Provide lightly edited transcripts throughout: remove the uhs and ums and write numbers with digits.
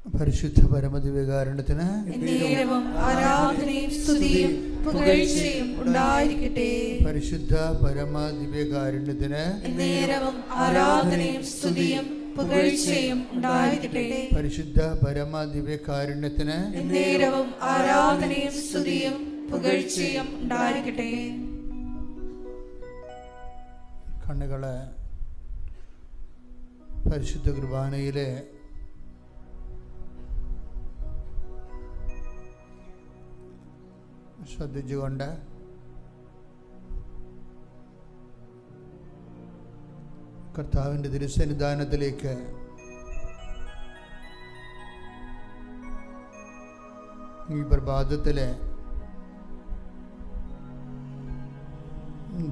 പരിശുദ്ധ പരമദിവ്യകാരുണ്യത്തിന് ആരാധനയും സ്തുതിയും പുകഴ്ചയും ഉണ്ടായിരിക്കട്ടെ. പരിശുദ്ധ പരമദിവ്യകാരുണ്യത്തിന് ആരാധനയും സ്തുതിയും പുകഴ്ചയും ഉണ്ടായിരിക്കട്ടെ. പരിശുദ്ധ പരമദിവ്യകാരുണ്യത്തിന് ആരാധനയും സ്തുതിയും പുകഴ്ചയും ഉണ്ടായിരിക്കട്ടെ. കണ്ണുകളെ പരിശുദ്ധ കുർബാനയിലെ ശ്രദ്ധിച്ചുകൊണ്ട് കർത്താവിൻ്റെ തിരുസന്നിധാനത്തിലേക്ക് ഈ പ്രഭാതത്തിലെ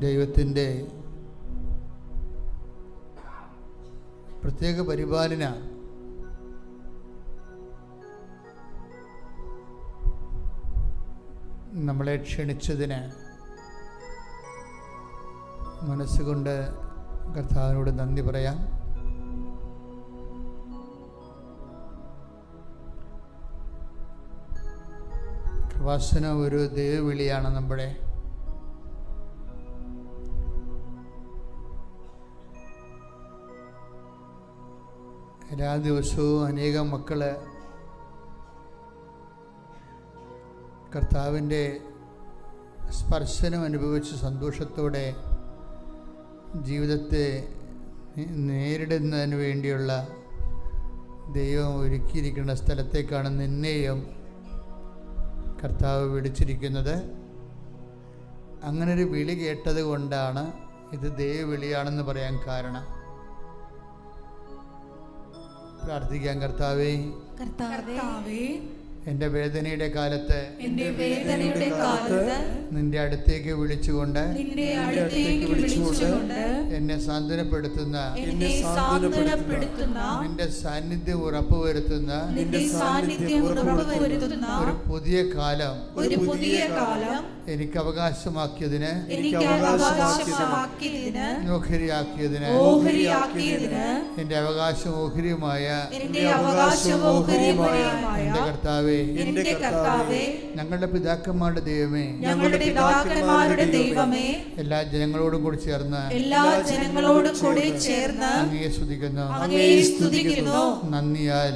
ദൈവത്തിൻ്റെ പ്രത്യേക പരിപാലന നമ്മളെ ക്ഷണിച്ചതിന് മനസ്സുകൊണ്ട് കർത്താവിനോട് നന്ദി പറയാം. കൃപാസന ഒരു ദൈവവിളിയാണ്. നമ്മുടെ എല്ലാ ദിവസവും അനേകം മക്കള് കർത്താവിൻ്റെ സ്പർശനം അനുഭവിച്ച് സന്തോഷത്തോടെ ജീവിതത്തെ നേരിടുന്നതിന് വേണ്ടിയുള്ള ദൈവം ഒരുക്കിയിരിക്കുന്ന സ്ഥലത്തേക്കാണ് നിന്നെയും കർത്താവ് വിളിച്ചിരിക്കുന്നത്. അങ്ങനൊരു വിളി കേട്ടത് കൊണ്ടാണ് ഇത് ദൈവവിളിയാണെന്ന് പറയാൻ കാരണം. പ്രാർത്ഥിക്കാം. കർത്താവേ, എൻ്റെ വേദനയുടെ കാലത്ത് നിന്റെ അടുത്തേക്ക് വിളിച്ചുകൊണ്ട് എന്നെ സാന്ത്വനപ്പെടുത്തുന്ന നിന്റെ സാന്നിധ്യം ഉറപ്പുവരുത്തുന്ന ഒരു പുതിയ കാലം എനിക്ക് അവകാശമാക്കിയതിന് ഓഹരിയാക്കിയതിന് എന്റെ അവകാശം ഓഹരിയുമായ എന്റെ കർത്താവേ, ഞങ്ങളുടെ പിതാക്കന്മാരുടെ ദൈവമേ, എല്ലാ ജനങ്ങളോടും കൂടി ചേർന്ന് അങ്ങയെ സ്തുതിക്കുന്നു, നന്ദിയാൽ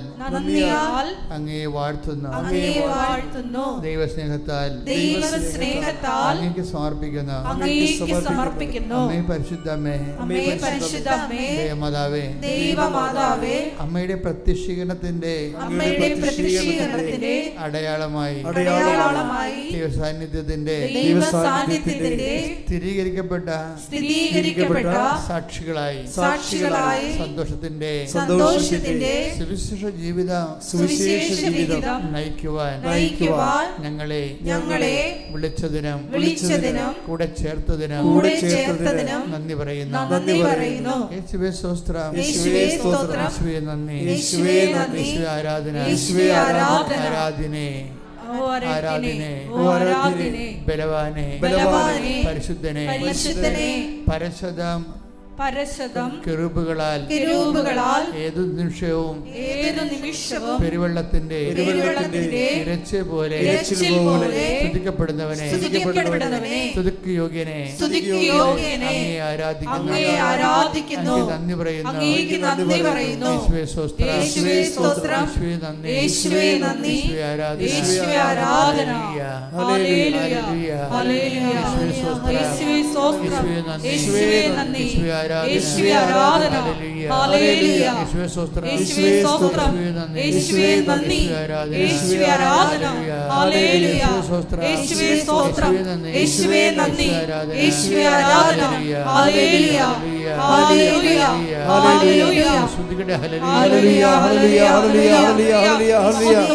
അങ്ങയെ വാഴ്ത്തുന്നു, ദൈവസ്നേഹത്താൽ അങ്ങേക്ക് സമർപ്പിക്കുന്നു. അമ്മേ പരിശുദ്ധമേ, ദൈവമാതാവേ, അമ്മയുടെ പ്രത്യക്ഷീകരണത്തിന്റെ അടയാളമായി ദൈവസാന്നിധ്യത്തിന്റെ സ്ഥിരീകരിക്കപ്പെട്ട സാക്ഷികളായി സന്തോഷത്തിന്റെ സുവിശേഷ ജീവിതം നയിക്കുവാൻ ഞങ്ങളെ വിളിച്ചതിനും കൂടെ ചേർത്തതിനും നന്ദി പറയുന്നു. യേശുവേ സ്തോത്രം, യേശുവേ നന്ദി, യേശുവേ ആരാധന, ആരാധനേ ബലവാനെ പരിശുദ്ധനെ പരശതം കെരൂബുകളാൽ ഏതു നിമിഷവും പെരുവെള്ളത്തിന്റെ ഇരച്ച പോലെ സ്തുതിക്കപ്പെടുന്നവനെ സ്തുതിക്ക് യോഗ്യനെ അങ്ങയെ ആരാധിക്കുന്നു, നന്ദി പറയുന്നു. യേശുവേ സ്തോത്രം, യേശുവേ നന്ദി, യേശുവേ ആരാധന, യേശുവേ സ്തോത്രം, യേശുവേ നന്ദി, യേശുവേ ആരാധന, ഹല്ലേലൂയ, യേശുവേ സ്തോത്രം, യേശുവേ നന്ദി, യേശുവേ ആരാധന, ഹല്ലേലൂയ, യേശുവേ സ്തോത്രം, യേശുവേ നന്ദി, യേശുവേ ആരാധന, ഹല്ലേലൂയ, ഹല്ലേലൂയ, ഹല്ലേലൂയ, സ്തുതിക്കട്ടെ, ഹല്ലേലൂയ, ഹല്ലേലൂയ, ഹല്ലേലൂയ, ഹല്ലേലൂയ,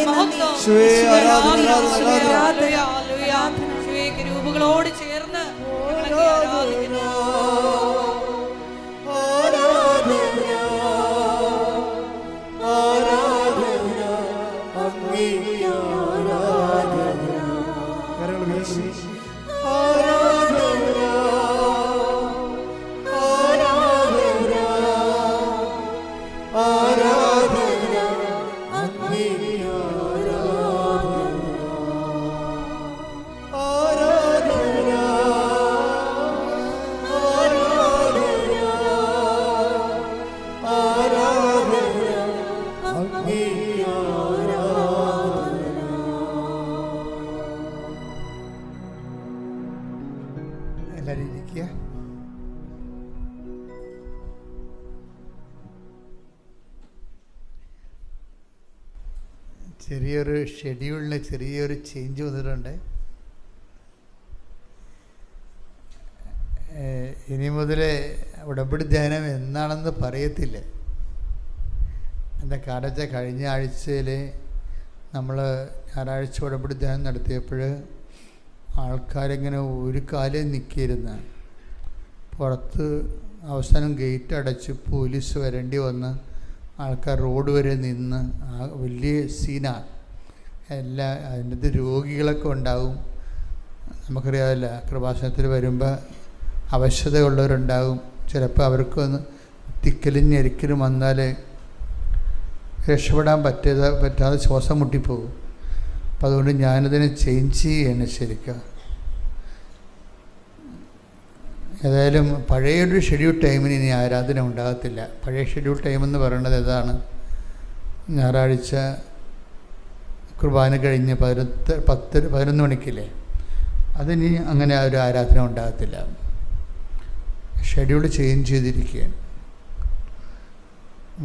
യേശുവേ ആരാധന, ഹല്ലേലൂയ, യേശുവേ കരൂബുകളോട് ചേർന്ന് ആരാധിക്കുന്നു. ആരാധന ചെറിയൊരു ഷെഡ്യൂളിന് ചെറിയൊരു ചേഞ്ച് വന്നിട്ടുണ്ട്. ഇനി മുതൽ ഉടമ്പടി ധ്യാനം എന്നാണെന്ന് പറയത്തില്ല. എന്താ കാരണം വെച്ചാൽ കഴിഞ്ഞ ആഴ്ചയിൽ നമ്മൾ ഞായറാഴ്ച ഉടമ്പടി ധ്യാനം നടത്തിയപ്പോൾ ആൾക്കാരിങ്ങനെ ഒരു കാലം നിൽക്കിയിരുന്ന് പുറത്ത് അവസാനം ഗേറ്റ് അടച്ച് പോലീസ് വരേണ്ടി വന്ന് ആൾക്കാർ റോഡ് വരെ നിന്ന് വലിയ സീനാണ്. അതിൻ്റെ രോഗികളൊക്കെ ഉണ്ടാകും. നമുക്കറിയാമല്ല, കൃപാസനത്തിൽ വരുമ്പോൾ അവശതയുള്ളവരുണ്ടാകും. ചിലപ്പോൾ അവർക്കൊന്ന് തിക്കലും ഞെരിക്കലും വന്നാൽ രക്ഷപ്പെടാൻ പറ്റാതെ ശ്വാസം മുട്ടിപ്പോകും. അപ്പം അതുകൊണ്ട് ഞാനതിനെ ചേഞ്ച് ചെയ്യാണ് ശരിക്കും. ഏതായാലും പഴയൊരു ഷെഡ്യൂൾ ടൈമിന് ഇനി ആരാധന ഉണ്ടാകത്തില്ല. പഴയ ഷെഡ്യൂൾ ടൈമെന്ന് പറയുന്നത് ഏതാണ്? ഞായറാഴ്ച കുർബാന കഴിഞ്ഞ് 11 മണിക്കില്ലേ, അതിനി അങ്ങനെ ഒരു ആരാധന ഉണ്ടാകത്തില്ല. ഷെഡ്യൂൾ ചേഞ്ച് ചെയ്തിരിക്കുകയാണ്.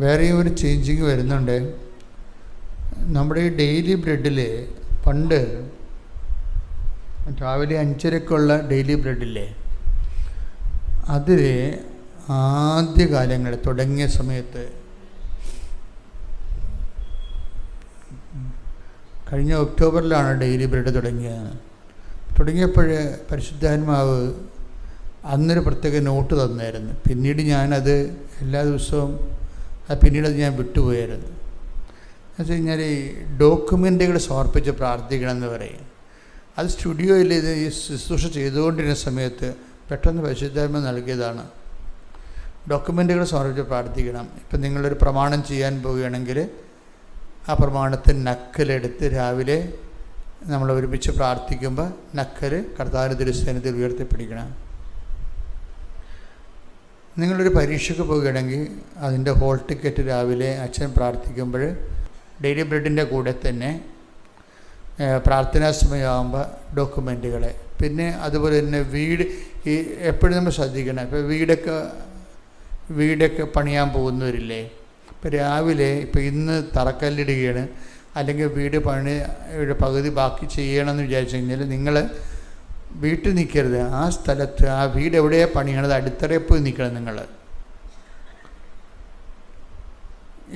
വേറെയും ഒരു ചേഞ്ചിങ് വരുന്നുണ്ട്. നമ്മുടെ ഈ ഡെയിലി ബ്രെഡിൽ പണ്ട് രാവിലെ 5:30ക്കുള്ള ഡെയിലി ബ്രെഡില്ലേ, അതിൽ ആദ്യകാലങ്ങൾ തുടങ്ങിയ സമയത്ത്, കഴിഞ്ഞ ഒക്ടോബറിലാണ് ഡെയിലി ബ്രെഡ് തുടങ്ങിയപ്പോൾ പരിശുദ്ധാത്മാവ് അന്നൊരു പ്രത്യേക നോട്ട് തന്നായിരുന്നു. പിന്നീട് ഞാനത് എല്ലാ ദിവസവും പിന്നീടത് ഞാൻ വിട്ടുപോയായിരുന്നു. എന്ന് വെച്ച് കഴിഞ്ഞാൽ ഈ ഡോക്യുമെൻ്റുകൾ സമർപ്പിച്ച് പ്രാർത്ഥിക്കണമെന്ന് പറയും. അത് സ്റ്റുഡിയോയിൽ ഇത് ഈ ശുശ്രൂഷ ചെയ്തുകൊണ്ടിരുന്ന സമയത്ത് പെട്ടെന്ന് പരിശുദ്ധാത്മ നൽകിയതാണ്. ഡോക്യുമെൻ്റുകൾ സമർപ്പിച്ച് പ്രാർത്ഥിക്കണം. ഇപ്പം നിങ്ങളൊരു പ്രമാണം ചെയ്യാൻ പോവുകയാണെങ്കിൽ ആ പ്രമാണത്തിന് നക്കലെടുത്ത് രാവിലെ നമ്മൾ ഒരുമിച്ച് പ്രാർത്ഥിക്കുമ്പോൾ നക്കൽ കർത്താവിൻ്റെ തിരുസന്നിധിയിൽ ഉയർത്തിപ്പിടിക്കണം. നിങ്ങളൊരു പരീക്ഷയ്ക്ക് പോവുകയാണെങ്കിൽ അതിൻ്റെ ഹോൾ ടിക്കറ്റ് രാവിലെ അച്ഛൻ പ്രാർത്ഥിക്കുമ്പോൾ ഡെയിലി ബ്രെഡിൻ്റെ കൂടെ തന്നെ പ്രാർത്ഥനാ സമയമാകുമ്പോൾ ഡോക്യുമെൻറ്റുകളെ, പിന്നെ അതുപോലെ തന്നെ ഈ എപ്പോഴും നമ്മൾ ശ്രദ്ധിക്കണം. ഇപ്പോൾ വീടൊക്കെ പണിയാൻ പോകുന്നവരില്ലേ, ഇപ്പോൾ രാവിലെ ഇപ്പോൾ ഇന്ന് തറക്കല്ലിടുകയാണ്, അല്ലെങ്കിൽ വീട് പണിയുടെ പകുതി ബാക്കി ചെയ്യണമെന്ന് വിചാരിച്ചു കഴിഞ്ഞാൽ നിങ്ങൾ വീട്ടിൽ നിൽക്കരുത്. ആ സ്ഥലത്ത് ആ വീട് എവിടെയാണ് പണിയണത് അടിത്തറയിൽ പോയി നിൽക്കണം നിങ്ങൾ.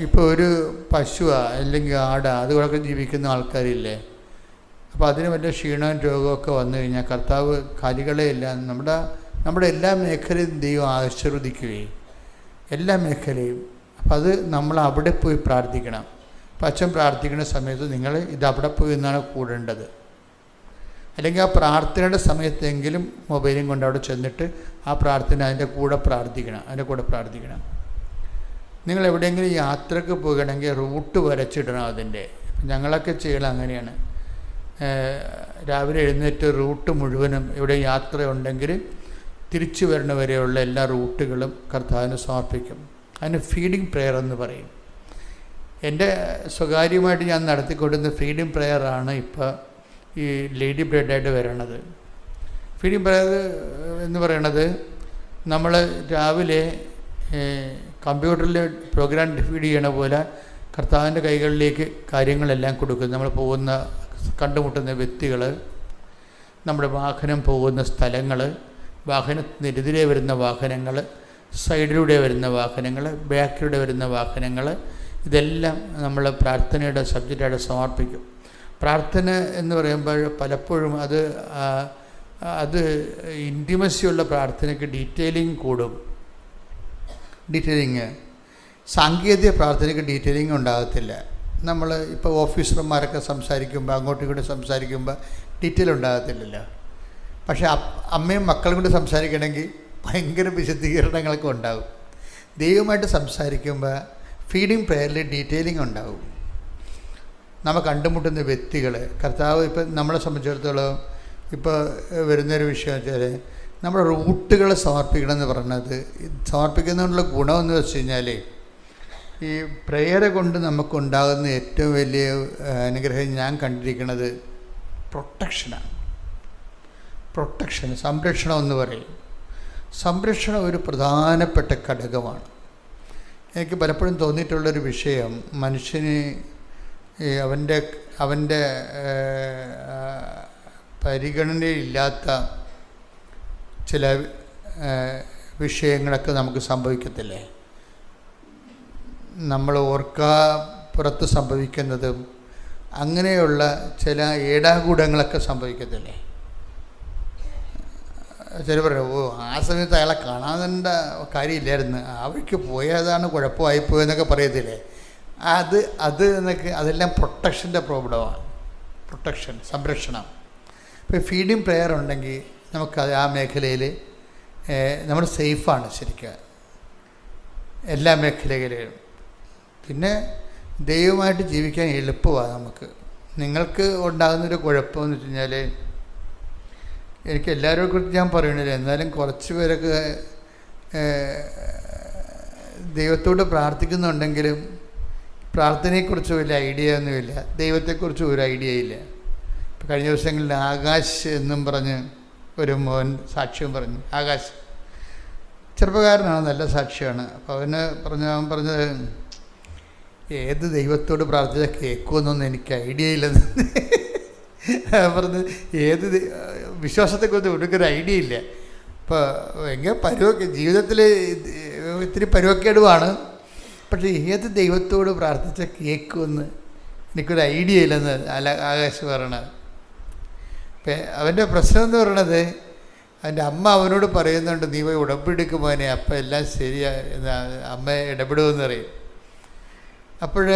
ഇപ്പോൾ ഒരു പശുവാ അല്ലെങ്കിൽ ആടാ അതുകൊണ്ടൊക്കെ ജീവിക്കുന്ന ആൾക്കാരില്ലേ, അപ്പോൾ അതിന് വലിയ ക്ഷീണവും രോഗമൊക്കെ വന്നു കഴിഞ്ഞാൽ കർത്താവ് കാലികളെയല്ല നമ്മുടെ എല്ലാ മേഖലയും ദൈവം ആശീർവദിക്കുകയും എല്ലാ മേഖലയും. അപ്പം അത് നമ്മൾ അവിടെ പോയി പ്രാർത്ഥിക്കണം. അപ്പം അച്ഛൻ പ്രാർത്ഥിക്കുന്ന സമയത്ത് നിങ്ങൾ ഇത് അവിടെ പോയി എന്നാണ് കൂടേണ്ടത്. അല്ലെങ്കിൽ ആ പ്രാർത്ഥനയുടെ സമയത്തെങ്കിലും മൊബൈലും കൊണ്ട് അവിടെ ചെന്നിട്ട് ആ പ്രാർത്ഥന അതിൻ്റെ കൂടെ പ്രാർത്ഥിക്കണം. നിങ്ങൾ എവിടെയെങ്കിലും യാത്രക്ക് പോകുകയാണെങ്കിൽ റൂട്ട് വരച്ചിടണം അതിൻ്റെ. ഞങ്ങളൊക്കെ ചെയ്യണം അങ്ങനെയാണ്. രാവിലെ എഴുന്നേറ്റ് റൂട്ട് മുഴുവനും ഇവിടെ യാത്രയുണ്ടെങ്കിൽ തിരിച്ചു വരണവരെയുള്ള എല്ലാ റൂട്ടുകളും കർത്താവിന് സമർപ്പിക്കും. അതിന് ഫീഡിങ് പ്രെയർ എന്ന് പറയും. എൻ്റെ സ്വകാര്യമായിട്ട് ഞാൻ നടത്തിക്കൊണ്ടിരുന്ന ഫീഡിങ് പ്രെയറാണ് ഇപ്പോൾ ഈ ലേഡി ബ്രെഡായിട്ട് വരണത്. ഫീഡിങ് പ്രെയർ എന്ന് പറയണത് നമ്മൾ രാവിലെ കമ്പ്യൂട്ടറിൽ പ്രോഗ്രാം ഫീഡ് ചെയ്യണ പോലെ കർത്താവിൻ്റെ കൈകളിലേക്ക് കാര്യങ്ങളെല്ലാം കൊടുക്കും. നമ്മൾ കണ്ടുമുട്ടുന്ന വ്യക്തികൾ, നമ്മുടെ വാഹനം പോകുന്ന സ്ഥലങ്ങൾ, വാഹനത്തിനെതിരെ വരുന്ന വാഹനങ്ങൾ, സൈഡിലൂടെ വരുന്ന വാഹനങ്ങൾ, ബാക്കിലൂടെ വരുന്ന വാഹനങ്ങൾ, ഇതെല്ലാം നമ്മൾ പ്രാർത്ഥനയുടെ സബ്ജക്റ്റായിട്ട് സമർപ്പിക്കും. പ്രാർത്ഥന എന്ന് പറയുമ്പോൾ പലപ്പോഴും അത് ഇൻറ്റിമസിയുള്ള പ്രാർത്ഥനയ്ക്ക് ഡീറ്റെയിലിംഗ് കൂടും. സാങ്കേതിക പ്രാർത്ഥനയ്ക്ക് ഡീറ്റെയിലിംഗ് ഉണ്ടാകത്തില്ല. നമ്മൾ ഇപ്പോൾ ഓഫീസർമാരൊക്കെ സംസാരിക്കുമ്പോൾ അങ്ങോട്ടും ഇങ്ങോട്ടും സംസാരിക്കുമ്പോൾ ഡീറ്റെയിൽ ഉണ്ടാകത്തില്ലല്ലോ. പക്ഷേ അമ്മയും മക്കളും കൂടി സംസാരിക്കണമെങ്കിൽ ഭയങ്കര വിശദീകരണങ്ങളൊക്കെ ഉണ്ടാകും. ദൈവമായിട്ട് സംസാരിക്കുമ്പോൾ ഫീഡിങ് പ്രെയറിൽ ഡീറ്റെയിലിംഗ് ഉണ്ടാകും. നമ്മൾ കണ്ടുമുട്ടുന്ന വ്യക്തികൾ, കർത്താവ് ഇപ്പം നമ്മളെ സംബന്ധിച്ചിടത്തോളം ഇപ്പോൾ വരുന്നൊരു വിഷയം വെച്ചാൽ നമ്മുടെ റൂട്ടുകൾ സമർപ്പിക്കണം എന്ന് പറയുന്നത്, സമർപ്പിക്കുന്നതിനുള്ള ഗുണമെന്ന് വെച്ച് കഴിഞ്ഞാൽ ഈ പ്രെയർ കൊണ്ട് നമുക്കുണ്ടാകുന്ന ഏറ്റവും വലിയ അനുഗ്രഹം ഞാൻ കണ്ടിരിക്കുന്നത് സംരക്ഷണം എന്ന് പറയും. സംരക്ഷണം ഒരു പ്രധാനപ്പെട്ട ഘടകമാണ്. എനിക്ക് പലപ്പോഴും തോന്നിയിട്ടുള്ളൊരു വിഷയം, മനുഷ്യന് അവൻ്റെ പരിഗണനയില്ലാത്ത ചില വിഷയങ്ങളൊക്കെ നമുക്ക് സംഭവിക്കത്തില്ലേ? നമ്മൾ ഓർക്കാപ്പുറത്ത് സംഭവിക്കുന്നതും അങ്ങനെയുള്ള ചില ഏടാകൂടങ്ങളൊക്കെ സംഭവിക്കത്തില്ലേ? ചില പറയും, ഓ ആ സമയത്ത് അയാളെ കാണാനുള്ള കാര്യമില്ലായിരുന്നു, ആ വഴിക്ക് പോയതാണ് കുഴപ്പമായിപ്പോയെന്നൊക്കെ പറയത്തില്ലേ? അത് എന്നൊക്കെ അതെല്ലാം പ്രൊട്ടക്ഷൻ്റെ പ്രോബ്ലമാണ്. പ്രൊട്ടക്ഷൻ, സംരക്ഷണം. ഇപ്പോൾ ഫീഡിങ് പ്രെയർ ഉണ്ടെങ്കിൽ നമുക്കത് ആ മേഖലയിൽ നമ്മൾ സേഫാണ് ശരിക്കും, എല്ലാ മേഖലകളിലും. പിന്നെ ദൈവമായിട്ട് ജീവിക്കാൻ എളുപ്പമാണ് നമുക്ക്. നിങ്ങൾക്ക് ഉണ്ടാകുന്നൊരു കുഴപ്പമെന്ന് വെച്ച് കഴിഞ്ഞാൽ, എനിക്ക് എല്ലാവരെയും കുറിച്ച് ഞാൻ പറയണില്ല, എന്നാലും കുറച്ച് പേരൊക്കെ ദൈവത്തോട് പ്രാർത്ഥിക്കുന്നുണ്ടെങ്കിലും പ്രാർത്ഥനയെക്കുറിച്ച് വലിയ ഐഡിയ ഒന്നുമില്ല, ദൈവത്തെക്കുറിച്ച് ഒരു ഐഡിയ ഇല്ല. ഇപ്പോൾ കഴിഞ്ഞ ദിവസങ്ങളിൽ ആകാശ് എന്നും പറഞ്ഞ് ഒരു മോൻ സാക്ഷ്യം പറഞ്ഞു. ആകാശ് ചെറുപ്പക്കാരനാണ്, നല്ല സാക്ഷിയാണ്. അപ്പോൾ അവൻ പറഞ്ഞത് ഏത് ദൈവത്തോട് പ്രാർത്ഥിച്ചാൽ കേൾക്കുമെന്നൊന്നും എനിക്ക് ഐഡിയ ഇല്ലെന്ന് പറഞ്ഞ്, ഏത് വിശ്വാസത്തെക്കുറിച്ച് ഒടുക്കൊരു ഐഡിയ ഇല്ല. ഇപ്പോൾ ഭയങ്കര ജീവിതത്തിൽ ഇത്തിരി പരുവക്കേടുമാണ്, പക്ഷേ ഏത് ദൈവത്തോട് പ്രാർത്ഥിച്ചാൽ കേൾക്കുമെന്ന് എനിക്കൊരു ഐഡിയ ഇല്ലെന്ന് ആകാശ് പറയണത്. ഇപ്പം അവൻ്റെ പ്രശ്നം എന്ന് പറയണത്, അവൻ്റെ അമ്മ അവനോട് പറയുന്നുണ്ട്, നീ പോയി ഉടമ്പെടുക്കും മോനെ, അപ്പം എല്ലാം ശരിയാ, അമ്മ ഇടപെടുമെന്ന് പറയും. അപ്പോൾ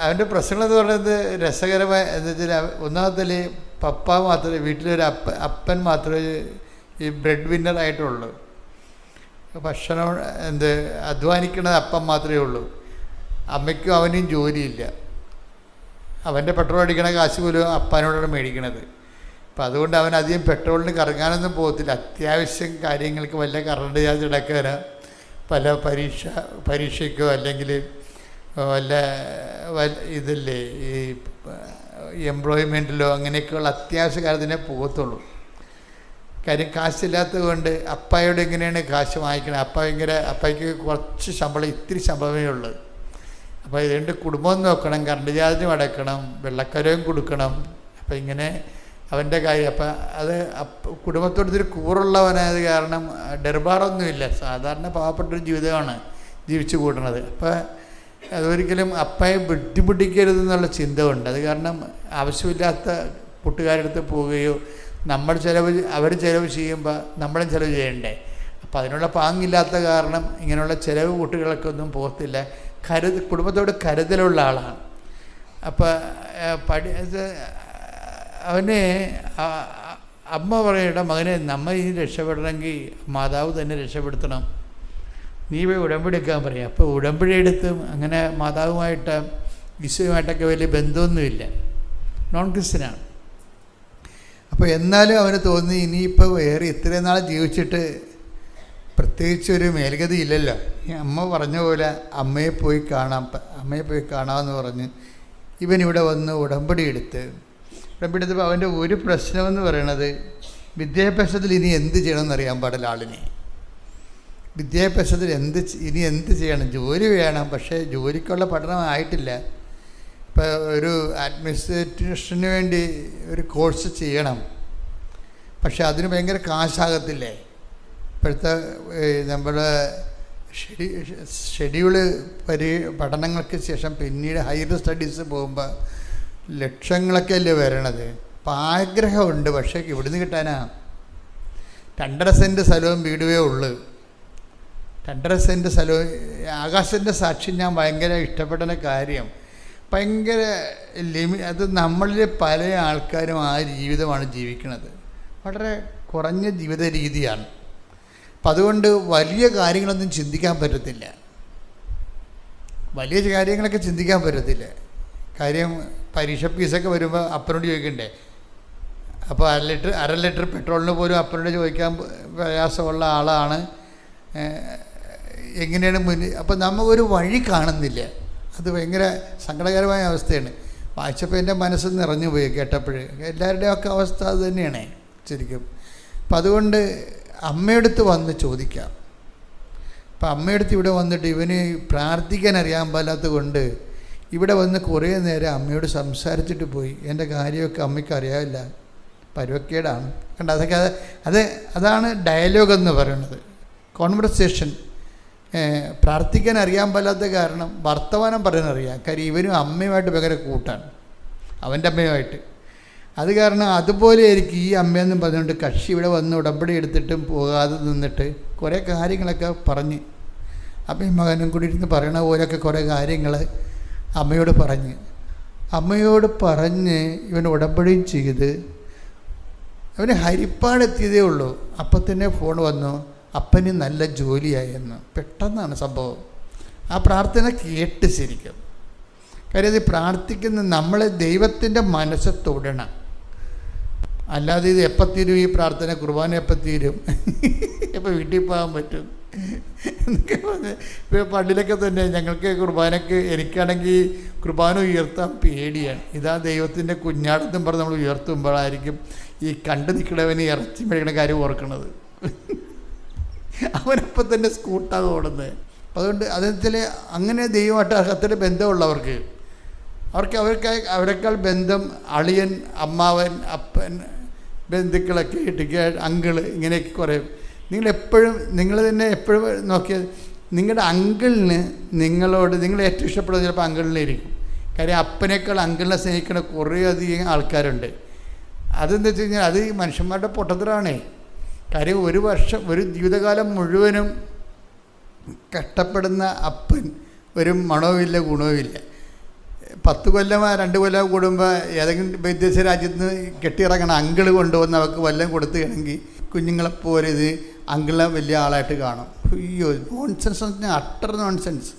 അവൻ്റെ പ്രശ്നങ്ങളെന്ന് പറയുന്നത് രസകരമായ എന്ന് വെച്ചാൽ, ഒന്നാമത്തിൽ പപ്പ മാത്രമേ വീട്ടിലൊരു അപ്പൻ മാത്രമേ ഈ ബ്രെഡ് വിന്നറായിട്ടുള്ളൂ. ഭക്ഷണം അധ്വാനിക്കുന്നത് അപ്പം മാത്രമേ ഉള്ളൂ. അമ്മയ്ക്കും അവനും ജോലിയില്ല. അവൻ്റെ പെട്രോൾ അടിക്കണ കാശ് പോലും അപ്പനോടാണ് മേടിക്കണത്. അപ്പം അതുകൊണ്ട് അവൻ അധികം പെട്രോളിന് കറങ്ങാനൊന്നും പോകത്തില്ല. അത്യാവശ്യം കാര്യങ്ങൾക്ക് വല്ല കറണ്ട് ചാർജ് അടക്കാനോ പല പരീക്ഷയ്ക്കോ അല്ലെങ്കിൽ വല്ല ഇതില്ലേ ഈ എംപ്ലോയ്മെൻറ്റിലോ അങ്ങനെയൊക്കെയുള്ള അത്യാവശ്യ കാര്യത്തിനെ പോകത്തുള്ളൂ. കാര്യം കാശില്ലാത്തത് കൊണ്ട് അപ്പായോട് എങ്ങനെയാണ് കാശ് വാങ്ങിക്കണം? അപ്പായ്ക്ക് കുറച്ച് ശമ്പളം, ഇത്തിരി ശമ്പളമേ ഉള്ളൂ. അപ്പോൾ ഇതുകൊണ്ട് കുടുംബം നോക്കണം, കറണ്ട് ചാർജും അടക്കണം, വെള്ളക്കരവും കൊടുക്കണം. അപ്പം ഇങ്ങനെ അവൻ്റെ കാര്യം. അപ്പം അത് കുടുംബത്തോട് ഇത്തിരി കൂറുള്ളവനായത് കാരണം ഡെർബാറൊന്നുമില്ല. സാധാരണ പാവപ്പെട്ടൊരു ജീവിതമാണ് ജീവിച്ചു കൂട്ടണത്. അപ്പം അതൊരിക്കലും അപ്പയെ ബുദ്ധിമുട്ടിക്കരുതെന്നുള്ള ചിന്ത ഉണ്ട്. അത് കാരണം ആവശ്യമില്ലാത്ത കൂട്ടുകാരെടുത്ത് പോവുകയോ അവർ ചിലവ് ചെയ്യുമ്പോൾ നമ്മളും ചിലവ് ചെയ്യണ്ടേ. അപ്പോൾ അതിനുള്ള പാങ്ങില്ലാത്ത കാരണം ഇങ്ങനെയുള്ള ചിലവ് കൂട്ടുകളൊക്കെ ഒന്നും പോകത്തില്ല. കുടുംബത്തോട് കരുതലുള്ള ആളാണ്. അപ്പോൾ അവന് അമ്മ പറയണ്ട, മകനെ നമ്മ ഇനി രക്ഷപ്പെടണമെങ്കിൽ മാതാവ് തന്നെ രക്ഷപ്പെടുത്തണം, നീ പോയി ഉടമ്പടിയെടുക്കാൻ പറയും. അപ്പോൾ ഉടമ്പടി എടുത്തും അങ്ങനെ മാതാവുമായിട്ട് ഈശോയുമായിട്ടൊക്കെ വലിയ ബന്ധമൊന്നുമില്ല, നോൺ ക്രിസ്ത്യനാണ്. അപ്പോൾ എന്നാലും അവന് തോന്നി ഇനിയിപ്പോൾ വേറെ ഇത്രയും നാൾ ജീവിച്ചിട്ട് പ്രത്യേകിച്ചൊരു മേൽഗതി ഇല്ലല്ലോ. ഈ അമ്മ പറഞ്ഞ പോലെ അമ്മയെ പോയി കാണാമെന്ന് പറഞ്ഞ് ഇവനിവിടെ വന്ന് ഉടമ്പടി എടുത്തപ്പോൾ അവൻ്റെ ഒരു പ്രശ്നമെന്ന് പറയണത്, വിദ്യാഭ്യാസത്തിൽ ഇനി എന്ത് ചെയ്യണമെന്ന് അറിയാൻ പാടില്ല ആളിനെ. വിദ്യാഭ്യാസത്തിൽ ഇനി എന്ത് ചെയ്യണം? ജോലി വേണം, പക്ഷേ ജോലിക്കുള്ള പഠനം ആയിട്ടില്ല. ഇപ്പോൾ ഒരു അഡ്മിനിസ്ട്രേഷന് വേണ്ടി ഒരു കോഴ്സ് ചെയ്യണം, പക്ഷെ അതിന് ഭയങ്കര കാശാകത്തില്ലേ? ഇപ്പോഴത്തെ നമ്മുടെ ഷെഡ്യൂള് പഠനങ്ങൾക്ക് ശേഷം പിന്നീട് ഹയർ സ്റ്റഡീസ് പോകുമ്പോൾ ലക്ഷങ്ങളൊക്കെ അല്ലേ വരണത്. അപ്പം ആഗ്രഹമുണ്ട്, പക്ഷേ ഇവിടുന്ന് കിട്ടാനാ? 2.5 സെൻറ്റ് സ്ഥലവും വീടുവേ ഉള്ളൂ. 2.5 സെൻറ്റ് സ്ഥലവും. ആകാശത്തിൻ്റെ സാക്ഷി ഞാൻ ഭയങ്കര ഇഷ്ടപ്പെടുന്ന കാര്യം, ഭയങ്കര അത് നമ്മളിൽ പല ആൾക്കാരും ആ ജീവിതമാണ് ജീവിക്കുന്നത്. വളരെ കുറഞ്ഞ ജീവിത രീതിയാണ്. അപ്പം അതുകൊണ്ട് വലിയ കാര്യങ്ങളൊന്നും ചിന്തിക്കാൻ പറ്റത്തില്ല. വലിയ കാര്യങ്ങളൊക്കെ ചിന്തിക്കാൻ പറ്റത്തില്ല. കാര്യം പരീക്ഷ ഫീസൊക്കെ വരുമ്പോൾ അപ്പനോട് ചോദിക്കണ്ടേ? അപ്പോൾ അര ലിറ്റർ പെട്രോളിന് പോലും അപ്പനോട് ചോദിക്കാൻ പ്രയാസമുള്ള ആളാണ്. എങ്ങനെയാണ് അപ്പോൾ നമുക്കൊരു വഴി കാണുന്നില്ല. അത് ഭയങ്കര സങ്കടകരമായ അവസ്ഥയാണ്. വായിച്ചപ്പോൾ എൻ്റെ മനസ്സ് നിറഞ്ഞു പോയി കേട്ടപ്പോൾ. എല്ലാവരുടെയും ഒക്കെ അവസ്ഥ അത് തന്നെയാണ് ശരിക്കും. അപ്പം അതുകൊണ്ട് അമ്മയടുത്ത് വന്ന് ചോദിക്കാം. അപ്പം അമ്മയടുത്ത് ഇവിടെ വന്നിട്ട് ഇവന് പ്രാർത്ഥിക്കാൻ അറിയാൻ പാടില്ലാത്തത് കൊണ്ട് ഇവിടെ വന്ന് കുറേ നേരം അമ്മയോട് സംസാരിച്ചിട്ട് പോയി. എൻ്റെ കാര്യമൊക്കെ അമ്മയ്ക്ക് അറിയാമില്ല, പരുവക്കേടാണ്. കണ്ട, അതൊക്കെ അതാണ് ഡയലോഗ് എന്ന് പറയുന്നത്, കോൺവെർസേഷൻ. പ്രാർത്ഥിക്കാൻ അറിയാൻ പാടില്ലാത്ത കാരണം വർത്തമാനം പറയാനറിയാം. കാര്യം ഇവനും അമ്മയുമായിട്ട് ഭയങ്കര കൂട്ടാണ്, അവൻ്റെ അമ്മയുമായിട്ട്. അത് കാരണം അതുപോലെ ആയിരിക്കും ഈ അമ്മയെന്നും പറഞ്ഞുകൊണ്ട് കക്ഷി ഇവിടെ വന്ന് ഉടമ്പടി എടുത്തിട്ടും പോകാതെ നിന്നിട്ട് കുറേ കാര്യങ്ങളൊക്കെ പറഞ്ഞ് അമ്മയും മകനും കൂടി ഇരുന്ന് പറയണ പോലെയൊക്കെ കുറേ കാര്യങ്ങൾ അമ്മയോട് പറഞ്ഞ് ഇവൻ ഉടമ്പടിയും ചെയ്ത് അവന് ഹരിപ്പാടെത്തിയതേ ഉള്ളൂ. അപ്പം തന്നെ ഫോൺ വന്നു, അപ്പന് നല്ല ജോലിയായെന്ന്. പെട്ടെന്നാണ് സംഭവം. ആ പ്രാർത്ഥന കേട്ട് ശരിക്കും. കാര്യം ഇത് പ്രാർത്ഥിക്കുന്ന നമ്മളെ ദൈവത്തിൻ്റെ മനസ്സ് തൊടണം. അല്ലാതെ ഇത് എപ്പം തീരും ഈ പ്രാർത്ഥന, കുർബാന എപ്പം തീരും, എപ്പോൾ വീട്ടിൽ പോകാൻ പറ്റും എന്നൊക്കെ പറഞ്ഞ് ഇപ്പോൾ പള്ളിയിലൊക്കെ തന്നെ ഞങ്ങൾക്ക് കുർബാനയ്ക്ക്, എനിക്കാണെങ്കിൽ കുർബാന ഉയർത്താൻ പേടിയാണ്. ഇതാ ദൈവത്തിൻ്റെ കുഞ്ഞാടെന്നും പറഞ്ഞ് നമ്മൾ ഉയർത്തുമ്പോഴായിരിക്കും ഈ കണ്ടു നിൽക്കണവന് ഇറച്ചി മേടിക്കണ കാര്യം ഓർക്കണത്. അവനപ്പം തന്നെ സ്കൂട്ടാണ് ഓടുന്നത്. അതുകൊണ്ട് അതെന്നുവെച്ചാൽ അങ്ങനെ ദൈവമായിട്ട് അകത്തിൽ ബന്ധമുള്ളവർക്ക് അവരെക്കാൾ ബന്ധം അളിയൻ, അമ്മാവൻ, അപ്പൻ, ബന്ധുക്കളൊക്കെ ഇട്ടിക്ക്, അങ്കിള്, ഇങ്ങനെയൊക്കെ കുറേ. നിങ്ങൾ തന്നെ എപ്പോഴും നോക്കിയാൽ നിങ്ങളുടെ അങ്കിളിന് നിങ്ങളോട് നിങ്ങൾ ഏറ്റവും ഇഷ്ടപ്പെടുന്നത് ചിലപ്പോൾ അങ്കിളിനായിരിക്കും. കാര്യം അപ്പനേക്കാൾ അങ്കിളിനെ സ്നേഹിക്കുന്ന കുറേയധികം ആൾക്കാരുണ്ട്. അതെന്താ വെച്ച് കഴിഞ്ഞാൽ അത് മനുഷ്യന്മാരുടെ പൊട്ടത്തരാണേ. കാര്യം ഒരു ജീവിതകാലം മുഴുവനും കഷ്ടപ്പെടുന്ന അപ്പൻ ഒരു മണവുമില്ല, ഗുണവുമില്ല. 10 കൊല്ലമോ 2 കൊല്ലമോ കൂടുമ്പോൾ ഏതെങ്കിലും വിദേശ രാജ്യത്ത് നിന്ന് കെട്ടിയിറങ്ങണ അങ്കിള് കൊണ്ടുവന്ന് അവർക്ക് വല്ലതും കൊടുത്തുകയാണെങ്കിൽ കുഞ്ഞുങ്ങളെപ്പോലെ ഇത് അങ്കിളെ വലിയ ആളായിട്ട് കാണും. അയ്യോ, നോൺസെൻസ് എന്ന് പറഞ്ഞാൽ അട്ടർ നോൺസെൻസ്.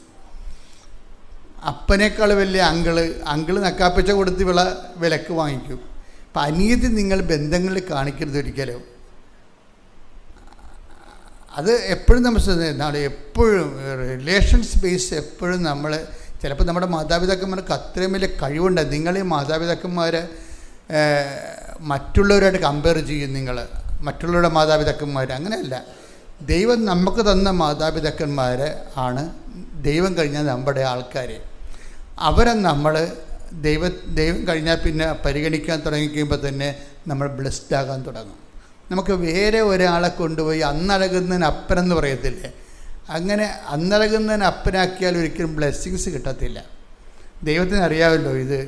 അപ്പനേക്കാൾ വലിയ അങ്കിള് നക്കാപ്പിച്ച കൊടുത്ത് വിലക്ക് വാങ്ങിക്കും. അപ്പം അനിയത്തി നിങ്ങൾ ബന്ധങ്ങളിൽ കാണിക്കരുത് ഒരിക്കലും. അത് എപ്പോഴും നമ്മൾ എന്താണ്, എപ്പോഴും റിലേഷൻസ് ബേസ് എപ്പോഴും നമ്മൾ ചിലപ്പോൾ നമ്മുടെ മാതാപിതാക്കന്മാർക്ക് അത്രയും വലിയ കഴിവുണ്ട്. നിങ്ങൾ ഈ മാതാപിതാക്കന്മാരെ മറ്റുള്ളവരായിട്ട് കമ്പയർ ചെയ്യും. നിങ്ങൾ മറ്റുള്ളവരുടെ മാതാപിതാക്കന്മാർ അങ്ങനെയല്ല. ദൈവം നമുക്ക് തന്ന മാതാപിതാക്കന്മാർ ആണ് ദൈവം കഴിഞ്ഞാൽ നമ്മുടെ ആൾക്കാർ. അവരെ നമ്മൾ ദൈവം കഴിഞ്ഞാൽ പിന്നെ പരിഗണിക്കാൻ തുടങ്ങിക്കുമ്പോൾ തന്നെ നമ്മൾ ബ്ലെസ്ഡ് ആകാൻ തുടങ്ങും. നമുക്ക് വേറെ ഒരാളെ കൊണ്ടുപോയി അന്നഴകുന്നതിന് അപ്പനെന്ന് പറയത്തില്ലേ, അങ്ങനെ അന്നഴകുന്നതിന് അപ്പനാക്കിയാൽ ഒരിക്കലും ബ്ലെസ്സിങ്സ് കിട്ടത്തില്ല. ദൈവത്തിന് അറിയാമല്ലോ ഇത്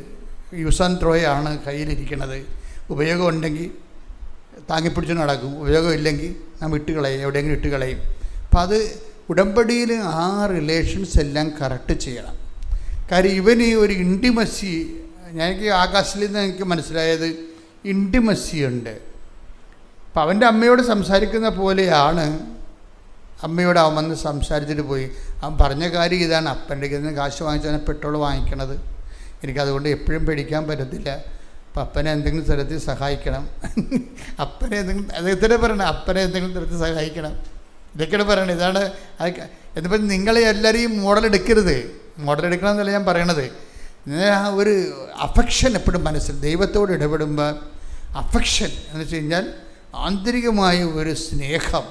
യൂസ് ആൻഡ് ത്രോയാണ് കയ്യിലിരിക്കണത്. ഉപയോഗം ഉണ്ടെങ്കിൽ താങ്ങിപ്പിടിച്ച് നടക്കും, ഉപയോഗം ഇല്ലെങ്കിൽ നാം ഇട്ടുകളയും, എവിടെയെങ്കിലും ഇട്ടുകളയും. അപ്പം അത് ഉടമ്പടിയിൽ ആ റിലേഷൻസ് എല്ലാം കറക്റ്റ് ചെയ്യണം. കാര്യം ഇവന് ഒരു ഇൻറ്റിമസി, എനിക്ക് ആകാശത്തിൽ നിന്ന് എനിക്ക് മനസ്സിലായത് ഇൻറ്റിമസി ഉണ്ട്. അപ്പം അവൻ്റെ അമ്മയോട് സംസാരിക്കുന്ന പോലെയാണ് അമ്മയോട് അവൻ വന്ന് സംസാരിച്ചിട്ട് പോയി. അവൻ പറഞ്ഞ കാര്യം ഇതാണ്, അപ്പൻ്റെ കയ്യിൽ നിന്ന് കാശ് വാങ്ങിച്ചാൽ പെട്രോൾ വാങ്ങിക്കണത്, എനിക്കതുകൊണ്ട് എപ്പോഴും പേടിക്കാൻ പറ്റത്തില്ല. അപ്പം അപ്പനെ എന്തെങ്കിലും തരത്തിൽ സഹായിക്കണം, അപ്പനെ എന്തെങ്കിലും തരത്തിൽ സഹായിക്കണം, ഇതൊക്കെയാണ് പറയണത്. ഇതാണ് എന്നിപ്പോൾ നിങ്ങളെ എല്ലാവരെയും മോഡലെടുക്കരുത്. മോഡലെടുക്കണം എന്നല്ല ഞാൻ പറയണത്. ആ ഒരു അഫെക്ഷൻ എപ്പോഴും മനസ്സിൽ ദൈവത്തോട് ഇടപെടുമ്പോൾ അഫെക്ഷൻ എന്ന് വെച്ച് കഴിഞ്ഞാൽ ആന്തരികമായ ഒരു സ്നേഹം,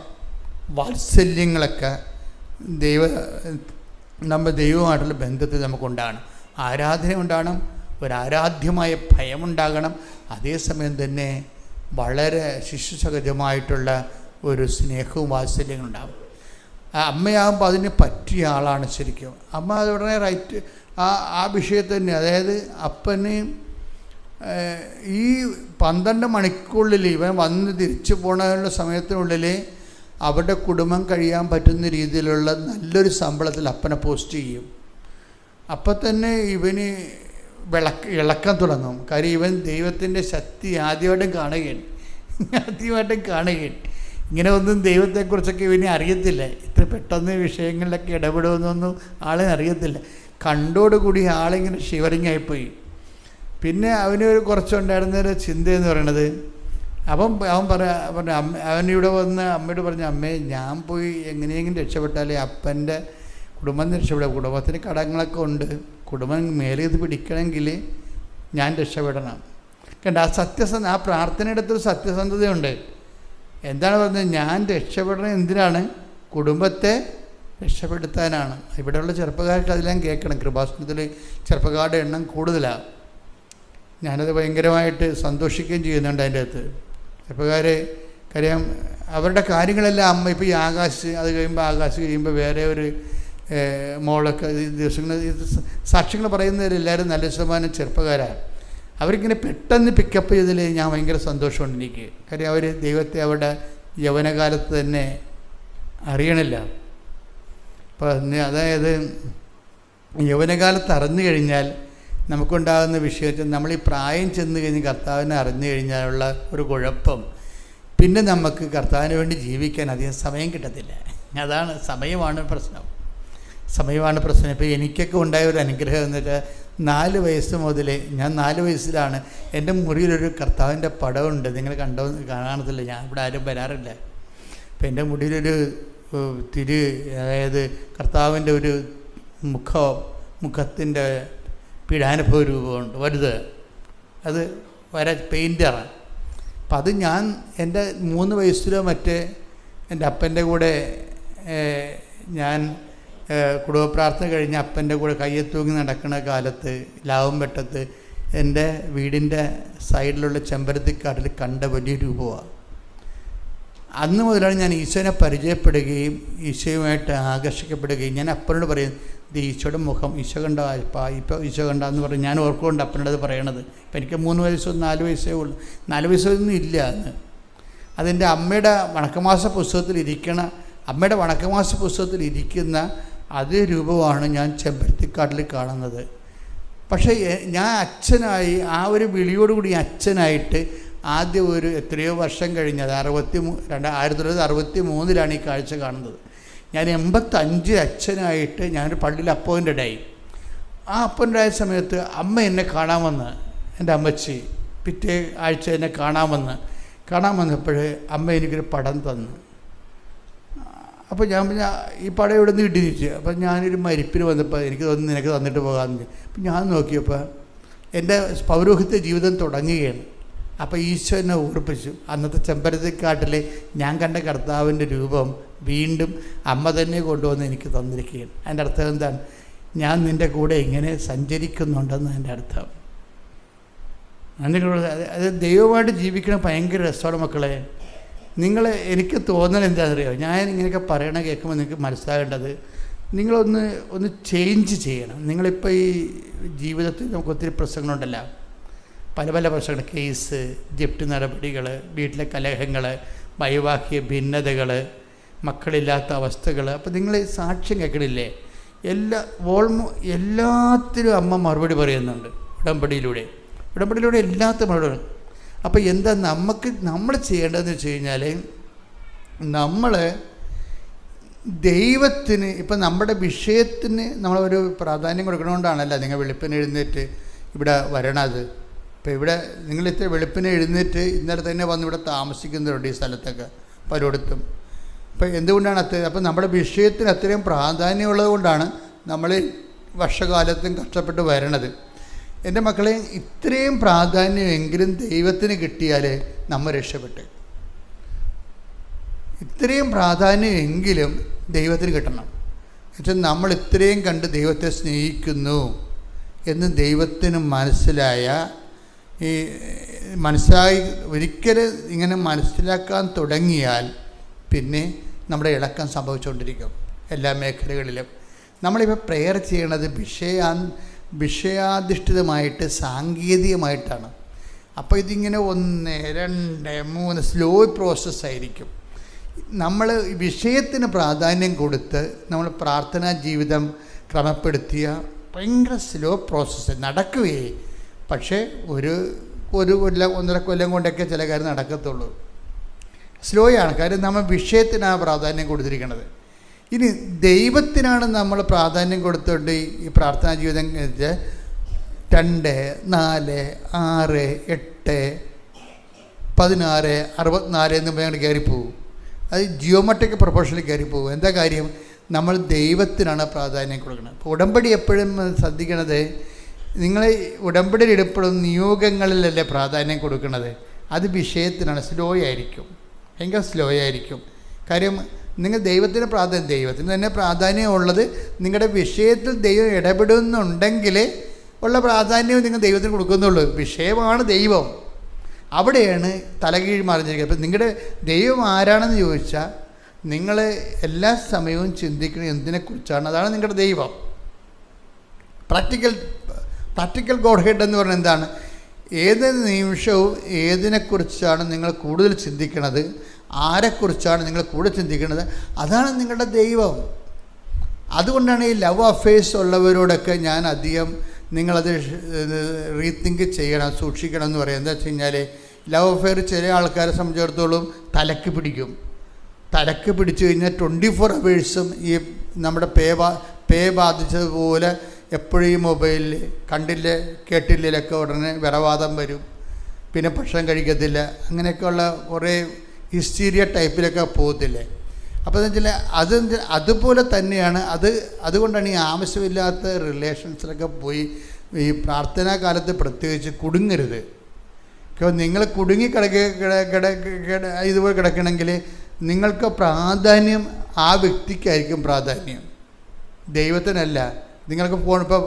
വാത്സല്യങ്ങളൊക്കെ നമ്മുടെ ദൈവമായിട്ടുള്ള ബന്ധത്തിൽ നമുക്കുണ്ടാകണം. ആരാധന ഉണ്ടാകണം, ഒരാരാധ്യമായ ഭയമുണ്ടാകണം. അതേസമയം തന്നെ വളരെ ശിശുസഹജമായിട്ടുള്ള ഒരു സ്നേഹവും വാത്സല്യങ്ങളും ഉണ്ടാകും. അമ്മയാകുമ്പോൾ അതിന് പറ്റിയ ആളാണ് ശരിക്കും. അമ്മ അത് ഉടനെ റൈറ്റ് ആ വിഷയത്തിൽ തന്നെ, അതായത് അപ്പന് ഈ 12 മണിക്കൂറിൽ ഇവൻ വന്ന് തിരിച്ചു പോകാനുള്ള സമയത്തിനുള്ളിൽ അവരുടെ കുടുംബം കഴിയാൻ പറ്റുന്ന രീതിയിലുള്ള നല്ലൊരു ശമ്പളത്തിൽ അപ്പനെ പോസ്റ്റ് ചെയ്യും. അപ്പം തന്നെ ഇവന് ഇളക്കാൻ തുടങ്ങും. കാര്യം ഇവൻ ദൈവത്തിൻ്റെ ശക്തി ആദ്യമായിട്ടും കാണുകയാണ്. ഇങ്ങനെ ഒന്നും ദൈവത്തെക്കുറിച്ചൊക്കെ ഇവനെ അറിയത്തില്ല. ഇത്ര പെട്ടെന്ന് വിഷയങ്ങളിലൊക്കെ ഇടപെടുമെന്നൊന്നും ആളിനെ അറിയത്തില്ല. കണ്ടോടുകൂടി ആളിങ്ങനെ ഷിവറിങ് ആയിപ്പോയി. പിന്നെ അവനൊരു കുറച്ചുണ്ടായിരുന്നൊരു ചിന്തയെന്ന് പറയണത്, അവനിവിടെ വന്ന് അമ്മയോട് പറഞ്ഞു, അമ്മേ ഞാൻ പോയി എങ്ങനെയെങ്കിലും രക്ഷപ്പെട്ടാലേ അപ്പൻ്റെ കുടുംബം രക്ഷപ്പെടാം, കുടുംബത്തിന് കടങ്ങളൊക്കെ ഉണ്ട്, കുടുംബം മേലേത് പിടിക്കണമെങ്കിൽ ഞാൻ രക്ഷപ്പെടണം. കണ്ട ആ പ്രാർത്ഥനയുടെ അടുത്തൊരു സത്യസന്ധതയുണ്ട്. എന്താണ് പറഞ്ഞത്? ഞാൻ രക്ഷപ്പെടണം എന്തിനാണ്? കുടുംബത്തെ രക്ഷപ്പെടുത്താനാണ്. ഇവിടെയുള്ള ചെറുപ്പക്കാർക്ക് അതെല്ലാം കേൾക്കണം. കൃപാസനത്തിൽ ചെറുപ്പക്കാരുടെ എണ്ണം കൂടുതലാണ്. ഞാനത് ഭയങ്കരമായിട്ട് സന്തോഷിക്കുകയും ചെയ്യുന്നുണ്ട് അതിൻ്റെ അകത്ത്. ചെറുപ്പക്കാർ കാര്യം അവരുടെ കാര്യങ്ങളെല്ലാം അമ്മ ഇപ്പോൾ ഈ ആകാശ്, അത് കഴിയുമ്പോൾ വേറെ ഒരു മോളൊക്കെ ദിവസങ്ങൾ സാക്ഷ്യങ്ങൾ പറയുന്നവരെല്ലാവരും നല്ല ശതമാനം ചെറുപ്പക്കാരാണ്. അവരിങ്ങനെ പെട്ടെന്ന് പിക്കപ്പ് ചെയ്തതിൽ ഞാൻ ഭയങ്കര സന്തോഷമുണ്ട് എനിക്ക്. കാര്യം അവർ ദൈവത്തെ അവരുടെ യൗവനകാലത്ത് തന്നെ അറിയണില്ല. അപ്പം അതായത് യൗവനകാലത്ത് അറിഞ്ഞു കഴിഞ്ഞാൽ നമുക്കുണ്ടാകുന്ന വിഷയത്തിൽ നമ്മൾ ഈ പ്രായം ചെന്ന് കഴിഞ്ഞ് കർത്താവിനെ അറിഞ്ഞു കഴിഞ്ഞാലുള്ള ഒരു കുഴപ്പം, പിന്നെ നമുക്ക് കർത്താവിന് വേണ്ടി ജീവിക്കാൻ അധികം സമയം കിട്ടത്തില്ല. അതാണ് സമയമാണ് പ്രശ്നം. ഇപ്പോൾ എനിക്കൊക്കെ ഉണ്ടായ ഒരു അനുഗ്രഹം എന്ന് വെച്ചാൽ 4 വയസ്സ് മുതൽ, ഞാൻ 4 വയസ്സിലാണ് എൻ്റെ മുറിയിലൊരു കർത്താവിൻ്റെ പടമുണ്ട്. നിങ്ങൾ കാണത്തില്ല, ഞാൻ ഇവിടെ ആരും വരാറില്ല. അപ്പം എൻ്റെ മുറിയിലൊരു അതായത് കർത്താവിൻ്റെ ഒരു മുഖത്തിൻ്റെ പീഡാനുഭവ രൂപമുണ്ട് വലുത്. അത് പെയിൻ്ററാണ്. അപ്പം അത് ഞാൻ എൻ്റെ 3 വയസ്സിലോ മറ്റേ എൻ്റെ അപ്പൻ്റെ കൂടെ ഞാൻ കുടുംബപ്രാർത്ഥന കഴിഞ്ഞ് അപ്പൻ്റെ കൂടെ കയ്യെ തൂങ്ങി നടക്കുന്ന കാലത്ത് ലാവുംപെട്ടത്ത് എൻ്റെ വീടിൻ്റെ സൈഡിലുള്ള ചെമ്പരത്തിക്കാട്ടിൽ കണ്ട വലിയ രൂപമാണ്. അന്ന് മുതലാണ് ഞാൻ ഈശോനെ പരിചയപ്പെടുകയും ഈശോയുമായിട്ട് ആകർഷിക്കപ്പെടുകയും ഞാൻ അപ്പനോട് പറയും, ഇത് ഈശോയുടെ മുഖം ഈശോ കണ്ട ഇപ്പോൾ ഈശോ കണ്ടെന്ന് പറഞ്ഞ് ഞാൻ ഓർക്കുകൊണ്ട് അപ്പനോട് അത് പറയണത്. ഇപ്പം എനിക്ക് 3 വയസ്സോ 4 വയസ്സേ ഉള്ളൂ. 4 വയസ്സൊന്നും ഇല്ല അന്ന്. അതെൻ്റെ അമ്മയുടെ വണക്കമാസ പുസ്തകത്തിലിരിക്കുന്ന അതേ രൂപമാണ് ഞാൻ ചെമ്പരത്തിക്കാട്ടിൽ കാണുന്നത്. പക്ഷേ ഞാൻ അച്ഛനായി, ആ ഒരു വിളിയോടുകൂടി അച്ഛനായിട്ട് ആദ്യം ഒരു എത്രയോ വർഷം കഴിഞ്ഞത് 1963 ഈ കാഴ്ച കാണുന്നത്. ഞാൻ 85 അച്ഛനായിട്ട് ഞാനൊരു പള്ളിയിൽ അപ്പോയിൻ്റഡ് ആയി. ആ അപ്പോയിൻ്റഡ് ആയ സമയത്ത് അമ്മ എന്നെ കാണാൻ വന്ന്, എൻ്റെ അമ്മച്ചി പിറ്റേ ആഴ്ച എന്നെ കാണാൻ വന്നപ്പോൾ അമ്മ എനിക്കൊരു പടം തന്നു. അപ്പോൾ ഞാൻ ഈ പടം ഇവിടെ നിന്ന് കിട്ടിയിരിച്ചു. അപ്പം ഞാനൊരു മരിപ്പിന് വന്നപ്പോൾ എനിക്ക് തോന്നി നിനക്ക് തന്നിട്ട് പോകാമെന്ന്. അപ്പം ഞാൻ നോക്കിയപ്പോൾ എൻ്റെ പൗരോഹിത്യ ജീവിതം തുടങ്ങുകയാണ്. അപ്പോൾ ഈശോ എന്നെ ഓർപ്പിച്ചു, അന്നത്തെ ചെമ്പരത്തിക്കാട്ടിൽ ഞാൻ കണ്ട കർത്താവിൻ്റെ രൂപം വീണ്ടും അമ്മ തന്നെ കൊണ്ടുവന്ന് എനിക്ക് തന്നിരിക്കുകയാണ്. അതിൻ്റെ അർത്ഥം എന്താണ്? ഞാൻ നിൻ്റെ കൂടെ ഇങ്ങനെ സഞ്ചരിക്കുന്നുണ്ടെന്ന് എൻ്റെ അർത്ഥം. അത് ദൈവമായിട്ട് ജീവിക്കണം ഭയങ്കര രസമാണ് മക്കളെ. എനിക്ക് തോന്നണത് എന്താണെന്നറിയോ, ഞാൻ ഇങ്ങനെയൊക്കെ പറയണ കേൾക്കുമ്പോൾ നിങ്ങൾക്ക് മനസ്സിലാകേണ്ടത്, നിങ്ങളൊന്ന് ചേഞ്ച് ചെയ്യണം. നിങ്ങളിപ്പോൾ ഈ ജീവിതത്തിൽ നമുക്ക് ഒത്തിരി പ്രശ്നങ്ങളുണ്ടല്ലോ, പല പ്രശ്നങ്ങൾ, കേസ്, ജപ്തി നടപടികൾ, വീട്ടിലെ കലഹങ്ങൾ, വൈവാഹിക ഭിന്നതകൾ, മക്കളില്ലാത്ത അവസ്ഥകൾ. അപ്പോൾ നിങ്ങൾ സാക്ഷ്യം കേൾക്കണില്ലേ? എല്ലാത്തിനും അമ്മ മറുപടി പറയുന്നുണ്ട് ഉടമ്പടിയിലൂടെ എല്ലാത്തിനും മറുപടി. അപ്പോൾ എന്താ നമ്മൾ ചെയ്യേണ്ടതെന്ന് വെച്ച് കഴിഞ്ഞാൽ, നമ്മൾ ദൈവത്തിന് ഇപ്പം നമ്മുടെ വിഷയത്തിന് നമ്മളൊരു പ്രാധാന്യം കൊടുക്കണോണ്ടാണല്ലോ നിങ്ങൾ വെളുപ്പിന് എഴുന്നേറ്റ് ഇവിടെ വരണത്. ഇപ്പോൾ ഇവിടെ നിങ്ങൾ ഇത്ര വെളുപ്പിനെ എഴുന്നേറ്റ് ഇന്നലെ തന്നെ വന്ന് ഇവിടെ താമസിക്കുന്നവരുണ്ട് ഈ സ്ഥലത്തൊക്കെ പലയിടത്തും. അപ്പോൾ എന്തുകൊണ്ടാണ് അപ്പോൾ നമ്മുടെ വിഷയത്തിന് അത്രയും പ്രാധാന്യമുള്ളത് കൊണ്ടാണ് നമ്മൾ വർഷകാലത്തും കഷ്ടപ്പെട്ട് വരണത്. എൻ്റെ മക്കളെ, ഇത്രയും പ്രാധാന്യമെങ്കിലും ദൈവത്തിന് കിട്ടിയാൽ നമ്മൾ രക്ഷപ്പെട്ട്. ഇത്രയും പ്രാധാന്യമെങ്കിലും ദൈവത്തിന് കിട്ടണം. എന്നുവെച്ചാൽ നമ്മൾ ഇത്രയും കണ്ട് ദൈവത്തെ സ്നേഹിക്കുന്നു എന്ന് ദൈവത്തിന് മനസ്സിലായി ഒരിക്കലും ഇങ്ങനെ മനസ്സിലാക്കാൻ തുടങ്ങിയാൽ പിന്നെ നമ്മുടെ ഇളക്കം സംഭവിച്ചുകൊണ്ടിരിക്കും എല്ലാ മേഖലകളിലും. നമ്മളിപ്പോൾ പ്രെയർ ചെയ്യണത് വിഷയാധിഷ്ഠിതമായിട്ട് സാങ്കേതികമായിട്ടാണ്. അപ്പോൾ ഇതിങ്ങനെ 1, 2, 3 സ്ലോ പ്രോസസ്സായിരിക്കും. നമ്മൾ വിഷയത്തിന് പ്രാധാന്യം കൊടുത്ത് നമ്മൾ പ്രാർത്ഥനാ ജീവിതം ക്രമപ്പെടുത്തിയ ഭയങ്കര സ്ലോ പ്രോസസ്സ് നടക്കുകയേ. പക്ഷേ ഒരു കൊല്ലം 1.5 കൊല്ലം കൊണ്ടൊക്കെ ചില കാര്യം നടക്കത്തുള്ളൂ. സ്ലോയാണ്. കാര്യം നമ്മൾ വിഷയത്തിനാണ് പ്രാധാന്യം കൊടുത്തിരിക്കുന്നത്. ഇനി ദൈവത്തിനാണ് നമ്മൾ പ്രാധാന്യം കൊടുത്തുകൊണ്ട് ഈ പ്രാർത്ഥനാ ജീവിതം 2, 4, 6, 8, 16, 64 എന്ന് ഞങ്ങൾ കയറിപ്പോവും. അത് ജിയോമെട്രിക് പ്രൊപ്പോർഷനിൽ കയറിപ്പോവും. എന്താ കാര്യം? നമ്മൾ ദൈവത്തിനാണ് പ്രാധാന്യം കൊടുക്കുന്നത്. അപ്പോൾ ഉടമ്പടി എപ്പോഴും ശ്രദ്ധിക്കണത്, നിങ്ങൾ ഉടമ്പടിയിൽ എപ്പോഴും നിയോഗങ്ങളിലല്ലേ പ്രാധാന്യം കൊടുക്കുന്നത്. അത് വിഷയത്തിനാണ്. സ്ലോ ആയിരിക്കും, ഭയങ്കര സ്ലോ ആയിരിക്കും. കാര്യം നിങ്ങൾ ദൈവത്തിന് ദൈവത്തിന് തന്നെ പ്രാധാന്യമുള്ളത് നിങ്ങളുടെ വിഷയത്തിൽ ദൈവം ഇടപെടുന്നുണ്ടെങ്കിൽ ഉള്ള പ്രാധാന്യവും നിങ്ങൾ ദൈവത്തിന് കൊടുക്കുന്നുള്ളൂ. വിഷയമാണ് ദൈവം, അവിടെയാണ് തലകീഴ് മറിഞ്ഞിരിക്കുക. അപ്പം നിങ്ങളുടെ ദൈവം ആരാണെന്ന് ചോദിച്ചാൽ നിങ്ങൾ എല്ലാ സമയവും ചിന്തിക്കുന്നത് എന്തിനെക്കുറിച്ചാണ്, അതാണ് നിങ്ങളുടെ ദൈവം. പ്രാക്ടിക്കൽ ഗോഡ് ഹെഡ് എന്ന് പറഞ്ഞാൽ എന്താണ്? ഏത് നിമിഷവും ഏതിനെക്കുറിച്ചാണ് നിങ്ങൾ കൂടുതൽ ചിന്തിക്കുന്നത്, ആരെക്കുറിച്ചാണ് നിങ്ങൾ കൂടുതൽ ചിന്തിക്കുന്നത്, അതാണ് നിങ്ങളുടെ ദൈവം. അതുകൊണ്ടാണ് ഈ ലവ് അഫെയർസ് ഉള്ളവരോടൊക്കെ ഞാൻ അധികം നിങ്ങളത് റീതിങ്ക് ചെയ്യണം, സൂക്ഷിക്കണം എന്ന് പറയും. എന്താ വെച്ച് കഴിഞ്ഞാൽ ലവ് അഫെയർ ചില ആൾക്കാരെ സംബന്ധിച്ചിടത്തോളം തലക്ക് പിടിക്കും. തലക്ക് പിടിച്ചു കഴിഞ്ഞാൽ 24 hours ഈ നമ്മുടെ പേ ബാധിച്ചതുപോലെ എപ്പോഴും ഈ മൊബൈലിൽ കണ്ടില്ല കേട്ടില്ലൊക്കെ ഉടനെ വിറവാദം വരും, പിന്നെ ഭക്ഷണം കഴിക്കത്തില്ല, അങ്ങനെയൊക്കെയുള്ള കുറേ ഹിസ്റ്റീരിയ ടൈപ്പിലൊക്കെ പോകത്തില്ലേ. അപ്പോൾ എന്ന് വെച്ചാൽ അതുപോലെ തന്നെയാണ് അതുകൊണ്ടാണ് ഈ ആവശ്യമില്ലാത്ത റിലേഷൻസിലൊക്കെ പോയി ഈ പ്രാർത്ഥനാ കാലത്ത് പ്രത്യേകിച്ച് കുടുങ്ങരുത്. നിങ്ങൾ കുടുങ്ങി ഇതുപോലെ കിടക്കണമെങ്കിൽ നിങ്ങൾക്ക് പ്രാധാന്യം ആ വ്യക്തിക്കായിരിക്കും പ്രാധാന്യം, ദൈവത്തിനല്ല. നിങ്ങൾക്ക് ഫോൺ ഇപ്പോൾ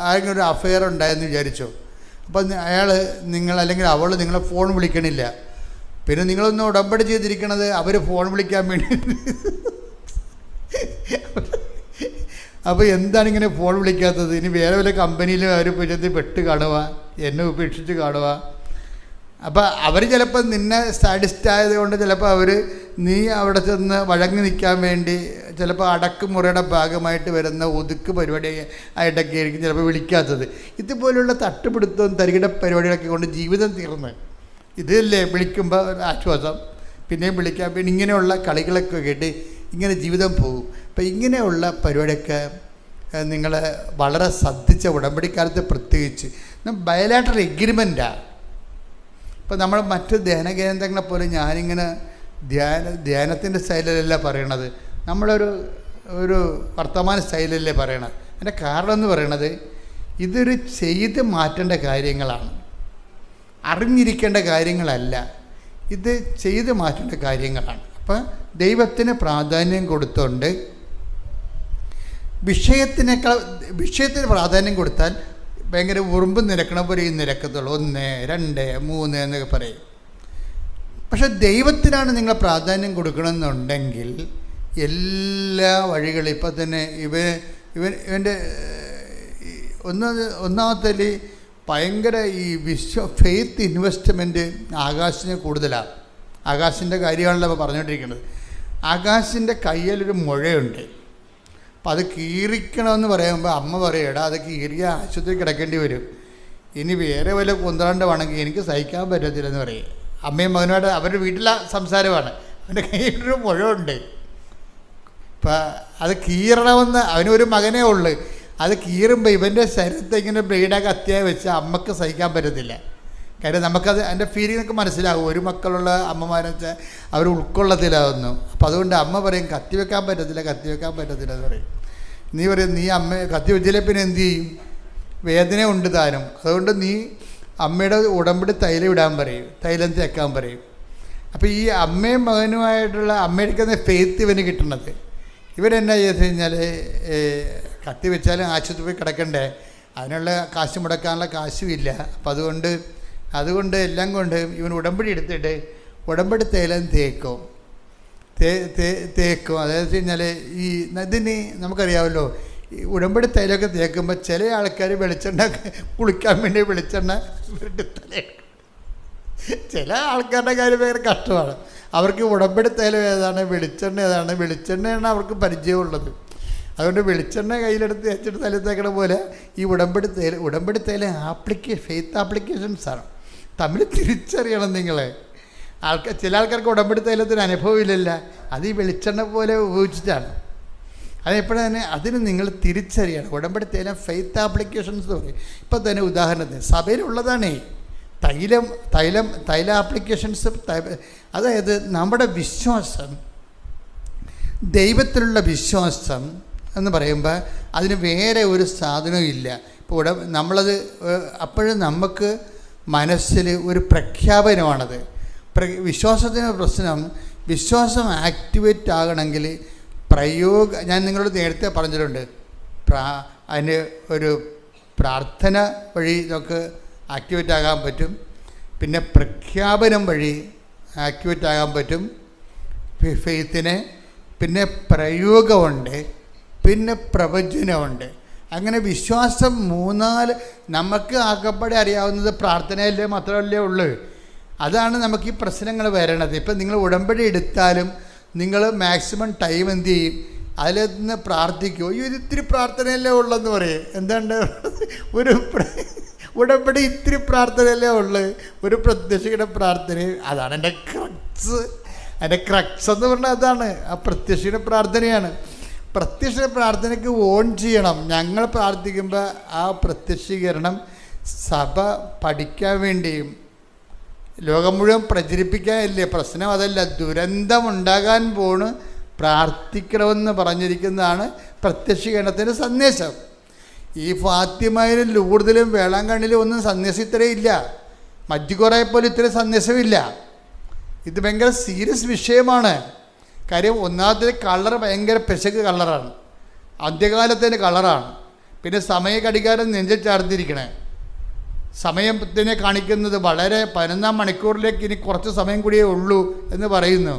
ആരെങ്കിലും ഒരു അഫെയർ ഉണ്ടായെന്ന് വിചാരിച്ചോ, അപ്പോൾ അയാൾ അല്ലെങ്കിൽ അവൾ നിങ്ങളെ ഫോൺ വിളിക്കണില്ല, പിന്നെ നിങ്ങളൊന്ന് ഉടമ്പടി ചെയ്തിരിക്കണത് അവർ ഫോൺ വിളിക്കാൻ വേണ്ടി. അപ്പോൾ എന്താണ് ഇങ്ങനെ ഫോൺ വിളിക്കാത്തത്? ഇനി വേറെ വല്ല കമ്പനിയിലും അവർ പോയി പെട്ട് കാണുക, എന്നെ ഉപേക്ഷിച്ച് കാണുക. അപ്പോൾ അവർ ചിലപ്പോൾ നിന്നെ സാറ്റിസ്ഫൈ ആയതുകൊണ്ട് ചിലപ്പോൾ നീ അവിടെ ചെന്ന് വഴങ്ങി നിൽക്കാൻ വേണ്ടി ചിലപ്പോൾ അടക്കുമുറയുടെ ഭാഗമായിട്ട് വരുന്ന ഒതുക്ക് പരിപാടി ആയിട്ടൊക്കെ ആയിരിക്കും ചിലപ്പോൾ വിളിക്കാത്തത്. ഇതുപോലുള്ള തട്ടുപിടുത്തവും തരികിട പരിപാടികളൊക്കെ കൊണ്ട് ജീവിതം തീർന്ന് ഇതല്ലേ വിളിക്കുമ്പോൾ ഒരു ആശ്വാസം, പിന്നെയും വിളിക്കാം, പിന്നെ ഇങ്ങനെയുള്ള കളികളൊക്കെ കേട്ട് ഇങ്ങനെ ജീവിതം പോകും. അപ്പം ഇങ്ങനെയുള്ള പരിപാടിയൊക്കെ നിങ്ങൾ വളരെ ശ്രദ്ധിച്ച ഉടമ്പടിക്കാലത്ത് പ്രത്യേകിച്ച് ബയലാറ്ററൽ എഗ്രിമെൻറ്റാണ്. ഇപ്പം നമ്മൾ മറ്റ് ധ്യാനകേന്ദ്രങ്ങളെ പോലെ ഞാനിങ്ങനെ ധ്യാനത്തിൻ്റെ സ്റ്റൈലിലല്ല പറയണത്, നമ്മളൊരു വർത്തമാന സ്റ്റൈലല്ലേ പറയണത്. അതിൻ്റെ കാരണം എന്ന് പറയണത് ഇതൊരു ചെയ്ത് മാറ്റേണ്ട കാര്യങ്ങളാണ്, അറിഞ്ഞിരിക്കേണ്ട കാര്യങ്ങളല്ല, ഇത് ചെയ്ത് മാറ്റേണ്ട കാര്യങ്ങളാണ്. അപ്പം ദൈവത്തിന് പ്രാധാന്യം കൊടുത്തുകൊണ്ട് വിഷയത്തിന് പ്രാധാന്യം കൊടുത്താൽ ഭയങ്കര ഉറുമ്പ് നിരക്കണ പോലെ ഈ നിരക്കത്തുള്ളൂ, 1, 2, 3 എന്നൊക്കെ പറയും. പക്ഷെ ദൈവത്തിനാണ് നിങ്ങൾ പ്രാധാന്യം കൊടുക്കണമെന്നുണ്ടെങ്കിൽ എല്ലാ വഴികളും ഇപ്പം തന്നെ ഇവൻ്റെ ഒന്നാമത്തെ ഭയങ്കര ഈ ഫെയ്ത്ത് ഇൻവെസ്റ്റ്മെൻറ്റ് ആകാശിന് കൂടുതലാണ്. ആകാശിൻ്റെ കാര്യമാണല്ലോ ഇപ്പോൾ പറഞ്ഞുകൊണ്ടിരിക്കുന്നത്. ആകാശിൻ്റെ കയ്യിലൊരു മുഴയുണ്ട്. അപ്പം അത് കീറിക്കണമെന്ന് പറയുമ്പോൾ അമ്മ പറയും, എടാ അത് കീറിയ ആശുപത്രി കിടക്കേണ്ടി വരും, ഇനി വേറെ വല്ല കുന്ത്രാണ്ടമാണെങ്കിൽ എനിക്ക് സഹിക്കാൻ പറ്റത്തില്ലെന്ന് പറയും. അമ്മയും മകനുമായിട്ട് അവരുടെ വീട്ടിലെ സംസാരമാണ്. അവൻ്റെ കയ്യിലൊരു മുഴയുണ്ട്. ഇപ്പം അത് കീറണമെന്ന് അവനൊരു മകനേ ഉള്ളു. അത് കീറുമ്പോൾ ഇവൻ്റെ ശരീരത്തെ ഇങ്ങനെ ബ്ലേഡൊക്കെ അത്യാവശ്യം വെച്ചാൽ അമ്മക്ക് സഹിക്കാൻ പറ്റത്തില്ല. കാര്യം നമുക്കത് അതിൻ്റെ ഫീലിങ്ങൊക്കെ മനസ്സിലാകും. ഒരു മക്കളുള്ള അമ്മമാരെന്ന് വെച്ചാൽ അവർ ഉൾക്കൊള്ളത്തിലാവുന്നു. അപ്പോൾ അതുകൊണ്ട് അമ്മ പറയും കത്തി വെക്കാൻ പറ്റത്തില്ല എന്ന് പറയും. നീ പറയും നീ കത്തി വെച്ചില്ലേ പിന്നെ എന്തു ചെയ്യും, വേദന ഉണ്ട് താനും, അതുകൊണ്ട് നീ അമ്മയുടെ ഉടമ്പടി തൈലം ഇടാൻ പറയും, തൈലം തേക്കാൻ പറയും. അപ്പോൾ ഈ അമ്മയും മകനുമായിട്ടുള്ള അമ്മയുടെ ഫെയ്ത്ത് ഇവന് കിട്ടണത്. ഇവരെന്നാ ചെയ്ത് കഴിഞ്ഞാൽ കത്തി വെച്ചാലും ആശുപത്രി പോയി കിടക്കണ്ടേ, അതിനുള്ള കാശ് മുടക്കാനുള്ള കാശും ഇല്ല. അപ്പം അതുകൊണ്ട് എല്ലാം കൊണ്ട് ഇവൻ ഉടമ്പടി എടുത്തിട്ട് ഉടമ്പടി തൈലം തേക്കും. അതായത് വെച്ച് കഴിഞ്ഞാൽ ഇതിന് നമുക്കറിയാമല്ലോ, ഈ ഉടമ്പടി തൈലമൊക്കെ തേക്കുമ്പോൾ ചില ആൾക്കാർ വെളിച്ചെണ്ണ കുളിക്കാൻ വേണ്ടി വെളിച്ചെണ്ണ ചില ആൾക്കാരുടെ കാര്യം ഭയങ്കര കഷ്ടമാണ്. അവർക്ക് ഉടമ്പടി തൈലം ഏതാണ്, വെളിച്ചെണ്ണയാണ് അവർക്ക് പരിചയമുള്ളത്. അതുകൊണ്ട് വെളിച്ചെണ്ണ കയ്യിലെടുത്ത് തേച്ചിട്ട് തലത്തേക്കണ പോലെ ഈ ഉടമ്പടി തൈലം ഫെയ്ത്ത് ആപ്ലിക്കേഷൻസാണ്. തമ്മിൽ തിരിച്ചറിയണം നിങ്ങൾ. ചില ആൾക്കാർക്ക് ഉടമ്പടി തൈലത്തിന് അനുഭവമില്ലല്ല, അത് ഈ വെളിച്ചെണ്ണ പോലെ ഉപയോഗിച്ചിട്ടാണ്. അതെപ്പോഴും തന്നെ അതിന് നിങ്ങൾ തിരിച്ചറിയണം. ഉടമ്പടി തൈലം ഫെയ്ത്ത് ആപ്ലിക്കേഷൻസ് പറയും. ഇപ്പം തന്നെ ഉദാഹരണത്തിന് സഭയിലുള്ളതാണേ തൈല ആപ്ലിക്കേഷൻസ്. അതായത് നമ്മുടെ വിശ്വാസം, ദൈവത്തിലുള്ള വിശ്വാസം എന്ന് പറയുമ്പോൾ അതിന് വേറെ ഒരു സാധനവും ഇല്ല. ഇപ്പോൾ നമ്മളത് അപ്പോഴും നമുക്ക് മനസ്സിൽ ഒരു പ്രഖ്യാപനമാണത്. വിശ്വാസത്തിന് പ്രശ്നം വിശ്വാസം ആക്ടിവേറ്റ് ആകണമെങ്കിൽ ഞാൻ നിങ്ങളോട് നേരത്തെ പറഞ്ഞിട്ടുണ്ട്, അതിന് ഒരു പ്രാർത്ഥന വഴി നമുക്ക് ആക്ടിവേറ്റ് ആകാൻ പറ്റും, പിന്നെ പ്രഖ്യാപനം വഴി ആക്ടിവേറ്റ് ആകാൻ പറ്റും ഫെയ്ത്തിനെ, പിന്നെ പ്രയോഗമുണ്ട്, പിന്നെ പ്രവചനമുണ്ട്. അങ്ങനെ വിശ്വാസം 3-4 നമുക്ക് ആകപ്പാടെ അറിയാവുന്നത് പ്രാർത്ഥനയല്ലേ മാത്രമല്ലേ ഉള്ളൂ. അതാണ് നമുക്ക് ഈ പ്രശ്നങ്ങൾ വരണത്. ഇപ്പം നിങ്ങൾ ഉടമ്പടി എടുത്താലും നിങ്ങൾ മാക്സിമം ടൈം എന്ത് ചെയ്യും, അതിൽ നിന്ന് പ്രാർത്ഥിക്കുമോ, ഈ ഇത്തിരി പ്രാർത്ഥനയല്ലേ ഉള്ളെന്ന് പറയും. എന്താണ്ട് ഒരു ഉടമ്പടി ഇത്തിരി പ്രാർത്ഥനയല്ലേ ഉള്ളു, ഒരു പ്രത്യക്ഷയുടെ പ്രാർത്ഥന. അതാണ് എൻ്റെ ക്രക്സ്. എൻ്റെ ക്രക്സ് എന്ന് പറഞ്ഞാൽ അതാണ്, ആ പ്രത്യക്ഷയുടെ പ്രാർത്ഥനയാണ്. പ്രത്യക്ഷ പ്രാർത്ഥനയ്ക്ക് ഓൺ ചെയ്യണം. ഞങ്ങൾ പ്രാർത്ഥിക്കുമ്പോൾ ആ പ്രത്യക്ഷീകരണം സഭ പഠിക്കാൻ വേണ്ടിയും ലോകം മുഴുവൻ പ്രചരിപ്പിക്കാനല്ലേ. പ്രശ്നം അതല്ല, ദുരന്തമുണ്ടാകാൻ പോണ് പ്രാർത്ഥിക്കണമെന്ന് പറഞ്ഞിരിക്കുന്നതാണ് പ്രത്യക്ഷീകരണത്തിൻ്റെ സന്ദേശം. ഈ ഫാത്തിമയിലും ലൂർദിലും വേളാങ്കണ്ണിലും ഒന്നും സന്ദേശം ഇത്രയില്ല, മജ്ജിക്കോറയെ പോലെ ഇത്രയും സന്ദേശമില്ല. ഇത് ഭയങ്കര സീരിയസ് വിഷയമാണ്. കാര്യം ഒന്നാമത്തെ കളർ ഭയങ്കര പെശക് കളറാണ്, അന്ത്യകാലത്തിൻ്റെ കളറാണ്. പിന്നെ സമയഘടികാരം നെഞ്ചിൽ ചേർത്തിരിക്കണേ, സമയത്തിനെ കാണിക്കുന്നത് വളരെ 11 മണിക്കൂറിലേക്ക് ഇനി കുറച്ച് സമയം കൂടിയേ ഉള്ളൂ എന്ന് പറയുന്നു.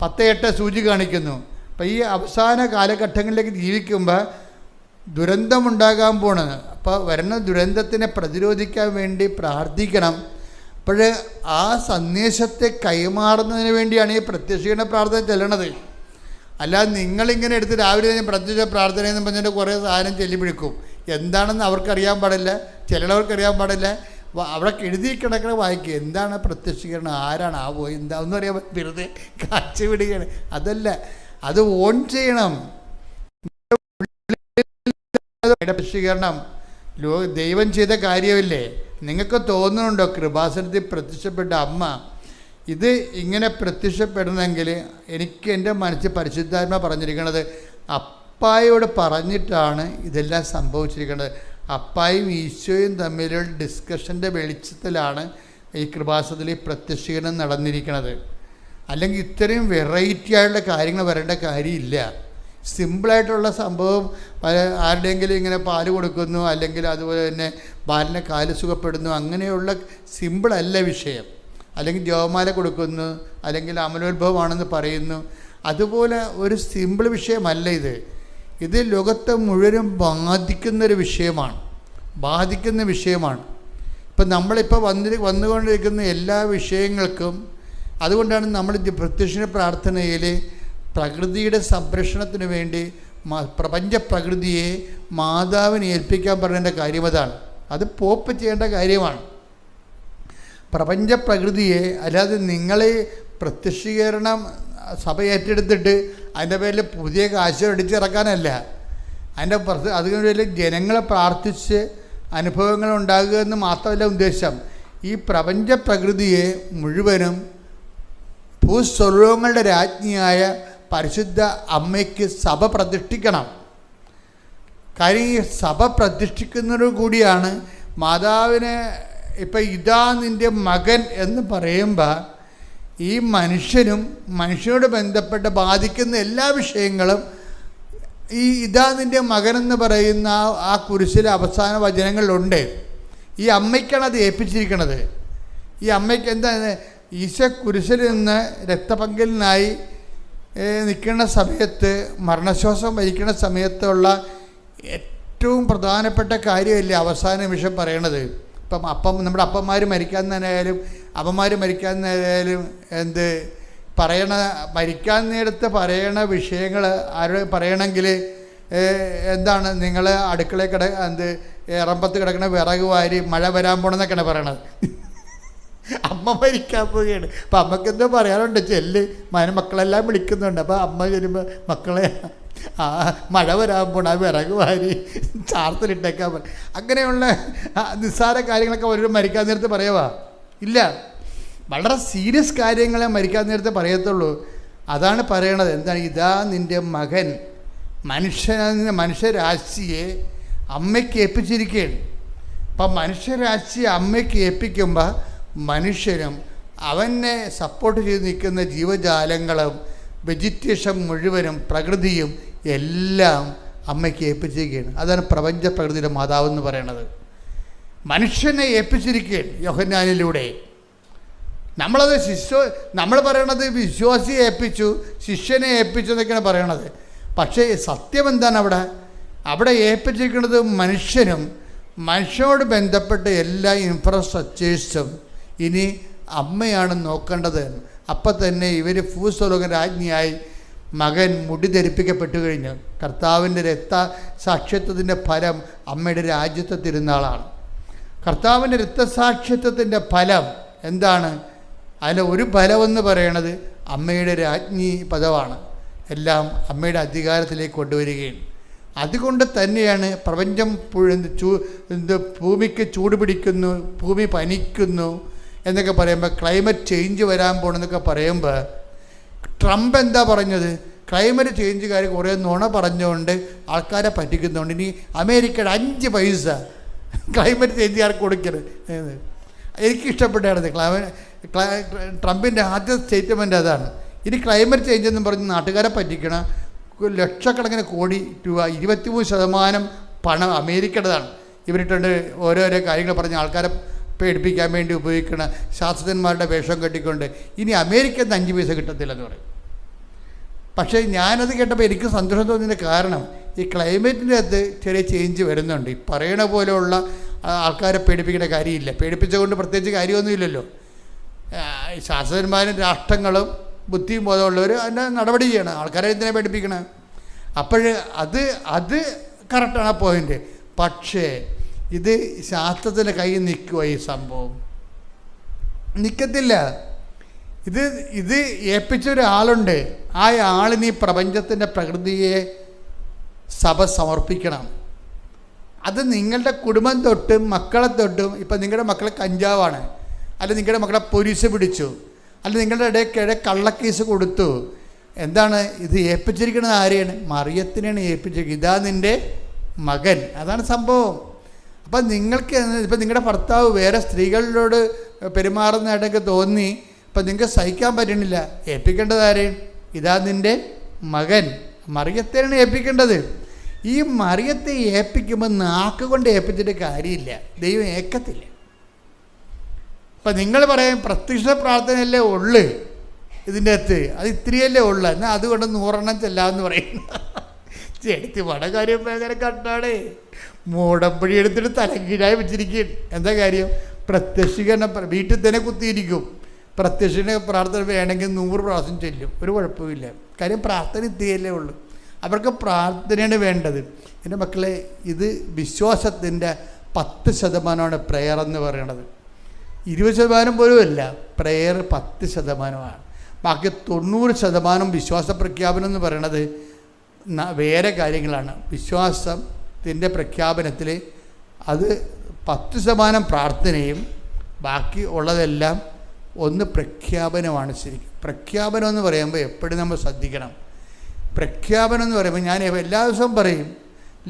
10:08 സൂചി കാണിക്കുന്നു. അപ്പം ഈ അവസാന കാലഘട്ടങ്ങളിലേക്ക് ജീവിക്കുമ്പോൾ ദുരന്തമുണ്ടാകാൻ പോണത്. അപ്പോൾ വരുന്ന ദുരന്തത്തിനെ പ്രതിരോധിക്കാൻ വേണ്ടി പ്രാർത്ഥിക്കണം. അപ്പോൾ ആ സന്ദേശത്തെ കൈമാറുന്നതിന് വേണ്ടിയാണ് ഈ പ്രത്യക്ഷീകരണ പ്രാർത്ഥന ചെല്ലണത്. അല്ലാതെ നിങ്ങളിങ്ങനെ എടുത്ത് രാവിലെ ഞാൻ പ്രത്യക്ഷ പ്രാർത്ഥനയെന്ന് പറഞ്ഞിട്ട് കുറേ സാധനം ചെല്ലിപ്പിടിക്കും. എന്താണെന്ന് അവർക്കറിയാൻ പാടില്ല, ചിലവർക്കറിയാൻ പാടില്ല. അവിടെ എഴുതി കിടക്കണ വായിക്കുക, എന്താണ് പ്രത്യക്ഷീകരണം, ആരാണ് ആ പോയി, എന്താ ഒന്നും അറിയാൻ വെറുതെ കാഴ്ച വിടുകയാണ്. അതല്ല, അത് ഓൺ ചെയ്യണം. പ്രത്യക്ഷീകരണം ദൈവം ചെയ്ത കാര്യമല്ലേ. നിങ്ങൾക്ക് തോന്നുന്നുണ്ടോ കൃപാസനത്തിൽ പ്രത്യക്ഷപ്പെട്ട അമ്മ ഇത് ഇങ്ങനെ പ്രത്യക്ഷപ്പെടണമെങ്കിൽ എനിക്ക് എൻ്റെ മനസ്സിൽ പരിശുദ്ധാത്മ പറഞ്ഞിരിക്കുന്നത് അപ്പായോട് പറഞ്ഞിട്ടാണ് ഇതെല്ലാം സംഭവിച്ചിരിക്കുന്നത്. അപ്പായും ഈശോയും തമ്മിലുള്ള ഡിസ്കഷൻ്റെ വെളിച്ചത്തിലാണ് ഈ കൃപാസനത്തിൽ ഈ പ്രത്യക്ഷീകരണം നടന്നിരിക്കുന്നത്. അല്ലെങ്കിൽ ഇത്രയും വെറൈറ്റി ആയിട്ടുള്ള കാര്യങ്ങൾ വരേണ്ട കാര്യമില്ല. സിമ്പിളായിട്ടുള്ള സംഭവം, ആരുടെയെങ്കിലും ഇങ്ങനെ പാല് കൊടുക്കുന്നു, അല്ലെങ്കിൽ അതുപോലെ തന്നെ ബാലിനെ കാല് സുഖപ്പെടുന്നു, അങ്ങനെയുള്ള സിമ്പിളല്ല വിഷയം. അല്ലെങ്കിൽ ജപമാല കൊടുക്കുന്നു, അല്ലെങ്കിൽ അമലോത്ഭവമാണെന്ന് പറയുന്നു, അതുപോലെ ഒരു സിമ്പിൾ വിഷയമല്ല ഇത്. ഇത് ലോകത്തെ മുഴുവനും ബാധിക്കുന്ന വിഷയമാണ്. ഇപ്പം നമ്മളിപ്പോൾ വന്നുകൊണ്ടിരിക്കുന്ന എല്ലാ വിഷയങ്ങൾക്കും അതുകൊണ്ടാണ് നമ്മൾ പ്രത്യക്ഷ പ്രാർത്ഥനയിൽ പ്രകൃതിയുടെ സംരക്ഷണത്തിന് വേണ്ടി പ്രപഞ്ച പ്രകൃതിയെ മാതാവിനെ ഏൽപ്പിക്കാൻ പറയേണ്ട കാര്യം അതാണ്. അത് പോപ്പ് ചെയ്യേണ്ട കാര്യമാണ്. പ്രപഞ്ച പ്രകൃതിയെ, അല്ലാതെ നിങ്ങളെ പ്രത്യക്ഷീകരണം സഭ ഏറ്റെടുത്തിട്ട് അതിൻ്റെ പേരിൽ പുതിയ കാശ് അടിച്ചിറക്കാനല്ല. അതിൻ്റെ പേരിൽ ജനങ്ങളെ പ്രാർത്ഥിച്ച് അനുഭവങ്ങൾ ഉണ്ടാകുക എന്ന് മാത്രമല്ല ഉദ്ദേശം. ഈ പ്രപഞ്ച പ്രകൃതിയെ മുഴുവനും ഭൂസ്വർഗങ്ങളുടെ രാജ്ഞിയായ പരിശുദ്ധ അമ്മയ്ക്ക് സഭ പ്രതിഷ്ഠിക്കണം. കാര്യം ഈ സഭ പ്രതിഷ്ഠിക്കുന്നതോടു കൂടിയാണ് മാതാവിനെ ഇപ്പം ഇതാ നിൻ്റെ മകൻ എന്ന് പറയുമ്പോൾ ഈ മനുഷ്യനും മനുഷ്യനോട് ബന്ധപ്പെട്ട് ബാധിക്കുന്ന എല്ലാ വിഷയങ്ങളും ഈ ഇതാ നിൻ്റെ മകനെന്ന് പറയുന്ന ആ കുരിശിലെ അവസാന വചനങ്ങളിലുണ്ട്. ഈ അമ്മയ്ക്കാണ് അത് ഏൽപ്പിച്ചിരിക്കുന്നത്. ഈ അമ്മയ്ക്ക് എന്താണ്, ഈശോ കുരിശിൽ നിന്ന് രക്തപങ്കലിനായി നിൽക്കുന്ന സമയത്ത്, മരണശ്വാസം വലിക്കുന്ന സമയത്തുള്ള ഏറ്റവും പ്രധാനപ്പെട്ട കാര്യമല്ലേ അവസാന നിമിഷം പറയണത്. ഇപ്പം നമ്മുടെ അപ്പന്മാർ മരിക്കാന്നായാലും അമ്മമാർ മരിക്കാന്നായാലും മരിക്കാൻ നേരത്ത് പറയണ വിഷയങ്ങൾ ആര് പറയണമെങ്കിൽ എന്താണ്, നിങ്ങൾ അടുക്കളയിൽ ഇറമ്പത്ത് കിടക്കണ വിറക് വാരി മഴ വരാൻ പോണെന്നൊക്കെയാണ് പറയണത്. അമ്മ മരിക്കാൻ പോവുകയാണ്. അപ്പം അമ്മക്ക് എന്തോ പറയാറുണ്ട്, ചെല്ല് മക്കളെല്ലാം വിളിക്കുന്നുണ്ട്. അപ്പോൾ അമ്മ ചെല്ലുമ്പോൾ മക്കളെ മഴ വരാൻ പോണ വിറക് വാരി ചാർത്തിലിട്ടേക്കാൻ പറയും. അങ്ങനെയുള്ള നിസ്സാര കാര്യങ്ങളൊക്കെ ഒരു മരിക്കാൻ നേരത്ത് പറയുക ഇല്ല. വളരെ സീരിയസ് കാര്യങ്ങളെ മരിക്കാൻ നേരത്തെ പറയത്തുള്ളൂ. അതാണ് പറയണത്. എന്താണ്, ഇതാ നിൻ്റെ മകൻ. മനുഷ്യരാശിയെ അമ്മയ്ക്ക് ഏൽപ്പിച്ചിരിക്കുകയാണ്. അപ്പം മനുഷ്യരാശിയെ അമ്മയ്ക്ക് ഏൽപ്പിക്കുമ്പോൾ മനുഷ്യനും അവനെ സപ്പോർട്ട് ചെയ്ത് നിൽക്കുന്ന ജീവജാലങ്ങളും വെജിറ്റേഷൻ മുഴുവനും പ്രകൃതിയും എല്ലാം അമ്മയ്ക്ക് ഏൽപ്പിച്ചിരിക്കുകയാണ്. അതാണ് പ്രപഞ്ച പ്രകൃതിയുടെ മാതാവെന്ന് പറയണത്. മനുഷ്യനെ ഏൽപ്പിച്ചിരിക്കുകയാണ് യോഹന്നാനിലൂടെ. നമ്മൾ പറയണത് വിശ്വാസിയെ ഏൽപ്പിച്ചു, ശിഷ്യനെ ഏൽപ്പിച്ചു എന്നൊക്കെയാണ് പറയണത്. പക്ഷേ സത്യം എന്താണ്? അവിടെ ഏൽപ്പിച്ചിരിക്കുന്നത് മനുഷ്യനും മനുഷ്യനോട് ബന്ധപ്പെട്ട എല്ലാ ഇൻഫ്രാസ്ട്രക്ചേഴ്സും ഇനി അമ്മയാണ് നോക്കേണ്ടത്. അപ്പം തന്നെ ഇവർ ഭൂസ്വലോക രാജ്ഞിയായി മകൻ മുടി ധരിപ്പിക്കപ്പെട്ടു കഴിഞ്ഞു. കർത്താവിൻ്റെ രക്തസാക്ഷിത്വത്തിൻ്റെ ഫലം അമ്മയുടെ രാജ്യത്തെ തിരുനാളാണ്. കർത്താവിൻ്റെ രക്തസാക്ഷിത്വത്തിൻ്റെ ഫലം എന്താണ്? അതിൽ ഒരു ഫലമെന്ന് പറയണത് അമ്മയുടെ രാജ്ഞി പദമാണ്. എല്ലാം അമ്മയുടെ അധികാരത്തിലേക്ക് കൊണ്ടുവരികയും അതുകൊണ്ട് തന്നെയാണ് പ്രപഞ്ചം ഭൂമിക്ക് ചൂട് പിടിക്കുന്നു, ഭൂമി പനിക്കുന്നു എന്നൊക്കെ പറയുമ്പോൾ, ക്ലൈമറ്റ് ചേഞ്ച് വരാൻ പോകണമെന്നൊക്കെ പറയുമ്പോൾ ട്രംപ് എന്താ പറഞ്ഞത്? ക്ലൈമറ്റ് ചേഞ്ചുകാർ കുറേ നുണ പറഞ്ഞുകൊണ്ട് ആൾക്കാരെ പറ്റിക്കുന്നുണ്ട്. ഇനി അമേരിക്കയുടെ 5 പൈസ ക്ലൈമറ്റ് ചേഞ്ചുകാർക്ക് കൊടുക്കരുത്. എനിക്കിഷ്ടപ്പെട്ടായിരുന്നു ട്രംപിൻ്റെ ആദ്യ സ്റ്റേറ്റ്മെൻ്റ് അതാണ്. ഇനി ക്ലൈമറ്റ് ചേഞ്ച് എന്ന് പറഞ്ഞ് നാട്ടുകാരെ പറ്റിക്കണം. ലക്ഷക്കണക്കിന് കോടി രൂപ, 23% പണം അമേരിക്കയുടേതാണ്. ഇവരിട്ടുണ്ട് ഓരോരോ കാര്യങ്ങൾ പറഞ്ഞ് ആൾക്കാരെ പേടിപ്പിക്കാൻ വേണ്ടി ഉപയോഗിക്കുന്ന ശാസ്ത്രജ്ഞന്മാരുടെ വേഷം കെട്ടിക്കൊണ്ട് ഇനി അമേരിക്കയിൽ 5 പൈസ കിട്ടത്തില്ലെന്ന് പറയും. പക്ഷേ ഞാനത് കേട്ടപ്പോൾ എനിക്ക് സന്തോഷം തോന്നിയതിൻ്റെ കാരണം ഈ ക്ലൈമറ്റിൻ്റെ അകത്ത് ചെറിയ ചേഞ്ച് വരുന്നുണ്ട്. ഈ പറയണ പോലെയുള്ള ആൾക്കാരെ പേടിപ്പിക്കേണ്ട കാര്യമില്ല. പേടിപ്പിച്ചുകൊണ്ട് പ്രത്യേകിച്ച് കാര്യമൊന്നുമില്ലല്ലോ. ശാസ്ത്രജ്ഞന്മാരും രാഷ്ട്രങ്ങളും ബുദ്ധിയും ബോധമുള്ളവർ അതിൻ്റെ നടപടി ചെയ്യണം. ആൾക്കാരെ എന്തിനാണ് പേടിപ്പിക്കണം? അപ്പോൾ അത് കറക്റ്റാണ് ആ പോയിൻ്റ്. പക്ഷേ ഇത് ശാസ്ത്രത്തിൻ്റെ കയ്യിൽ നിൽക്കുമോ? ഈ സംഭവം നിൽക്കത്തില്ല. ഇത് ഏൽപ്പിച്ച ഒരാളുണ്ട്. ആ ആളിന് ഈ പ്രപഞ്ചത്തിൻ്റെ പ്രകൃതിയെ സഭ സമർപ്പിക്കണം. അത് നിങ്ങളുടെ കുടുംബം തൊട്ടും മക്കളെ തൊട്ടും. ഇപ്പം നിങ്ങളുടെ മക്കളെ കഞ്ചാവാണ്, അല്ല നിങ്ങളുടെ മക്കളെ പോലീസ് പിടിച്ചു, അല്ല നിങ്ങളുടെ ഇടയ്ക്കിടെ കള്ളക്കേസ് കൊടുത്തു. എന്താണ് ഇത് ഏൽപ്പിച്ചിരിക്കുന്നത്? ആരെയാണ്? മറിയത്തിനാണ് ഏൽപ്പിച്ചിരിക്കുന്നത്. ഇതാ നിൻ്റെ മകൻ. അതാണ് സംഭവം. അപ്പം നിങ്ങൾക്ക് ഇപ്പം നിങ്ങളുടെ ഭർത്താവ് വേറെ സ്ത്രീകളോട് പെരുമാറുന്നതായിട്ടൊക്കെ തോന്നി ഇപ്പം നിങ്ങൾക്ക് സഹിക്കാൻ പറ്റണില്ല. ഏൽപ്പിക്കേണ്ടത് ആരെയും? ഇതാ നിൻ്റെ മകൻ. മറിയത്തെയാണ് ഏൽപ്പിക്കേണ്ടത്. ഈ മറിയത്തെ ഏൽപ്പിക്കുമ്പോൾ നാക്ക് കൊണ്ട് ഏൽപ്പിച്ചിട്ട് കാര്യമില്ല. ദൈവം ഏക്കത്തില്ല. ഇപ്പം നിങ്ങൾ പറയും പ്രത്യക്ഷ പ്രാർത്ഥനയല്ലേ ഉള്ളു ഇതിൻ്റെ അകത്ത്, അത് ഇത്രയല്ലേ ഉള്ളു, എന്നാൽ അതുകൊണ്ട് 100 ചെല്ലാമെന്ന് പറയും. ചെടുത്തി പട കാര്യം ഭയങ്കര കട്ടാടേ. മൂടമ്പഴി എടുത്തിട്ട് തലകീഴായി വെച്ചിരിക്കും. എന്താ കാര്യം? പ്രത്യക്ഷീകരണം വീട്ടിൽ തന്നെ കുത്തിയിരിക്കും. പ്രത്യക്ഷ പ്രാർത്ഥന വേണമെങ്കിൽ 100 പ്രാവശ്യം ചെല്ലും, ഒരു കുഴപ്പമില്ല. കാര്യം പ്രാർത്ഥന ഇത്രയല്ലേ ഉള്ളൂ. അവർക്ക് പ്രാർത്ഥനയാണ് വേണ്ടത്. എൻ്റെ മക്കളെ, ഇത് വിശ്വാസത്തിൻ്റെ 10% പ്രെയർ എന്ന് പറയണത്. 20% പോലും അല്ല, പ്രെയർ 10%. ബാക്കി 90% വിശ്വാസ പ്രഖ്യാപനം എന്ന് പറയണത് വേറെ കാര്യങ്ങളാണ്. വിശ്വാസത്തിൻ്റെ പ്രഖ്യാപനത്തിൽ അത് 10% പ്രാർത്ഥനയും ബാക്കി ഉള്ളതെല്ലാം ഒന്ന് പ്രഖ്യാപനമാണ്. ശരിക്കും പ്രഖ്യാപനം എന്ന് പറയുമ്പോൾ എപ്പോഴും നമ്മൾ ശ്രദ്ധിക്കണം. പ്രഖ്യാപനം എന്ന് പറയുമ്പോൾ ഞാൻ എല്ലാ ദിവസവും പറയും,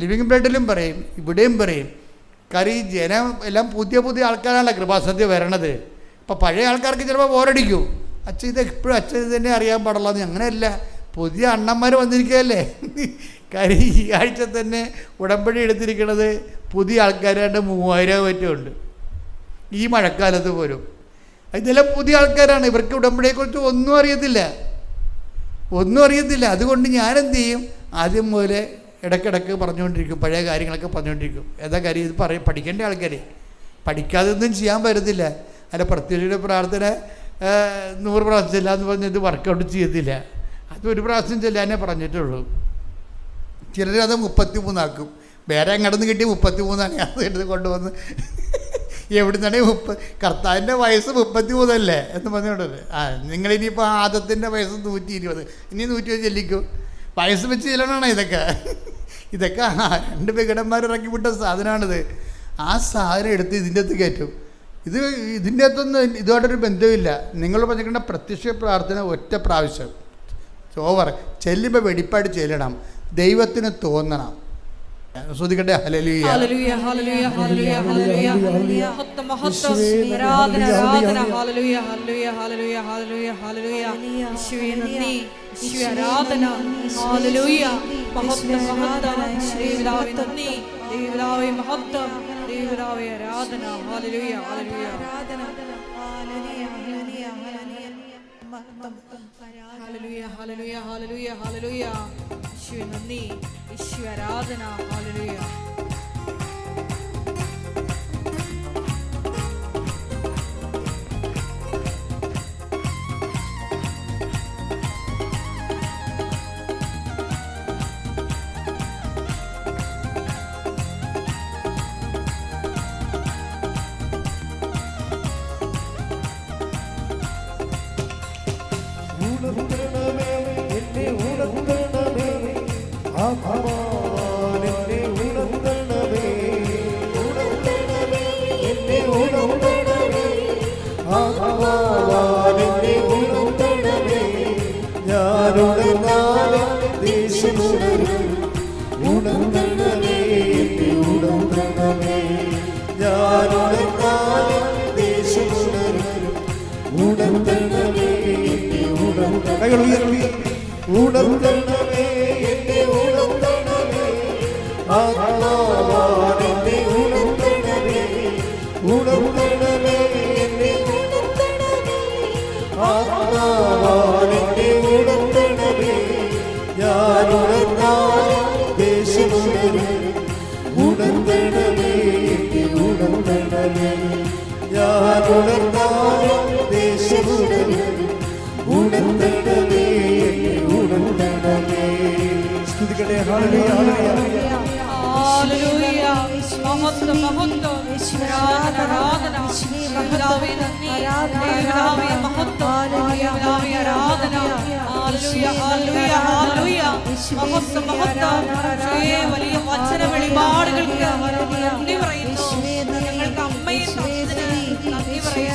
ലിവിങ് ബ്രെഡിലും പറയും, ഇവിടെയും പറയും. കാര്യം ഈ ജനം എല്ലാം പുതിയ ആൾക്കാരാണല്ലോ കൃപാസന്ധ്യ വരണത്. അപ്പോൾ പഴയ ആൾക്കാർക്ക് ചിലപ്പോൾ ബോറടിക്കും. അച്ഛൻ ഇത് എപ്പോഴും അച്ഛൻ ഇത് തന്നെ അറിയാൻ പാടുള്ളതെന്ന്. അങ്ങനെയല്ല, പുതിയ അണ്ണന്മാർ വന്നിരിക്കുകയല്ലേ. കാര്യം ഈ ആഴ്ച തന്നെ ഉടമ്പടി എടുത്തിരിക്കുന്നത് പുതിയ ആൾക്കാരാണ്ട് 3000 മറ്റുമുണ്ട് ഈ മഴക്കാലത്ത് പോലും. ഇതെല്ലാം പുതിയ ആൾക്കാരാണ്. ഇവർക്ക് ഉടമ്പടിയെക്കുറിച്ച് ഒന്നും അറിയത്തില്ല. അതുകൊണ്ട് ഞാനെന്ത് ചെയ്യും? ആദ്യം പോലെ ഇടയ്ക്കിടയ്ക്ക് പറഞ്ഞുകൊണ്ടിരിക്കും, പഴയ കാര്യങ്ങളൊക്കെ പറഞ്ഞുകൊണ്ടിരിക്കും. ഏതാ കാര്യം? ഇത് പഠിക്കേണ്ട ആൾക്കാർ പഠിക്കാതെ ഒന്നും ചെയ്യാൻ പറ്റത്തില്ല. അല്ല പ്രത്യേകിച്ച് പ്രാർത്ഥന 100 പ്രാവശ്യം ചെല്ലാന്ന് പറഞ്ഞ് ഇത് വർക്കൗട്ട് ചെയ്യത്തില്ല. അത് 1 പ്രാവശ്യം ചെല്ലാനേ പറഞ്ഞിട്ടുള്ളൂ. ചിലർ അത് 33 ആക്കും. വേറെ അങ്ങോട്ട് കിട്ടി 33 അത് എടുത്ത് കൊണ്ടുവന്ന് എവിടുന്നാണെങ്കിൽ കർത്താവിൻ്റെ വയസ്സ് 33 അല്ലേ എന്ന് പറഞ്ഞുകൊണ്ടത്. നിങ്ങളിനിയിപ്പോൾ ആദത്തിൻ്റെ വയസ്സ് 120, ഇനി 120 ചെല്ലിക്കും. വയസ്സ് വെച്ച് ചെല്ലണമാണ് ഇതൊക്കെ. 2 വികടന്മാർ ഇറക്കി വിട്ട സാധനമാണിത്. ആ സാധനം എടുത്ത് ഇതിൻ്റെ അകത്ത് കയറ്റും. ഇതിൻ്റെ അകത്തൊന്നും ഇതുമായിട്ടൊരു ബന്ധമില്ല. നിങ്ങൾ പറഞ്ഞിരിക്കേണ്ട പ്രത്യക്ഷ പ്രാർത്ഥന ഒറ്റ പ്രാവശ്യം ഓവർ ചെല്ലുമ്പോൾ വെടിപ്പാട് ചെല്ലണം. ദൈവത്തിന് തോന്നണം. ശ്രദ്ധിക്കട്ടെ. ഹല്ലേലൂയ, ഹല്ലേലൂയ, ഹല്ലേലൂയ, ഹല്ലേലൂയ, ഹല്ലേലൂയ, ഹല്ലേലൂയ. മഹത്വം, മഹത്വം, ആരാധന, ആരാധന. ഹല്ലേലൂയ, ഹല്ലേലൂയ, ഹല്ലേലൂയ, ഹല്ലേലൂയ, ഹല്ലേലൂയ. യേശുവേ നന്ദി, യേശുവേ ആരാധന. ഹല്ലേലൂയ, മഹത്വം, മഹത്വം. ദൈവപിതാവേ നന്ദി, ദൈവപിതാവേ മഹത്വം, ദൈവപിതാവേ ആരാധന. ഹല്ലേലൂയ, ഹല്ലേലൂയ, ആരാധന. ഹല്ലേലൂയ, ഹല്ലേലൂയ, ഹല്ലേലൂയ, മഹത്വം. ഹല്ലേലൂയ, ഹല്ലേലൂയ, ഹല്ലേലൂയ, ഹല്ലേലൂയ. യേശുവേ നന്ദി, യേശുവേ ആരാധന. ഹല്ലേലൂയ. വലിയ വചന വെളിപാടുകൾക്ക് നന്ദി പറയുന്നു. ഞങ്ങൾക്ക് അമ്മയെ തന്നതിന് നന്ദി പറയുന്നു.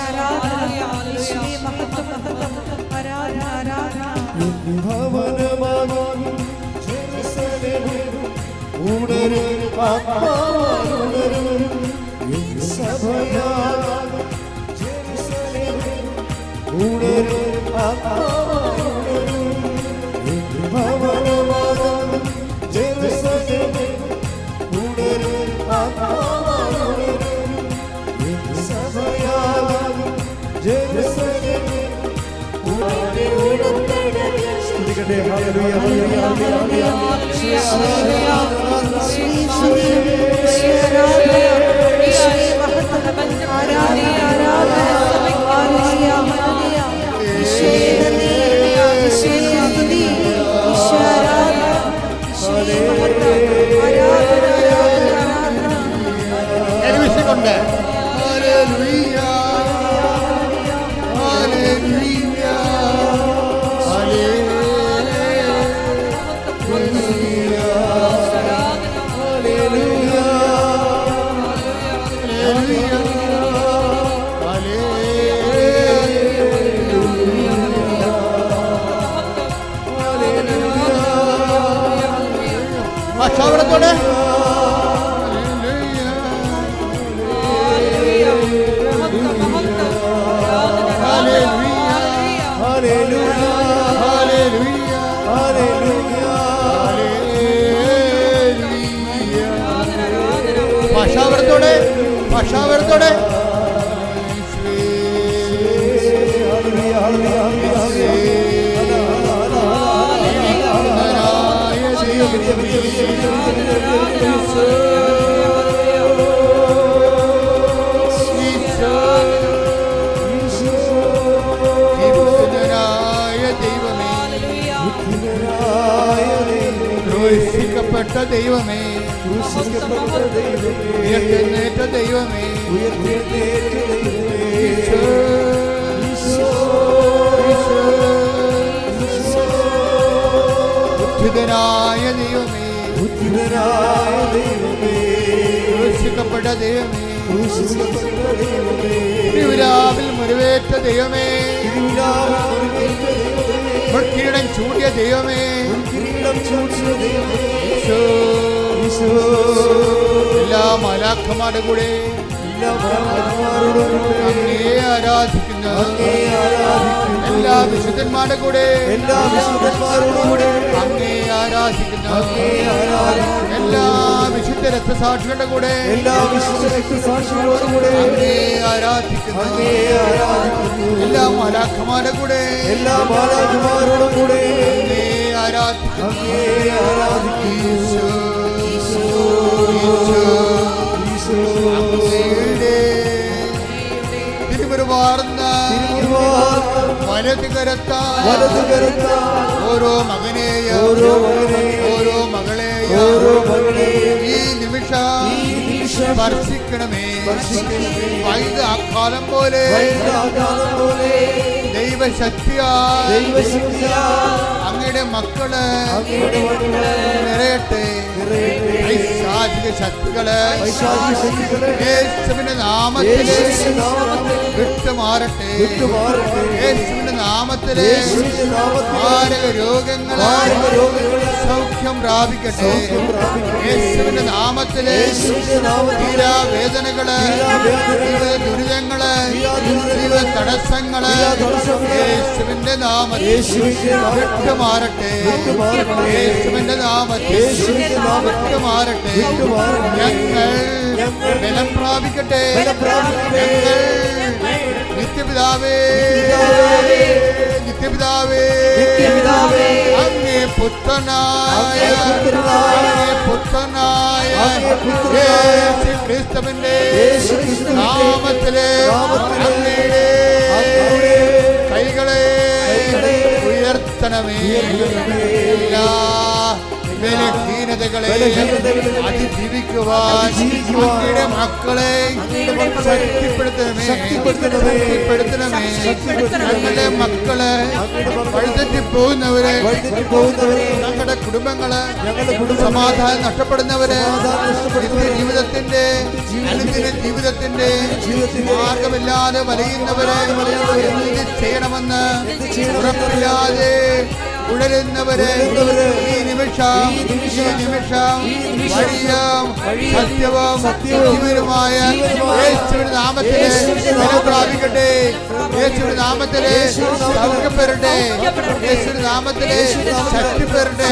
ഭാഷാവരത്തോടെ ക്രൂശിക്കപ്പെട്ട ദൈവമേ, ഉയർത്തെഴുന്നേറ്റ ദൈവമേ, ഉദ്ധിതനായ ദൈവമേ, ക്രൂശിക്കപ്പെട്ട ദൈവമേ, തിരുവിലാവിൽ മുറിവേറ്റ ദൈവമേ, കിരീടം ചൂടിയ ദൈവമേ, എല്ലാ മാലാഖമാരുടെ കൂടെ അങ്ങയെ ആരാധിക്കുന്നു. എല്ലാ വിശുദ്ധന്മാരുടെ കൂടെ അങ്ങയെ ആരാധിക്കുന്നു. എല്ലാ വിശുദ്ധ രക്തസാക്ഷികളുടെ കൂടെ അങ്ങയെ ആരാധിക്കുന്നു. എല്ലാ മാലാഖമാരുടെ കൂടെ അങ്ങയെ ആരാധിക്കുന്നു. തിരുമുറുവാർന്ന വലത് കരത്താൽ ഓരോ മകനെയോ ഓരോ മകളെയോ ഈ നിമിഷം സ്പർശിക്കണമേ. വൈദ്യാക്കാലം പോലെ ദൈവശക്തിയാൽ അങ്ങയുടെ മക്കള് നിറയട്ടെ. പൈശാചിക ശക്തികള് യേശുവിന്റെ നാമത്തില് വിട്ടുമാറട്ടെ. യേശുവിന്റെ നാമത്തില് മാരക രോഗങ്ങള് സൗഖ്യം പ്രാപിക്കട്ടെ. യേശുവിന്റെ നാമത്തില് തീരാവേദനകള്, ദുരിതങ്ങള്, ജീവ തടസ്സങ്ങള് യേശുവിന്റെ നാമത്തിൽ വിട്ടുമാറട്ടെ. യേശുവിന്റെ നാമത്തിൽ വിട്ടുമാറട്ടെ. ഞങ്ങൾ ബലം പ്രാപിക്കട്ടെ. ഞങ്ങൾ നിത്യപിതാവേ നിത്യപിതാവേ അങ്ങേ പുത്രനായ യേശു ക്രിസ്തുവിന്റെ നാമത്തിലെ അങ്ങയുടെ കൈകളെ ഉയർത്തണമേ. എല്ലാ ബലഹീനതകളെ അതിജീവിക്കുവാൻ അങ്ങയുടെ മക്കളെ ശക്തിപ്പെടുത്തണമേ. ഞങ്ങളുടെ മക്കള് വഴിതെറ്റി പോകുന്നവരെ, ഞങ്ങളുടെ കുടുംബങ്ങള് സമാധാനം നഷ്ടപ്പെടുന്നവര്, ജീവിതത്തിന്റെ അനുദിന ജീവിതത്തിന്റെ മാർഗമില്ലാതെ വലയുന്നവരെ എന്ത് ചെയ്യണമെന്ന് ഉറപ്പില്ലാതെ ഉഴലുന്നവരെ ഈ നിമിഷം വഴിയും സത്യവും ജീവനുമായ യേശുവിന്റെ നാമത്തിലെ ബലം പ്രാപിക്കട്ടെ. യേശുവിന്റെ നാമത്തിലെ സൗഖ്യപ്പെടട്ടെ. യേശുവിന്റെ നാമത്തിലെ ശക്തിപ്പെടട്ടെ.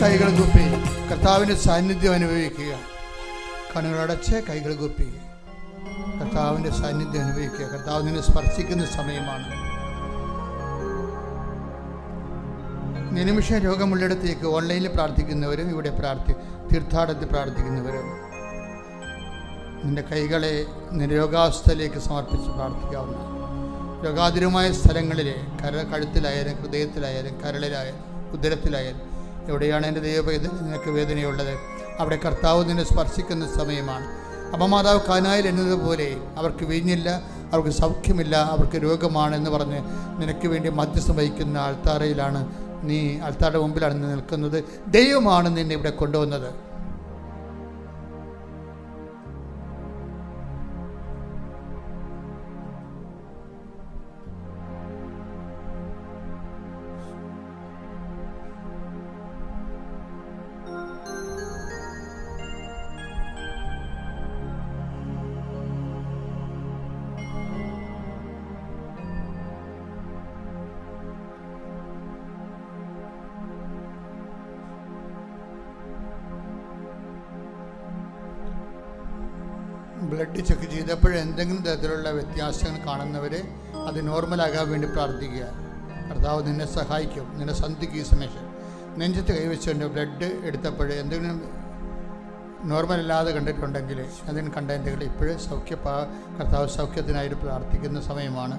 കൈകൾ കുപ്പി കർത്താവിൻ്റെ സാന്നിധ്യം അനുഭവിക്കുക. കണ്ണുകളടച്ച് കൈകൾ കുപ്പി കർത്താവിൻ്റെ സാന്നിധ്യം അനുഭവിക്കുക. കർത്താവ് നിന്നെ സ്പർശിക്കുന്ന സമയമാണ്. നിമിഷം രോഗമുള്ളിടത്തേക്ക് ഓൺലൈനിൽ പ്രാർത്ഥിക്കുന്നവരും ഇവിടെ തീർത്ഥാടനത്തിൽ പ്രാർത്ഥിക്കുന്നവരും നിന്റെ കൈകളെ നിരോഗാവസ്ഥയിലേക്ക് സമർപ്പിച്ച് പ്രാർത്ഥിക്കാവുന്ന രോഗാതുരമായ സ്ഥലങ്ങളിലെ കഴുത്തിലായാലും ഹൃദയത്തിലായാലും കരളിലായാലും ഉദരത്തിലായാലും എവിടെയാണ് എൻ്റെ ദൈവവേദന നിനക്ക് വേദനയുള്ളത് അവിടെ കർത്താവ് നിന്നെ സ്പർശിക്കുന്ന സമയമാണ്. അമ്മമാതാവ് കാനായിൽ എന്നതുപോലെ അവർക്ക് വീഞ്ഞില്ല, അവർക്ക് സൗഖ്യമില്ല, അവർക്ക് രോഗമാണെന്ന് പറഞ്ഞ് നിനക്ക് വേണ്ടി മധ്യസ്ഥം വഹിക്കുന്ന ആൾത്താരയിലാണ് നീ, ആൾത്താരുടെ മുമ്പിലാണ് നീ നിൽക്കുന്നത്. ദൈവമാണ് നിന്നെ ഇവിടെ കൊണ്ടുവന്നത്. ബ്ലഡ് ചെക്ക് ചെയ്തപ്പോൾ എന്തെങ്കിലും തരത്തിലുള്ള വ്യത്യാസങ്ങൾ കാണുന്നവർ അത് നോർമലാകാൻ വേണ്ടി പ്രാർത്ഥിക്കുക. കർത്താവ് നിന്നെ സഹായിക്കും. നിന്നെ സന്ധിക്ക് ഈ സമയം നെഞ്ചത്ത് കൈവച്ചുകൊണ്ട് ബ്ലഡ് എടുത്തപ്പോൾ എന്തെങ്കിലും നോർമൽ അല്ലാതെ കണ്ടിട്ടുണ്ടെങ്കിൽ അതിന് കണ്ടതിൻ്റെ ഇപ്പോഴും കർത്താവ് സൗഖ്യത്തിനായിട്ട് പ്രാർത്ഥിക്കുന്ന സമയമാണ്.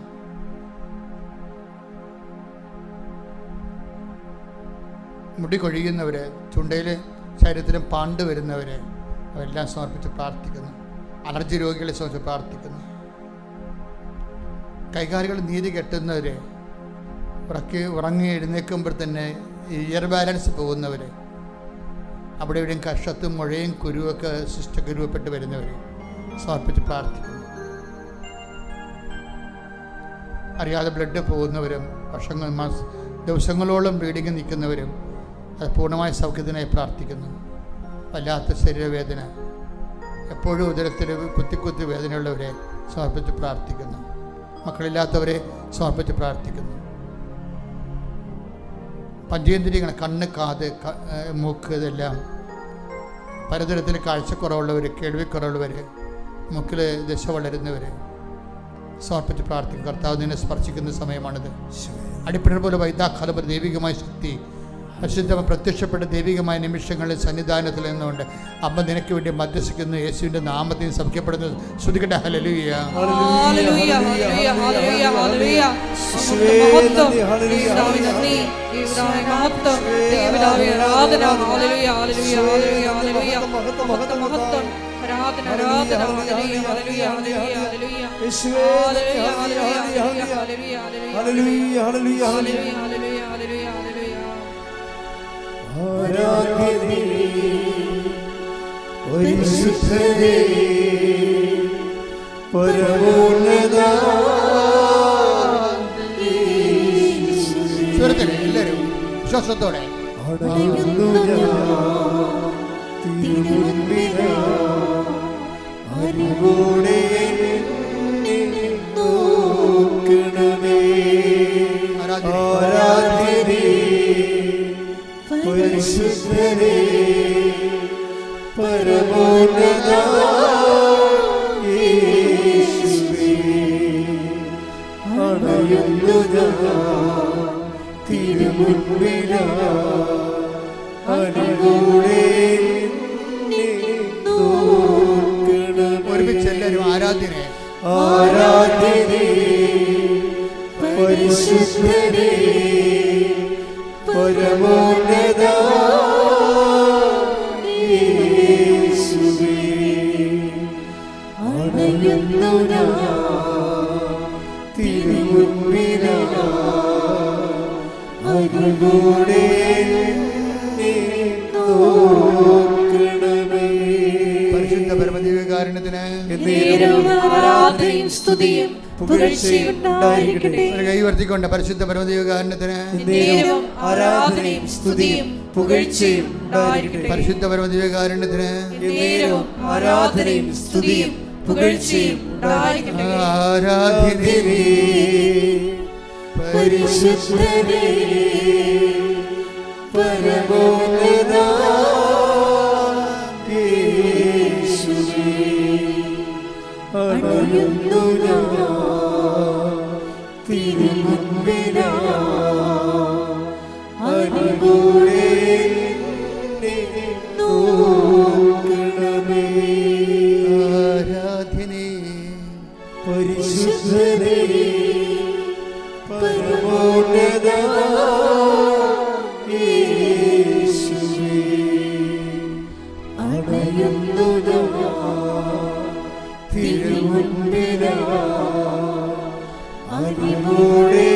മുടി കൊഴിയുന്നവർ, ചുണ്ടയിൽ ശരീരത്തിലും പാണ്ട് വരുന്നവർ അവരെല്ലാം സമർപ്പിച്ച് പ്രാർത്ഥിക്കുന്നു. അലർജി രോഗികളെ സമർപ്പിച്ച് പ്രാർത്ഥിക്കുന്നു. കൈകാലുകൾ നീതി കെട്ടുന്നവർ, ഉറങ്ങി എഴുന്നേൽക്കുമ്പോൾ തന്നെ ഇയർ ബാലൻസ് പോകുന്നവർ, അവിടെ ഇവിടെയും കഷത്തും മുഴയും കുരുവൊക്കെ കുരുവപ്പെട്ട് വരുന്നവർ സമർപ്പിച്ച് പ്രാർത്ഥിക്കുന്നു. അറിയാതെ ബ്ലഡ് പോകുന്നവരും ദിവസങ്ങളോളം ബ്ലീഡിങ് നിൽക്കുന്നവരും അത് പൂർണ്ണമായ സൗഖ്യത്തിനായി പ്രാർത്ഥിക്കുന്നു. വല്ലാത്ത ശരീരവേദന, എപ്പോഴും ഉദരത്തിൽ കുത്തി വേദനയുള്ളവരെ സമർപ്പിച്ച് പ്രാർത്ഥിക്കുന്നു. മക്കളില്ലാത്തവരെ സമർപ്പിച്ച് പ്രാർത്ഥിക്കുന്നു. പഞ്ചേന്ദ്രിയങ്ങൾ, കണ്ണ്, കാത്, മൂക്ക്, ഇതെല്ലാം പലതരത്തിൽ കാഴ്ചക്കുറവുള്ളവർ, കേൾവിക്കുറവുള്ളവർ, മൂക്കിൽ ദശ വളരുന്നവർ സമർപ്പിച്ച് പ്രാർത്ഥിക്കും. കർത്താവ് നിന്നെ സ്പർശിക്കുന്ന സമയമാണിത്. അടിപ്പിണർ പോലെ വൈദ്യാഘാതം ദൈവികമായ ശക്തി പരിശുദ്ധ പ്രത്യക്ഷപ്പെട്ട ദൈവികമായ നിമിഷങ്ങളിൽ സന്നിധാനത്തിൽ നിന്നുകൊണ്ട് അമ്മ നിനക്ക് വേണ്ടി മധ്യസ്ഥിക്കുന്നു. യേശുവിൻ്റെ നാമത്തിൽ സൗഖ്യപ്പെടുന്നത് ശ്രുതികട്ടെ. ഹല്ലേലൂയ, ഹല്ലേലൂയ, ഹല്ലേലൂയ, ഹല്ലേലൂയ, ഹല്ലേലൂയ. ആരാധ്യനേ പരിശുദ്ധനേ പരമോന്നതാ. എല്ലാവരും വിശ്വാസത്തോടെ അടയുന്നു തിരുമുൻപിലാ, അറിവോടെ നോക്കണമേ. ആരാധ്യനേ പരിശുദ്ധനേ പരമോന്നതാ യേശുവേ, അണയുന്നു തിരുമുൻപിലാ, അറിവോടെ നോക്കണമേ. ഒരുമിച്ച് എല്ലാവരും ആരാധ്യനെ ആരാധ്യനേ പരിശുദ്ധനേ പരമോന്നതാ യേശുവേ, അണയുന്നു തിരുമുൻപിലാ, അറിവോടെ നോക്കണമേ. പരിശുദ്ധ പരമദിവ്യകാരുണ്യത്തിന് ആരാധനയും സ്തുതിയും പുകഴ്ചയും ഉണ്ടായിരിക്കട്ടെ. കൈവർത്തിക്കൊണ്ട് പരിശുദ്ധ പരമദിവ്യകാരുണ്യത്തിന് ആരാധനയും സ്തുതിയും പുകഴ്ചയും ഉണ്ടായിരിക്കട്ടെ. പരിശുദ്ധ പരമദിവ്യകാരുണ്യത്തിന് ആരാധനയും സ്തുതിയും പുകഴ്ചയും ഉണ്ടായിരിക്കട്ടെ. ആരാധ്യനേ പരിശുദ്ധനേ പരമോന്നതാ യേശുവേ, അണയുന്നു തിരുമുൻപിലാ, അറിവോടെ നോക്കണമേ. ആരാധ്യനേ പരിശുദ്ധനേ പരമോന്നതാ യേശുവേ, അണയുന്നു തിരുമുൻപിലാ, അറിവോടെ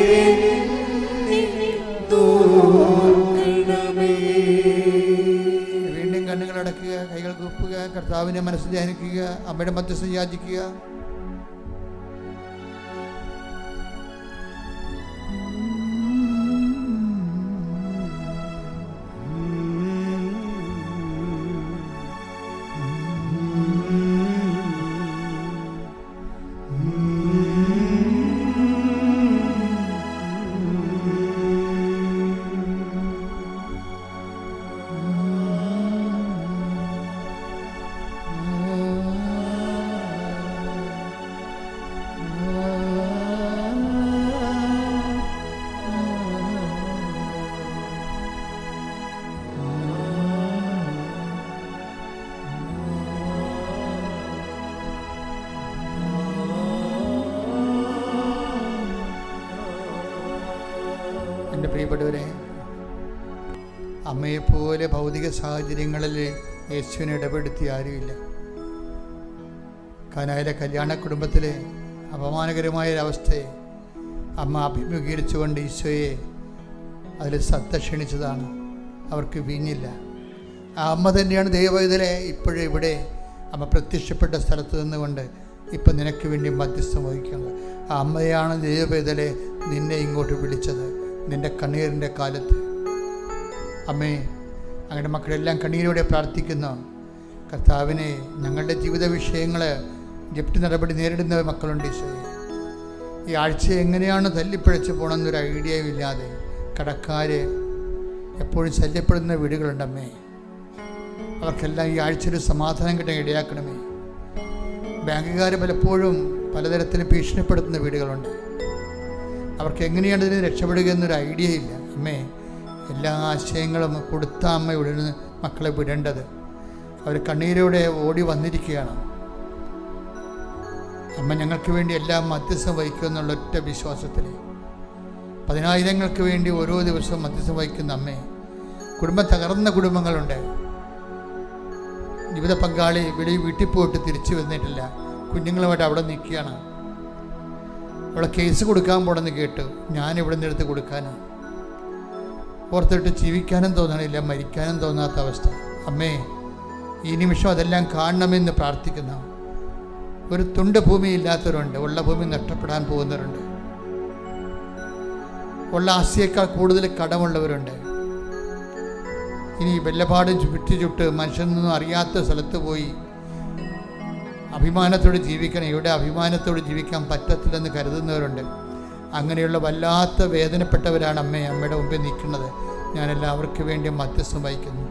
നോക്കണമേ. വീണ്ടും കണ്ണുകൾ അടക്കുക, കൈകൾ കൂപ്പുക, കർത്താവിനെ മനസ്സിൽ ധ്യാനിക്കുക, അമ്മയുടെ മധ്യസ്ഥം യാചിക്കുക. എൻ്റെ പ്രിയപ്പെട്ടവരെ, അമ്മയെപ്പോലെ ഭൗതിക സാഹചര്യങ്ങളിൽ യേശുവിനെ ഇടപെടുത്തി ആരുമില്ല. കാനായിലെ കല്യാണ കുടുംബത്തിലെ അപമാനകരമായൊരവസ്ഥയെ അമ്മ അഭിമുഖീകരിച്ചുകൊണ്ട് ഈശോയെ അതിൽ ശ്രദ്ധ ക്ഷണിച്ചതാണ്. അവർക്ക് വീഞ്ഞില്ല. ആ അമ്മ തന്നെയാണ് ദൈവവേദനെ ഇപ്പോഴും ഇവിടെ അമ്മ പ്രത്യക്ഷപ്പെട്ട സ്ഥലത്ത് നിന്നുകൊണ്ട് ഇപ്പം നിനക്ക് വേണ്ടി മധ്യസ്ഥം വഹിക്കുന്നത്. ആ അമ്മയാണ് ദൈവവേദനെ നിന്നെ ഇങ്ങോട്ട് വിളിച്ചത് നിൻ്റെ കണ്ണീരിൻ്റെ കാലത്ത്. അമ്മേ, അങ്ങനെ മക്കളെല്ലാം കണ്ണീരോടെ പ്രാർത്ഥിക്കുന്നു. കർത്താവിനെ, ഞങ്ങളുടെ ജീവിത വിഷയങ്ങൾ ജപ്തി നടപടി നേരിടുന്ന മക്കളുണ്ട് ഈശോയെ. ഈ ആഴ്ച എങ്ങനെയാണ് തല്ലിപ്പിഴച്ച് പോകണമെന്നൊരു ഐഡിയയും ഇല്ലാതെ കടക്കാർ എപ്പോഴും ശല്യപ്പെടുന്ന വീടുകളുണ്ടമ്മേ. അവർക്കെല്ലാം ഈ ആഴ്ചയിൽ സമാധാനം കിട്ടാൻ ഇടയാക്കണമേ. ബാങ്കുകാർ പലപ്പോഴും പലതരത്തിൽ ഭീഷണിപ്പെടുത്തുന്ന വീടുകളുണ്ട്. അവർക്ക് എങ്ങനെയാണ് ഇതിന് രക്ഷപ്പെടുക എന്നൊരു ഐഡിയ ഇല്ല. അമ്മേ, എല്ലാ ആശയങ്ങളും കൊടുത്ത അമ്മ ഇവിടെ നിന്ന് മക്കളെ വിടേണ്ടത്. അവർ കണ്ണീരോടെ ഓടി വന്നിരിക്കുകയാണ്. അമ്മ ഞങ്ങൾക്ക് വേണ്ടി എല്ലാം മധ്യസ്ഥം വഹിക്കുമെന്നുള്ള ഒറ്റ വിശ്വാസത്തിൽ 10,000-ങ്ങൾക്ക് വേണ്ടി ഓരോ ദിവസവും മധ്യസ്ഥം വഹിക്കുന്ന അമ്മേ. കുടുംബം തകർന്ന കുടുംബങ്ങളുണ്ട്. ജീവിത പങ്കാളി വീട്ടിൽ പോയിട്ട് തിരിച്ചു വന്നിട്ടില്ല. കുഞ്ഞുങ്ങളുമായിട്ട് അവിടെ നിൽക്കുകയാണ്. അവളെ കേസ് കൊടുക്കാൻ പോണെന്ന് കേട്ടു. ഞാനിവിടെ നിന്ന് എടുത്ത് കൊടുക്കാനാണ് ഓർത്തിട്ട് ജീവിക്കാനും തോന്നണില്ല, മരിക്കാനും തോന്നാത്ത അവസ്ഥ. അമ്മേ, ഈ നിമിഷം അതെല്ലാം കാണണമെന്ന് പ്രാർത്ഥിക്കുന്നു. ഒരു തുണ്ട് ഭൂമി ഇല്ലാത്തവരുണ്ട്, ഉള്ള ഭൂമി നഷ്ടപ്പെടാൻ പോകുന്നവരുണ്ട്, ഉള്ള ആസ്തിയേക്കാൾ കൂടുതൽ കടമുള്ളവരുണ്ട്. ഇനി വെല്ലപാടും ചുട്ട് മനുഷ്യനൊന്നും അറിയാത്ത സ്ഥലത്ത് പോയി അഭിമാനത്തോടെ ജീവിക്കണം. ഇവിടെ അഭിമാനത്തോടെ ജീവിക്കാൻ പറ്റത്തില്ലെന്ന് കരുതുന്നവരുണ്ട്. അങ്ങനെയുള്ള വല്ലാത്ത വേദനപ്പെട്ടവരാണ് അമ്മേ അമ്മയുടെ മുമ്പിൽ നിൽക്കുന്നത്. ഞാൻ എല്ലാവർക്കും വേണ്ടി മധ്യസ്ഥം വഹിക്കുന്നു.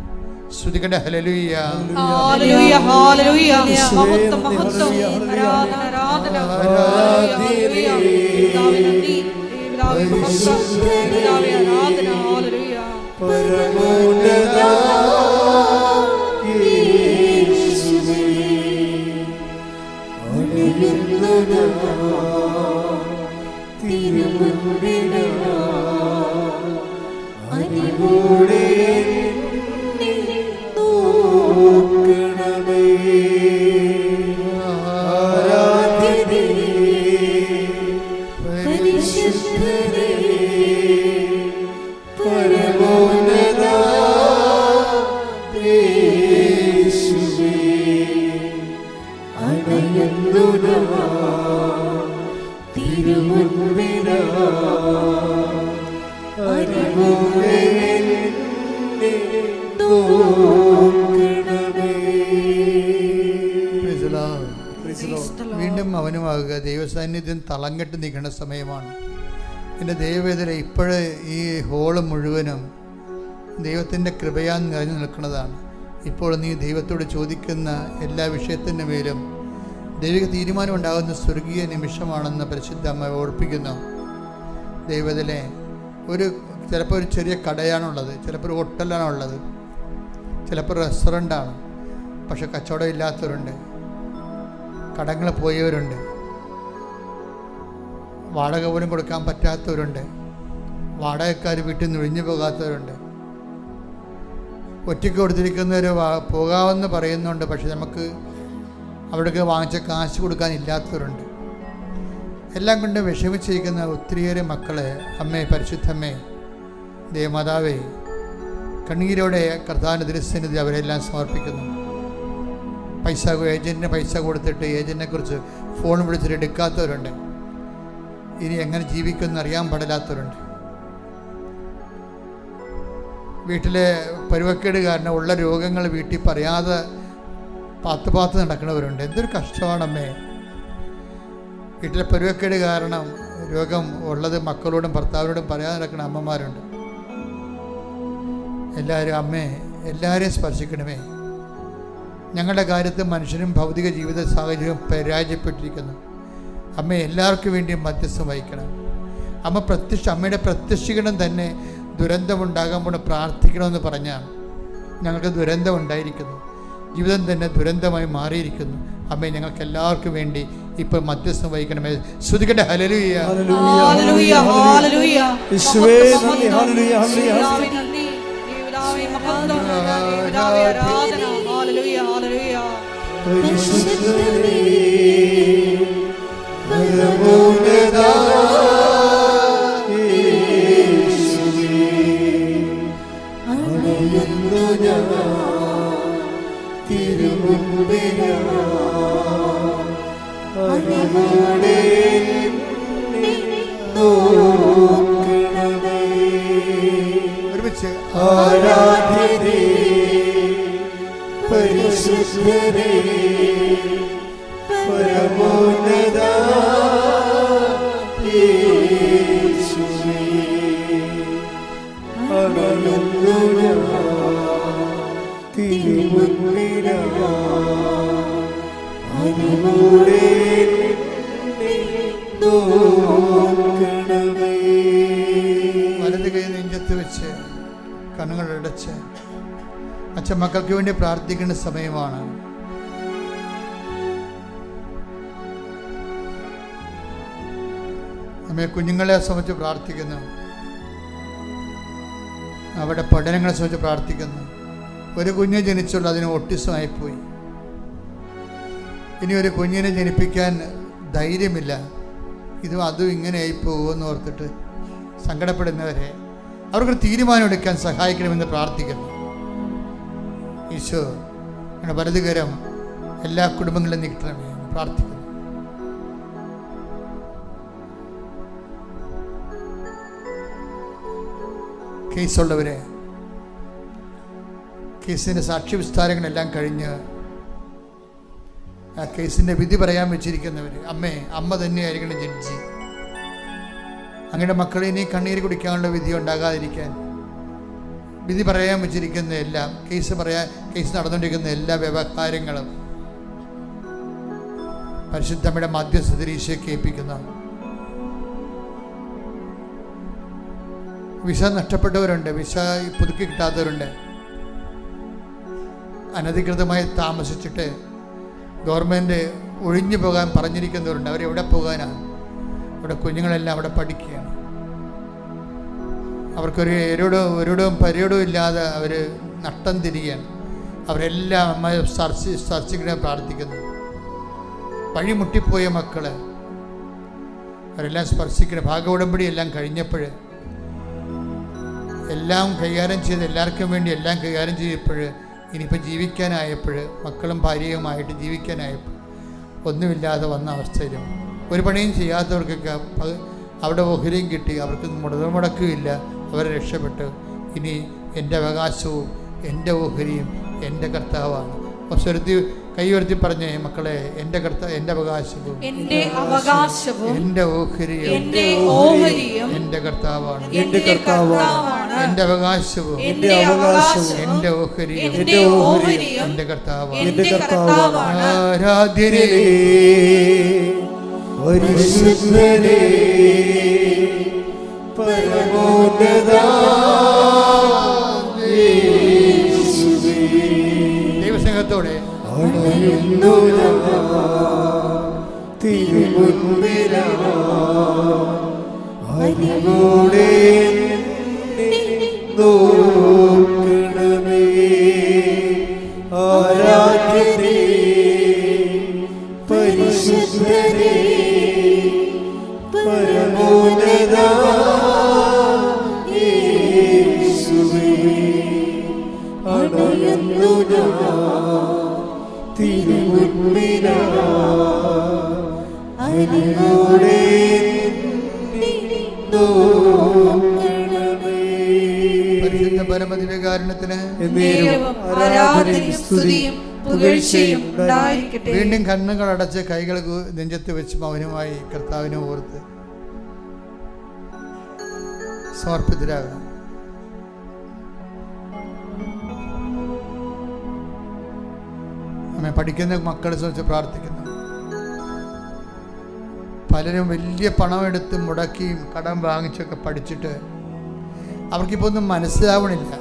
ശ്രുതികട ഹല്ലേലൂയ, ഹല്ലേലൂയ, ഹല്ലേലൂയ, മഹത്വം, മഹത്വം, ആരാധന, ആരാധന, ഹല്ലേലൂയ, പിതാവേ നന്ദി, പിതാവേ മഹത്വം, പിതാവേ ആരാധന, ഹല്ലേലൂയ. പരമോന്നത യേശുവേ, അണിയുന്നു തിരുമുൻപിൽ അരിവോടെ നോക്കണമേ. ആരാധ്യനേ, പരിശുദ്ധനേ, പരമോന്നത യേശുവേ, അണയുന്നു തിരുമുൻപിൽ അരിവോടെ നോക്കണമേ. വീണ്ടും അവനുമാകുക. ദൈവസാന്നിധ്യം തളം കെട്ട് നിൽക്കേണ്ട സമയമാണ്. എൻ്റെ ദൈവവേദന ഇപ്പോഴേ ഈ ഹോള് മുഴുവനും ദൈവത്തിൻ്റെ കൃപയാൽ നിറഞ്ഞു നിൽക്കുന്നതാണ്. ഇപ്പോൾ നീ ദൈവത്തോട് ചോദിക്കുന്ന എല്ലാ വിഷയത്തിൻ്റെ മേലും ദൈവിക തീരുമാനം ഉണ്ടാകുന്ന സ്വർഗീയ നിമിഷമാണെന്ന് പരിശുദ്ധ അമ്മ ഓർപ്പിക്കുന്നു. ദൈവത്തിലെ ചിലപ്പോൾ ഒരു ചെറിയ കടയാണുള്ളത്, ചിലപ്പോൾ ഒരു ഹോട്ടലാണുള്ളത്, ചിലപ്പോൾ റെസ്റ്റോറൻ്റാണ്. പക്ഷെ കച്ചവടം ഇല്ലാത്തവരുണ്ട്, കടങ്ങൾ പോയവരുണ്ട്, വാടക പോലും കൊടുക്കാൻ പറ്റാത്തവരുണ്ട്, വാടകക്കാർ വീട്ടിൽ നിന്ന് ഒഴിഞ്ഞു പോകാത്തവരുണ്ട്, ഒറ്റയ്ക്ക് കൊടുത്തിരിക്കുന്നവർ പോകാമെന്ന് പറയുന്നുണ്ട്. പക്ഷെ നമുക്ക് അവിടേക്ക് വാങ്ങിച്ച കാശ് കൊടുക്കാനില്ലാത്തവരുണ്ട്. എല്ലാം കൊണ്ട് വിഷമിച്ചിരിക്കുന്ന ഒത്തിരിയേറെ മക്കളെ അമ്മേ, പരിശുദ്ധമ്മേ, ദേവമാതാവേ, കണ്ണീരോടെ കർത്താവിൻ്റെ തിരുസന്നിധി അവരെല്ലാം സമർപ്പിക്കുന്നു. ഏജൻറ്റിന് പൈസ കൊടുത്തിട്ട് ഏജൻറ്റിനെക്കുറിച്ച് ഫോൺ വിളിച്ചിട്ട് എടുക്കാത്തവരുണ്ട്. ഇനി എങ്ങനെ ജീവിക്കുമെന്ന് അറിയാൻ പാടില്ലാത്തവരുണ്ട്. വീട്ടിലെ പരുവക്കേട് കാരണം ഉള്ള രോഗങ്ങൾ വീട്ടിൽ പറയാതെ പാത്ത് നടക്കുന്നവരുണ്ട്. എന്തൊരു കഷ്ടമാണമ്മേ. വീട്ടിലെ പരുവക്കേട് കാരണം രോഗം ഉള്ളത് മക്കളോടും ഭർത്താവിനോടും പറയാതെ നടക്കുന്ന അമ്മമാരുണ്ട്. എല്ലാവരും അമ്മേ, എല്ലാവരെയും സ്പർശിക്കണമേ. ഞങ്ങളുടെ കാര്യത്തിൽ മനുഷ്യനും ഭൗതിക ജീവിത സാഹചര്യവും പരാജയപ്പെട്ടിരിക്കുന്നു. അമ്മ എല്ലാവർക്കും വേണ്ടിയും മധ്യസ്ഥം വഹിക്കണം. അമ്മയുടെ പ്രത്യക്ഷീകരണം തന്നെ ദുരന്തമുണ്ടാകുമ്പോൾ പ്രാർത്ഥിക്കണമെന്ന് പറഞ്ഞാൽ ഞങ്ങൾക്ക് ദുരന്തം ഉണ്ടായിരിക്കുന്നു. ജീവിതം തന്നെ ദുരന്തമായി മാറിയിരിക്കുന്നു. അമ്മേ, ഞങ്ങൾക്ക് എല്ലാവർക്കും വേണ്ടി ഇപ്പോൾ മധ്യസ്ഥം വഹിക്കണമേ. ശ്രുതിക്കട്ടെ ഹല്ലേലൂയ. ഹല്ലേലൂയ ഹല്ലേലൂയ. യേശുവേ നന്ദി. Hallelujah hallelujah. പിതാവേ നന്ദി, പിതാവേ മഹത്വം, പിതാവേ ആരാധന. ഹല്ലേലൂയ ഹല്ലേലൂയ. പരിശുദ്ധനേ പരമോന്നതാ യേശുവേ അണയുന്നു ഞാൻ തിരുമുമ്പിലാ അറിവോടെ നോക്കണമേ. ഒരുമിച്ച് ആരാധ്യനേ പരിശുദ്ധനേ പരമോന്നതാ യേശുവേ അണയുന്നു ഞാൻ തിരുമുമ്പിലാ അറിവോടെ നോക്കണമേ. വലത് കൈ നെഞ്ചത്ത് വെച്ച് കണ്ണുകൾ അടച്ച് അച്ഛൻ മക്കൾക്ക് വേണ്ടി പ്രാർത്ഥിക്കേണ്ട സമയമാണ്. നമ്മെ കുഞ്ഞുങ്ങളെ സംബന്ധിച്ച് പ്രാർത്ഥിക്കുന്നു, അവരുടെ പഠനങ്ങളെ സംബന്ധിച്ച് പ്രാർത്ഥിക്കുന്നു. ഒരു കുഞ്ഞ് ജനിച്ചുള്ള അതിന് ഓട്ടിസമായിപ്പോയി. ഇനി ഒരു കുഞ്ഞിനെ ജനിപ്പിക്കാൻ ധൈര്യമില്ല, ഇതും അതും ഇങ്ങനെയായി പോകുമെന്ന് ഓർത്തിട്ട് സങ്കടപ്പെടുന്നവരെ അവർക്ക് തീരുമാനം എടുക്കാൻ സഹായിക്കണമെന്ന് പ്രാർത്ഥിക്കുന്നു. ഈശോ അങ്ങനെ വലതുകരം എല്ലാ കുടുംബങ്ങളിലും നീട്ടണമേ എന്ന് പ്രാർത്ഥിക്കുന്നു. കേസുള്ളവരെ, കേസിൻ്റെ സാക്ഷി വിസ്താരങ്ങളെല്ലാം കഴിഞ്ഞ് ആ കേസിൻ്റെ വിധി പറയാൻ വെച്ചിരിക്കുന്നവർ, അമ്മ തന്നെയായിരിക്കണം ജഡ്ജി. അങ്ങയുടെ മക്കളെ ഇനി കണ്ണീര് കുടിക്കാനുള്ള വിധി ഉണ്ടാകാതിരിക്കാൻ വിധി പറയാൻ വെച്ചിരിക്കുന്ന എല്ലാം, കേസ് നടന്നുകൊണ്ടിരിക്കുന്ന എല്ലാ വ്യവഹാരങ്ങളും പരിശുദ്ധമ്മയുടെ മധ്യസ്ഥതയിൽ ഈശോയ്ക്ക് ഏൽപ്പിക്കുന്ന. വിസ നഷ്ടപ്പെട്ടവരുണ്ട്, വിസ പുതുക്കി കിട്ടാത്തവരുണ്ട്, അനധികൃതമായി താമസിച്ചിട്ട് ഗവൺമെൻറ് ഒഴിഞ്ഞു പോകാൻ പറഞ്ഞിരിക്കുന്നവരുണ്ട്. അവരെവിടെ പോകാനാണ്? അവിടെ കുഞ്ഞുങ്ങളെല്ലാം അവിടെ പഠിക്കുകയാണ്. അവർക്കൊരു ഒരിടവും പര്യടവും ഇല്ലാതെ അവർ നട്ടം തിരികെയാണ്. അവരെല്ലാം അമ്മ സ്പർശിക്കണേ പ്രാർത്ഥിക്കുന്നു. വഴിമുട്ടിപ്പോയ മക്കൾ അവരെല്ലാം സ്പർശിക്കണം. ഭാഗോടമ്പടി എല്ലാം കഴിഞ്ഞപ്പോൾ എല്ലാം കൈകാര്യം ചെയ്ത് എല്ലാവർക്കും വേണ്ടി എല്ലാം കൈകാര്യം ചെയ്തപ്പോൾ ഇനിയിപ്പോൾ ജീവിക്കാനായപ്പോൾ മക്കളും ഭാര്യയുമായിട്ട് ജീവിക്കാനായപ്പോൾ ഒന്നുമില്ലാതെ വന്ന അവസ്ഥയിലും ഒരു പണിയും ചെയ്യാത്തവർക്കൊക്കെ അവിടെ ഓഹരിയും കിട്ടി, അവർക്ക് മുടക്കുമില്ല, അവരെ രക്ഷപ്പെട്ടു. ഇനി എൻ്റെ അവകാശവും എൻ്റെ ഓഹരിയും എൻ്റെ കർത്താവാണ്. സ്വരത്തി കൈ ഉയർത്തി പറഞ്ഞേ മക്കളെ, എൻ്റെ അവകാശവും എൻ്റെ ഓഹരിയും എൻ്റെ കർത്താവാണ്. എൻ്റെ അവകാശവും എൻ്റെ ഓഹരിയും എൻ്റെ കർത്താവാണ്. ആരാധ്യനേ പരിശുദ്ധനേ പരമോന്നതാ യേശുവേ ദൈവസ്നേഹത്തോടെ അണയുന്നു ഞാൻ തിരുമുൻപിലാ അറിവോടെ നോക്കണമേ. ആരാധ്യനേ പരിശുദ്ധനേ പരമോന്നതാ യേശുവേ അണയുന്നു ഞാൻ തിരുമുൻപിലാ അറിവോടെ നോക്കണമേ. പരിശുദ്ധ പരമദിവ്യകാരുണ്യത്തിന് ആരാധനയും സ്തുതിയും പുകഴ്ചയും ഉണ്ടായിരിക്കട്ടെ. വീണ്ടും കണ്ണുകൾ അടച്ച് കൈകൾ നെഞ്ചത്ത് വെച്ച് മൗനമായി കർത്താവിനെ ഓർത്ത് സമർപ്പിതരാകണം. നമ്മെ പഠിക്കുന്ന മക്കളെ സംബന്ധിച്ച് പ്രാർത്ഥിക്കുന്നു. പലരും വലിയ പണമെടുത്ത് മുടക്കിയും കടം വാങ്ങിച്ചൊക്കെ പഠിച്ചിട്ട് അവർക്കിപ്പോൾ ഒന്നും മനസ്സിലാവണില്ല.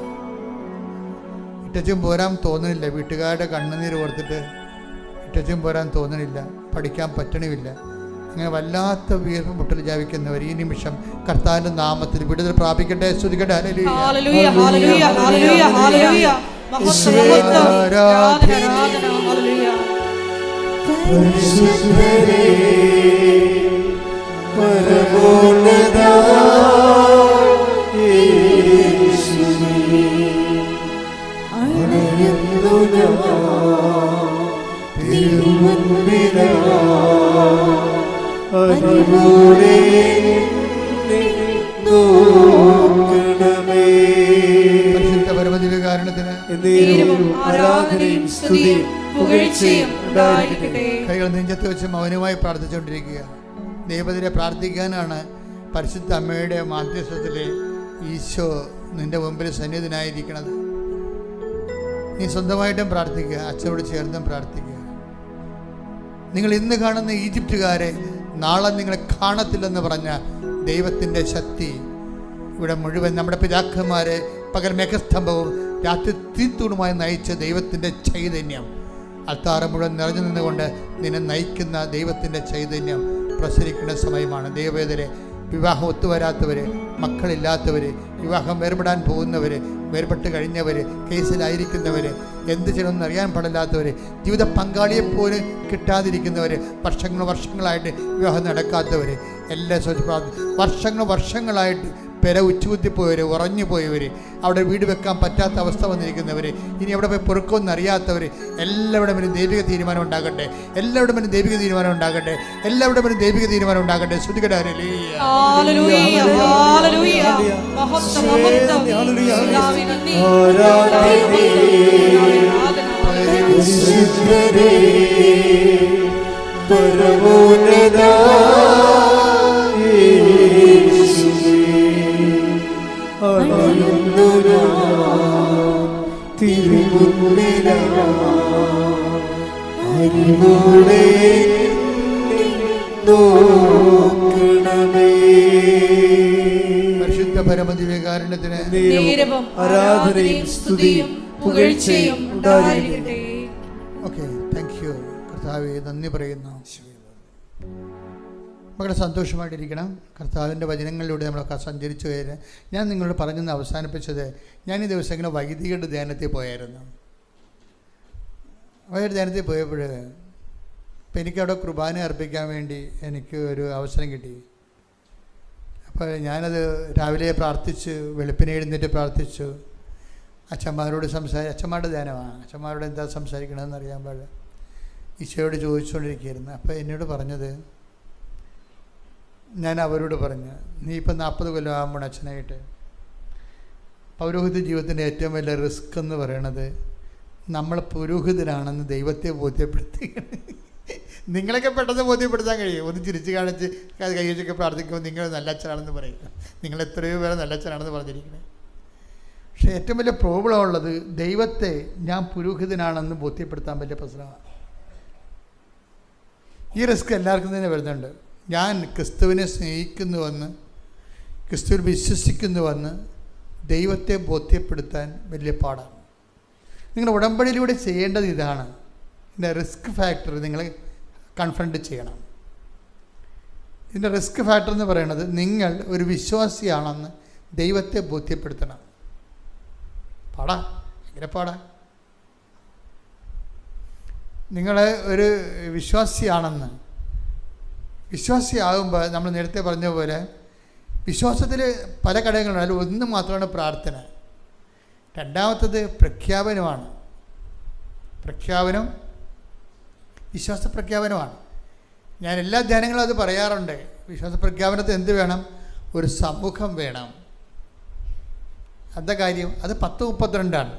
ഇട്ടച്ചും പോരാൻ തോന്നണില്ല. വീട്ടുകാരുടെ കണ്ണുനീര് ഓർത്തിട്ട് ഇട്ടച്ചും പോരാൻ തോന്നണില്ല. പഠിക്കാൻ പറ്റണമില്ല. അങ്ങനെ വല്ലാത്ത വീർപ്പ് മുട്ടൽ ജാപിക്കുന്നവർ ഈ നിമിഷം കർത്താവിന്റെ നാമത്തിൽ വിടുതൽ പ്രാപിക്കട്ടെ. സ്തുതിക്കട്ടെ. ഹല്ലേലൂയ, ഹല്ലേലൂയ, ഹല്ലേലൂയ, ഹല്ലേലൂയ, ഹല്ലേലൂയ. മഹത്വം, മഹത്വം, ആരാധന, ആരാധന, ഹല്ലേലൂയ. പരിശുദ്ധരേ പരമോന്നത യേശുവേ, അണയുന്നു ഞാൻ തിരുമുൻപിലാ, അറിവോടെ നോക്കണമേ. പരിശുദ്ധ പരമദിവ്യകാരുണ്യത്തിന് നേരവും ആരാധനയും സ്തുതിയും പുകഴ്ചയും ഉണ്ടായിരിക്കട്ടെ. കൈകൾ നെഞ്ചത്ത് വെച്ച് മൗനമായി പ്രാർത്ഥിച്ചുകൊണ്ടിരിക്കുക. ദൈവത്തിനെ പ്രാർത്ഥിക്കാനാണ് പരിശുദ്ധ അമ്മയുടെ മാധ്യസ്ഥത്തിൽ ഈശോ നിന്റെ മുമ്പിൽ സന്നിധിനായിരിക്കുന്നത്. നീ സ്വന്തമായിട്ടും പ്രാർത്ഥിക്കുക, അച്ഛനോട് ചേർന്നും പ്രാർത്ഥിക്കുക. നിങ്ങൾ ഇന്ന് കാണുന്ന ഈജിപ്തുകാരെ നാളെ നിങ്ങളെ കാണത്തില്ലെന്ന് പറഞ്ഞ ദൈവത്തിൻ്റെ ശക്തി ഇവിടെ മുഴുവൻ നമ്മുടെ പിതാക്കന്മാരെ പകൽ മേഘസ്തംഭവും രാത്രി തീത്തൂണുമായി നയിച്ച ദൈവത്തിൻ്റെ ചൈതന്യം അൽത്താറ മുഴുവൻ നിറഞ്ഞു നിന്നുകൊണ്ട് നിന്നെ നയിക്കുന്ന ദൈവത്തിൻ്റെ ചൈതന്യം പ്രസരിക്കുന്ന സമയമാണ്. ദൈവവേദരെ, വിവാഹം ഒത്തുവരാത്തവർ, മക്കളില്ലാത്തവർ, വിവാഹം വേർപെടാൻ പോകുന്നവർ, വേർപെട്ട് കഴിഞ്ഞവർ, കേസിലായിരിക്കുന്നവർ, എന്ത് ചെയ്യണമെന്ന് അറിയാൻ പാടില്ലാത്തവർ, ജീവിത പങ്കാളിയെപ്പോലും കിട്ടാതിരിക്കുന്നവർ, വർഷങ്ങളായിട്ട് വിവാഹം നടക്കാത്തവർ, എല്ലാ വർഷങ്ങളായിട്ട് പെര ഉച്ചുകുത്തിപ്പോയവർ, ഉറഞ്ഞു പോയവർ, അവിടെ വീട് വെക്കാൻ പറ്റാത്ത അവസ്ഥ വന്നിരിക്കുന്നവർ, ഇനി എവിടെ പോയി പൊറുക്കുമെന്ന് അറിയാത്തവർ, എല്ലാവരുടെ മേലും ദൈവിക തീരുമാനം ഉണ്ടാകട്ടെ. എല്ലാവരുടെ മേലും ദൈവിക തീരുമാനം ഉണ്ടാകട്ടെ. എല്ലാവരുടെ മേലും ദൈവിക തീരുമാനം ഉണ്ടാകട്ടെ. സ്തുതിക്കട്ടെ. ഹല്ലേലൂയ, ഹല്ലേലൂയ. മഹത്വം, മഹത്വം, പിതാവേ നന്ദി. പരിശുദ്ധരേ പരമോന്നത യേശുവേ, അണയുന്നു ഞാൻ തിരുമുൻപിലാ, അറിവോടെ നോക്കണമേ. പരിശുദ്ധ പരമദിവ്യകാരുണ്യത്തിന് നേരവും ആരാധനയും സ്തുതിയും പുകഴ്ചയും ഉണ്ടായിരിക്കട്ടെ. ഓക്കെ, താങ്ക് യു കർത്താവേ, നന്ദി പറയുന്നു. മക്കളെ സന്തോഷമായിട്ടിരിക്കണം. കർത്താവിൻ്റെ വചനങ്ങളിലൂടെ നമ്മളൊക്കെ സഞ്ചരിച്ചു വരാൻ ഞാൻ നിങ്ങളോട് പറഞ്ഞെന്ന് അവസാനിപ്പിച്ചത്, ഞാൻ ഈ ദിവസങ്ങൾ വൈദികരുടെ ധ്യാനത്തിൽ പോയായിരുന്നു. വൈകിട്ട് ധ്യാനത്തിൽ പോയപ്പോൾ ഇപ്പം എനിക്കവിടെ കുർബാന അർപ്പിക്കാൻ വേണ്ടി എനിക്ക് ഒരു അവസരം കിട്ടി. അപ്പോൾ ഞാനത് രാവിലെ പ്രാർത്ഥിച്ചു, വെളുപ്പിനെ എഴുന്നേറ്റ് പ്രാർത്ഥിച്ചു. അച്ഛന്മാരോട് അച്ഛന്മാരുടെ ധ്യാനമാണ്, അച്ഛന്മാരോട് എന്താ സംസാരിക്കണമെന്ന് അറിയാൻ പാടില്ല. ഈശോയോട് ചോദിച്ചുകൊണ്ടിരിക്കുകയായിരുന്നു. അപ്പോൾ എന്നോട് പറഞ്ഞത്, ഞാൻ അവരോട് പറഞ്ഞു, നീ ഇപ്പം 40 കൊല്ലം ആകുമ്പോൾ അച്ഛനായിട്ട് പൗരോഹിത്യ ജീവിതത്തിൻ്റെ ഏറ്റവും വലിയ റിസ്ക് എന്ന് പറയണത് നമ്മൾ പുരോഹിതനാണെന്ന് ദൈവത്തെ ബോധ്യപ്പെടുത്തുകയാണ്. നിങ്ങളൊക്കെ പെട്ടെന്ന് ബോധ്യപ്പെടുത്താൻ കഴിയും. ഒന്ന് ചിരിച്ച് കാണിച്ച് കൈ വെച്ചൊക്കെ പ്രാർത്ഥിക്കുമ്പോൾ നിങ്ങൾ നല്ല അച്ഛനാണെന്ന് പറയും. നിങ്ങൾ എത്രയോ പേരെ നല്ല അച്ഛനാണെന്ന് പറഞ്ഞിരിക്കുന്നത്. പക്ഷേ ഏറ്റവും വലിയ പ്രോബ്ലം ഉള്ളത് ദൈവത്തെ ഞാൻ പുരോഹിതനാണെന്ന് ബോധ്യപ്പെടുത്താൻ വലിയ പ്രശ്നമാണ്. ഈ റിസ്ക് എല്ലാവർക്കും തന്നെ വരുന്നുണ്ട്. ഞാൻ ക്രിസ്തുവിനെ സ്നേഹിക്കുന്നുവെന്ന്, ക്രിസ്തുവിൽ വിശ്വസിക്കുന്നുവെന്ന് ദൈവത്തെ ബോധ്യപ്പെടുത്താൻ വലിയ പാടാണ്. നിങ്ങൾ ഉടമ്പടിയിലൂടെ ചെയ്യേണ്ടത് ഇതാണ്. ഇതിൻ്റെ റിസ്ക് ഫാക്ടർ നിങ്ങൾ കൺഫ്രണ്ട് ചെയ്യണം. ഇതിൻ്റെ റിസ്ക് ഫാക്ടർ എന്ന് പറയുന്നത് നിങ്ങൾ ഒരു വിശ്വാസിയാണെന്ന് ദൈവത്തെ ബോധ്യപ്പെടുത്തണം. പാടാ, ഭയങ്കര പാടാ. നിങ്ങൾ ഒരു വിശ്വാസിയാകുമ്പോൾ നമ്മൾ നേരത്തെ പറഞ്ഞ പോലെ വിശ്വാസത്തിൽ പല ഘടകങ്ങളുണ്ട്. അതിൽ ഒന്ന് മാത്രമാണ് പ്രാർത്ഥന. രണ്ടാമത്തത് പ്രഖ്യാപനമാണ്. വിശ്വാസ പ്രഖ്യാപനമാണ്. ഞാൻ എല്ലാ ധ്യാനങ്ങളും അത് പറയാറുണ്ട്. വിശ്വാസ പ്രഖ്യാപനത്തിൽ എന്ത് വേണം? ഒരു സമൂഹം വേണം. എന്താ കാര്യം? അത് 10:32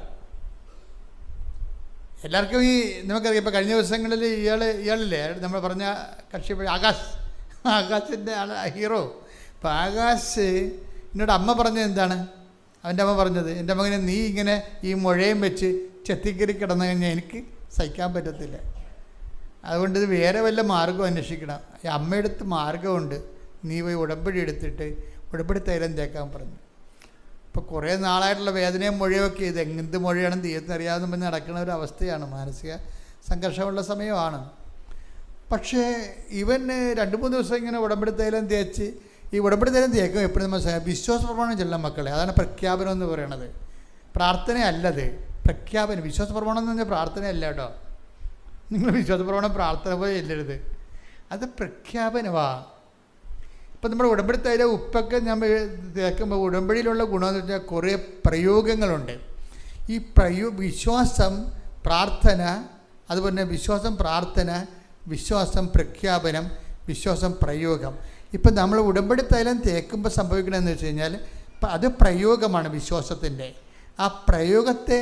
എല്ലാവർക്കും നമുക്കറിയാം. ഇപ്പോൾ കഴിഞ്ഞ ദിവസങ്ങളിൽ ഇയാളില്ലേ നമ്മൾ പറഞ്ഞ കക്ഷി ആകാശിൻ്റെ ഹീറോ. അപ്പോൾ ആകാശ് എന്നോട് അമ്മ പറഞ്ഞത് എന്താണ്? അവൻ്റെ അമ്മ പറഞ്ഞത്, എൻ്റെ മകനെ നീ ഇങ്ങനെ ഈ മുഴയും വെച്ച് ചെത്തിക്കറി കിടന്നു കഴിഞ്ഞാൽ എനിക്ക് സഹിക്കാൻ പറ്റത്തില്ല. അതുകൊണ്ട് ഇത് വേറെ വല്ല മാർഗം അന്വേഷിക്കണം. ഈ അമ്മയെടുത്ത് മാർഗമുണ്ട്, നീ പോയി ഉടമ്പടി എടുത്തിട്ട് ഉടമ്പടി തൈലം തേക്കാൻ പറഞ്ഞു. ഇപ്പോൾ കുറേ നാളായിട്ടുള്ള വേദനയും മുഴയൊക്കെ ഇത് എന്ത് മുഴയാണെന്ന് തീർന്നറിയാതെ പറഞ്ഞ് നടക്കുന്ന ഒരു അവസ്ഥയാണ്. മാനസിക സംഘർഷമുള്ള സമയമാണ്. പക്ഷേ ഇവന് 2-3 ദിവസം ഇങ്ങനെ ഉടമ്പടി തൈലം തേച്ച്, ഈ ഉടമ്പടി തൈലം തേക്കും എപ്പോഴും നമ്മൾ വിശ്വാസ പ്രമാണം ചെല്ലാം മക്കളെ. അതാണ് പ്രഖ്യാപനം എന്ന് പറയണത്. പ്രാർത്ഥനയല്ലത്, പ്രഖ്യാപനം. വിശ്വാസ പ്രമാണം എന്ന് പറഞ്ഞാൽ പ്രാർത്ഥനയല്ല കേട്ടോ. നിങ്ങൾ വിശ്വാസ പ്രമാണം പ്രാർത്ഥന പോലെ ചെല്ലരുത്, അത് പ്രഖ്യാപനമാണ്. ഇപ്പം നമ്മുടെ ഉടമ്പടി തൈലം ഉപ്പൊക്കെ നമ്മൾ തേക്കുമ്പോൾ ഉടമ്പടിയിലുള്ള ഗുണമെന്ന് വെച്ചാൽ കുറേ പ്രയോഗങ്ങളുണ്ട്. ഈ വിശ്വാസം, പ്രാർത്ഥന, അതുപോലെ വിശ്വാസം, പ്രാർത്ഥന, വിശ്വാസം, പ്രഖ്യാപനം, വിശ്വാസം, പ്രയോഗം. ഇപ്പം നമ്മൾ ഉടമ്പടി തൈലം തേക്കുമ്പോൾ സംഭവിക്കണമെന്ന് വെച്ച് കഴിഞ്ഞാൽ അത് പ്രയോഗമാണ് വിശ്വാസത്തിൻ്റെ. ആ പ്രയോഗത്തെ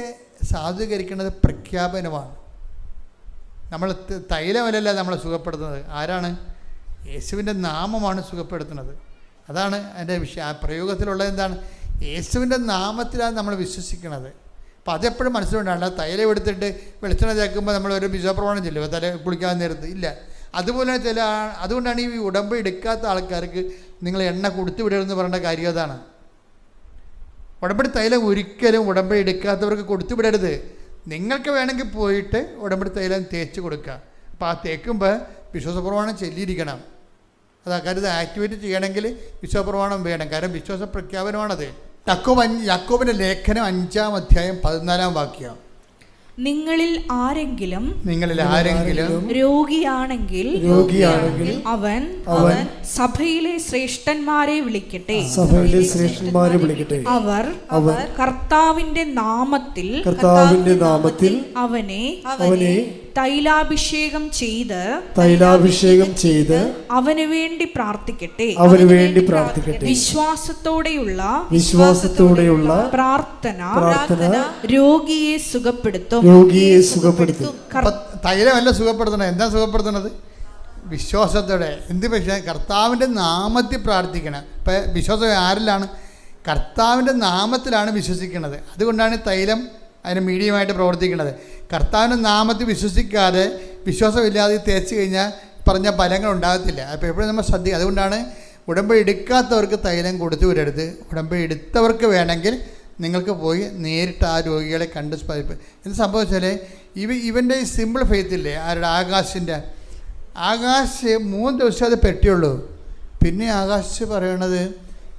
സാധൂകരിക്കുന്നത് പ്രഖ്യാപനമാണ്. നമ്മൾ തൈലമല്ല നമ്മളെ സുഖപ്പെടുത്തുന്നത്. ആരാണ്? യേശുവിൻ്റെ നാമമാണ് സുഖപ്പെടുത്തുന്നത്. അതാണ് അതിൻ്റെ വിഷയം. ആ പ്രയോഗത്തിലുള്ളത് എന്താണ്? യേശുവിൻ്റെ നാമത്തിലാണ് നമ്മൾ വിശ്വസിക്കുന്നത്. അപ്പോൾ അതെപ്പോഴും മനസ്സിലുണ്ടാവില്ല. തൈലം എടുത്തിട്ട് വെളിച്ചെണ്ണ തേക്കുമ്പോൾ നമ്മൾ ഒരു വിശ്വാസപ്രമാണം ചെല്ലുമോ തല കുളിക്കാൻ നേരത്ത്? ഇല്ല. അതുപോലെ അതുകൊണ്ടാണ് ഈ ഉടമ്പടി എടുക്കാത്ത ആൾക്കാർക്ക് നിങ്ങൾ എണ്ണ കൊടുത്തു വിടരുതെന്ന് പറയേണ്ട കാര്യം അതാണ്. ഉടമ്പടി തൈലം ഒരിക്കലും ഉടമ്പടി എടുക്കാത്തവർക്ക് കൊടുത്തു വിടരുത്. നിങ്ങൾക്ക് വേണമെങ്കിൽ പോയിട്ട് ഉടമ്പടി തൈലം തേച്ച് കൊടുക്കുക. അപ്പോൾ ആ തേക്കുമ്പോൾ വിശ്വാസപ്രമാണം ചൊല്ലിയിരിക്കണം. അത് കാര്യം ആക്ടിവേറ്റ് ചെയ്യണമെങ്കിൽ വിശ്വാസപ്രമാണം വേണം. കാരണം വിശ്വാസ പ്രഖ്യാപനമാണത്. യാക്കോബിൻ്റെ ലേഖനം 5-ാം അധ്യായം 14-ാം വാക്യം. നിങ്ങളിൽ ആരെങ്കിലും രോഗിയാണെങ്കിൽ അവൻ സഭയിലെ ശ്രേഷ്ഠന്മാരെ വിളിക്കട്ടെ. അവർ കർത്താവിന്റെ നാമത്തിൽ അവനെ തൈലാഭിഷേകം ചെയ്ത് അവന് വേണ്ടി പ്രാർത്ഥിക്കട്ടെ. വിശ്വാസത്തോടെയുള്ള പ്രാർത്ഥന രോഗിയെ സുഖപ്പെടുത്തും. തൈലമല്ല സുഖപ്പെടുത്തണം. എന്താ സുഖപ്പെടുത്തണത്? വിശ്വാസത്തോടെ. എന്ത്? പക്ഷേ കർത്താവിൻ്റെ നാമത്തിൽ പ്രാർത്ഥിക്കണം. ഇപ്പം വിശ്വാസം ആരിലാണ്? കർത്താവിൻ്റെ നാമത്തിലാണ് വിശ്വസിക്കുന്നത്. അതുകൊണ്ടാണ് തൈലം അതിന് മീഡിയമായിട്ട് പ്രവർത്തിക്കുന്നത്. കർത്താവിൻ്റെ നാമത്തിൽ വിശ്വസിക്കാതെ, വിശ്വാസമില്ലാതെ തേച്ച് കഴിഞ്ഞാൽ പറഞ്ഞ ഫലങ്ങൾ ഉണ്ടാകത്തില്ല. അപ്പോൾ എപ്പോഴും നമ്മൾ ശ്രദ്ധിക്കുക. അതുകൊണ്ടാണ് ഉടമ്പടി എടുക്കാത്തവർക്ക് തൈലം കൊടുത്തു വിടരുത്. ഉടമ്പടി എടുത്തവർക്ക് വേണമെങ്കിൽ നിങ്ങൾക്ക് പോയി നേരിട്ട് ആ രോഗികളെ കണ്ട് എന്ത് സംഭവിച്ചാൽ ഇവൻ്റെ ഈ സിമ്പിൾ ഫെയ്ത്തില്ലേ, ആരുടെ? ആകാശ് 3 ദിവസം അത് പെട്ടിയുള്ളൂ. പിന്നെ ആകാശ് പറയണത്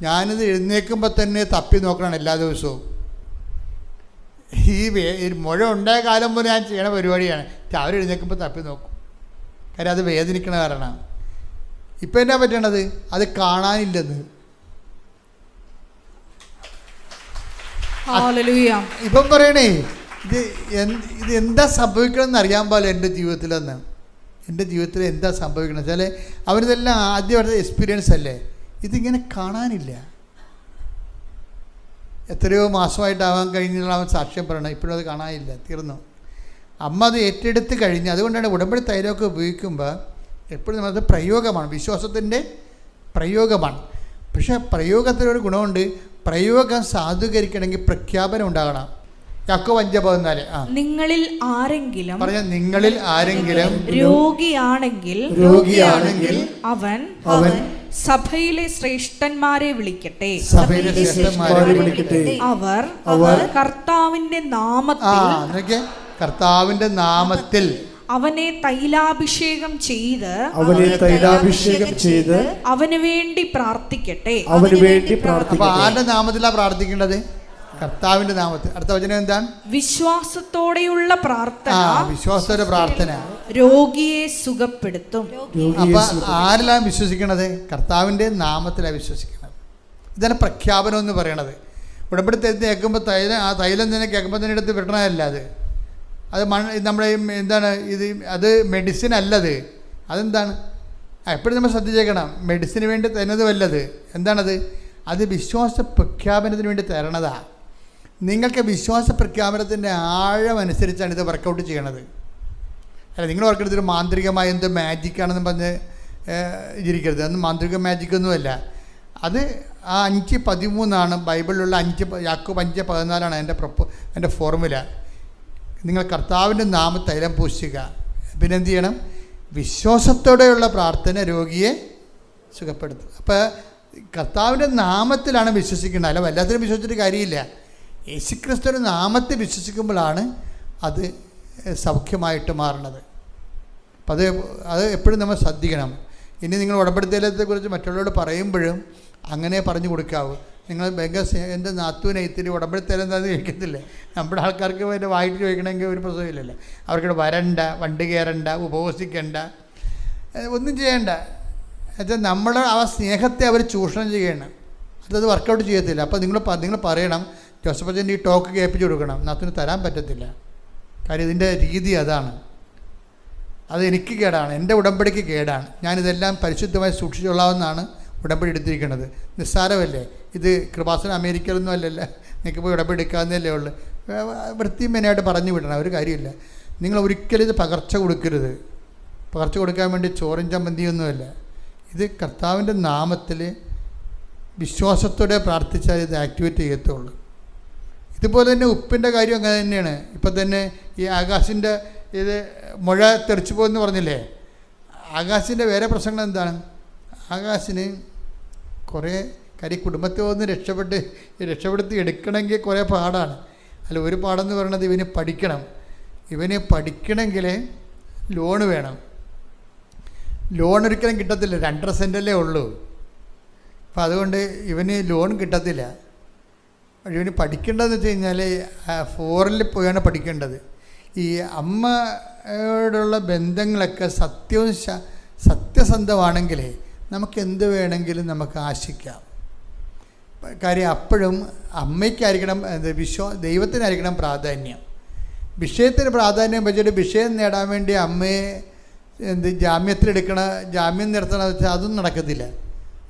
ഞാനിത് എഴുന്നേൽക്കുമ്പോൾ തന്നെ തപ്പി നോക്കണം എല്ലാ ദിവസവും. ഈ മുഴ ഉണ്ടായ കാലം പോലെ ഞാൻ ചെയ്യണ പരിപാടിയാണ്. രാവിലെ എഴുന്നേൽക്കുമ്പോൾ തപ്പി നോക്കും. കാര്യം അത് വേദനിക്കണ കാരണം. ഇപ്പം എന്നാ പറ്റണത്? അത് കാണാനില്ലെന്ന്. ഇപ്പം പറയണേ ഇത് എന്താ സംഭവിക്കണമെന്ന് അറിയാൻ പാടില്ല എൻ്റെ ജീവിതത്തിലെന്ന്. എൻ്റെ ജീവിതത്തിൽ എന്താ സംഭവിക്കണം വെച്ചാൽ അവരിതെല്ലാം ആദ്യമായിട്ട് എക്സ്പീരിയൻസ് അല്ലേ. ഇതിങ്ങനെ കാണാനില്ല. എത്രയോ മാസമായിട്ടാവാൻ കഴിഞ്ഞുള്ള അവൻ സാക്ഷ്യം പറയണം. ഇപ്പോഴും അത് കാണാനില്ല, തീർന്നു. അമ്മ അത് ഏറ്റെടുത്ത് കഴിഞ്ഞ്. അതുകൊണ്ടാണ് ഉടമ്പടി തൈലമൊക്കെ ഉപയോഗിക്കുമ്പോൾ എപ്പോഴും നമ്മളത് പ്രയോഗമാണ്, വിശ്വാസത്തിൻ്റെ പ്രയോഗമാണ്. പക്ഷേ പ്രയോഗത്തിനൊരു ഗുണമുണ്ട്. പ്രയോഗം സാധൂകരിക്കണമെങ്കിൽ പ്രഖ്യാപനം ഉണ്ടാകണം. യാക്കോബ് 5:14. നിങ്ങളിൽ ആരെങ്കിലും രോഗിയാണെങ്കിൽ അവൻ സഭയിലെ ശ്രേഷ്ഠന്മാരെ വിളിക്കട്ടെ. അവർ കർത്താവിന്റെ നാമത്തിൽ അവനെ തൈലാഭിഷേകം ചെയ്ത് അവന് വേണ്ടി പ്രാർത്ഥിക്കട്ടെ. അപ്പോൾ ആരുടെ നാമത്തിലാണ് പ്രാർത്ഥിക്കേണ്ടത്? കർത്താവിന്റെ നാമത്തിൽ. അടുത്ത വചനം എന്താണ്? വിശ്വാസത്തോടെയുള്ള പ്രാർത്ഥന രോഗിയെ സുഖപ്പെടുത്തും. അപ്പൊ ആരിലാണ് വിശ്വസിക്കണത്? കർത്താവിന്റെ നാമത്തിലാണ് വിശ്വസിക്കുന്നത്. ഇതാണ് പ്രഖ്യാപനം എന്ന് പറയണത്. ഉടമ്പടി കേൾക്കുമ്പോൾ തൈലം തന്നെ കേൾക്കുമ്പോൾ തന്നെ എടുത്ത് വിടണമല്ല. അത് നമ്മുടെ എന്താണ് ഇത്? അത് മെഡിസിൻ അല്ലത്. അതെന്താണ്? എപ്പോഴും നമ്മൾ ശ്രദ്ധിച്ചേക്കണം. മെഡിസിന് വേണ്ടി തരുന്നതുമല്ലത്. എന്താണത്? അത് വിശ്വാസ പ്രഖ്യാപനത്തിന് വേണ്ടി തരണതാണ്. നിങ്ങൾക്ക് വിശ്വാസ പ്രഖ്യാപനത്തിൻ്റെ ആഴമനുസരിച്ചാണ് ഇത് വർക്കൗട്ട് ചെയ്യണത്. അല്ല, നിങ്ങൾ വർക്കെടുത്തൊരു മാന്ത്രികമായ എന്തോ മാജിക്കാണെന്ന് പറഞ്ഞ് ഇരിക്കരുത്. അതൊന്നും മാന്ത്രിക മാജിക്കൊന്നുമല്ല. അത് ആ 5:13 ബൈബിളിലുള്ള യാക്കോബ് 5:14 എൻ്റെ ഫോർമുല. നിങ്ങൾ കർത്താവിൻ്റെ നാമത്തിൽ തൈലം പൂശുക. പിന്നെ എന്ത് ചെയ്യണം? വിശ്വാസത്തോടെയുള്ള പ്രാർത്ഥന രോഗിയെ സുഖപ്പെടുത്തും. അപ്പോൾ കർത്താവിൻ്റെ നാമത്തിലാണ് വിശ്വസിക്കേണ്ടത്. അല്ല വല്ലാത്തിനും വിശ്വസിച്ചിട്ട് കാര്യമില്ല. യേശുക്രിസ്തുവിൻ്റെ നാമത്തിൽ വിശ്വസിക്കുമ്പോഴാണ് അത് സൗഖ്യമായിട്ട് മാറുന്നത്. അപ്പം അത് എപ്പോഴും നമ്മൾ ശ്രദ്ധിക്കണം. ഇനി നിങ്ങൾ ഉടമ്പടിത്തലത്തെക്കുറിച്ച് മറ്റുള്ളവരോട് പറയുമ്പോഴും അങ്ങനെ പറഞ്ഞു കൊടുക്കാവൂ. നിങ്ങൾ ഭയങ്കര എൻ്റെ നാത്തുവിനെ ഇത്തിരി ഉടമ്പടിത്തലം എന്താണെന്ന് ചോദിക്കത്തില്ലേ? നമ്മുടെ ആൾക്കാർക്ക് അതിൻ്റെ വായിട്ട് ചോദിക്കണമെങ്കിൽ ഒരു പ്രശ്നമില്ലല്ലോ. അവർക്കിവിടെ വരണ്ട, വണ്ടി കയറണ്ട, ഉപവസിക്കണ്ട, ഒന്നും ചെയ്യണ്ട. എന്നുവെച്ചാൽ നമ്മുടെ ആ സ്നേഹത്തെ അവർ ചൂഷണം ചെയ്യണം. അതത് വർക്കൗട്ട് ചെയ്യത്തില്ല. അപ്പോൾ നിങ്ങൾ പറയണം, ജോസഫ് അച്ഛൻ്റെ ഈ ടോക്ക് കേൾപ്പിച്ച് കൊടുക്കണം. നാത്തിന് തരാൻ പറ്റത്തില്ല. കാര്യം ഇതിൻ്റെ രീതി അതാണ്. അത് എനിക്ക് കേടാണ്, എൻ്റെ ഉടമ്പടിക്ക് കേടാണ്. ഞാനിതെല്ലാം പരിശുദ്ധമായി സൂക്ഷിച്ചോളാമെന്നാണ് ഉടമ്പടി എടുത്തിരിക്കുന്നത്. നിസ്സാരമല്ലേ ഇത്? കൃപാസനം അമേരിക്കയിലൊന്നും അല്ലല്ലോ, നിങ്ങൾക്ക് പോയി ഉടമ്പടി എടുക്കാവുന്നതല്ലേ ഉള്ളൂ. വൃത്തിയും മെയിനായിട്ട് പറഞ്ഞു വിടണം, ഒരു കാര്യമില്ല. നിങ്ങൾ ഒരിക്കലും ഇത് പകർച്ച കൊടുക്കരുത്. പകർച്ച കൊടുക്കാൻ വേണ്ടി ചോറും ചമ്മന്തിയൊന്നുമല്ല. ഇത് കർത്താവിൻ്റെ നാമത്തിൽ വിശ്വാസത്തോടെ പ്രാർത്ഥിച്ചാൽ ഇത് ആക്ടിവേറ്റ് ചെയ്യത്തുള്ളൂ. ഇതുപോലെ തന്നെ ഉപ്പിൻ്റെ കാര്യം അങ്ങനെ തന്നെയാണ്. ഇപ്പം തന്നെ ഈ ആകാശിൻ്റെ ഇത് മുഴ തെറിച്ചു പോകുമെന്ന് പറഞ്ഞില്ലേ? ആകാശിൻ്റെ വേറെ പ്രശ്നങ്ങൾ എന്താണ്? ആകാശിന് കുറേ കാര്യം കുടുംബത്തെ ഒന്ന് രക്ഷപ്പെടുത്തി എടുക്കണമെങ്കിൽ കുറേ പാടാണ്. അല്ല, ഒരു പാടെന്ന് പറയുന്നത് ഇവന് പഠിക്കണം. ഇവന് പഠിക്കണമെങ്കിൽ ലോണ് വേണം. ലോൺ ഒരിക്കലും കിട്ടത്തില്ല, 2.5 സെൻറ്റല്ലേ ഉള്ളൂ. അപ്പം അതുകൊണ്ട് ഇവന് ലോൺ കിട്ടത്തില്ല. ഇവന് പഠിക്കേണ്ടതെന്ന് വെച്ച് കഴിഞ്ഞാൽ ഫോറിൽ പോയാണ് പഠിക്കേണ്ടത്. ഈ അമ്മയോടുള്ള ബന്ധങ്ങളൊക്കെ സത്യസന്ധമാണെങ്കിൽ നമുക്ക് എന്ത് വേണമെങ്കിലും നമുക്ക് ആശിക്കാം. കാര്യം അപ്പോഴും അമ്മയ്ക്കായിരിക്കണം ദൈവത്തിനായിരിക്കണം പ്രാധാന്യം. വിഷയത്തിന് പ്രാധാന്യം വെച്ചിട്ട് വിഷയം നേടാൻ വേണ്ടി അമ്മയെ ജാമ്യം നിർത്തണം വെച്ചാൽ അതൊന്നും നടക്കത്തില്ല.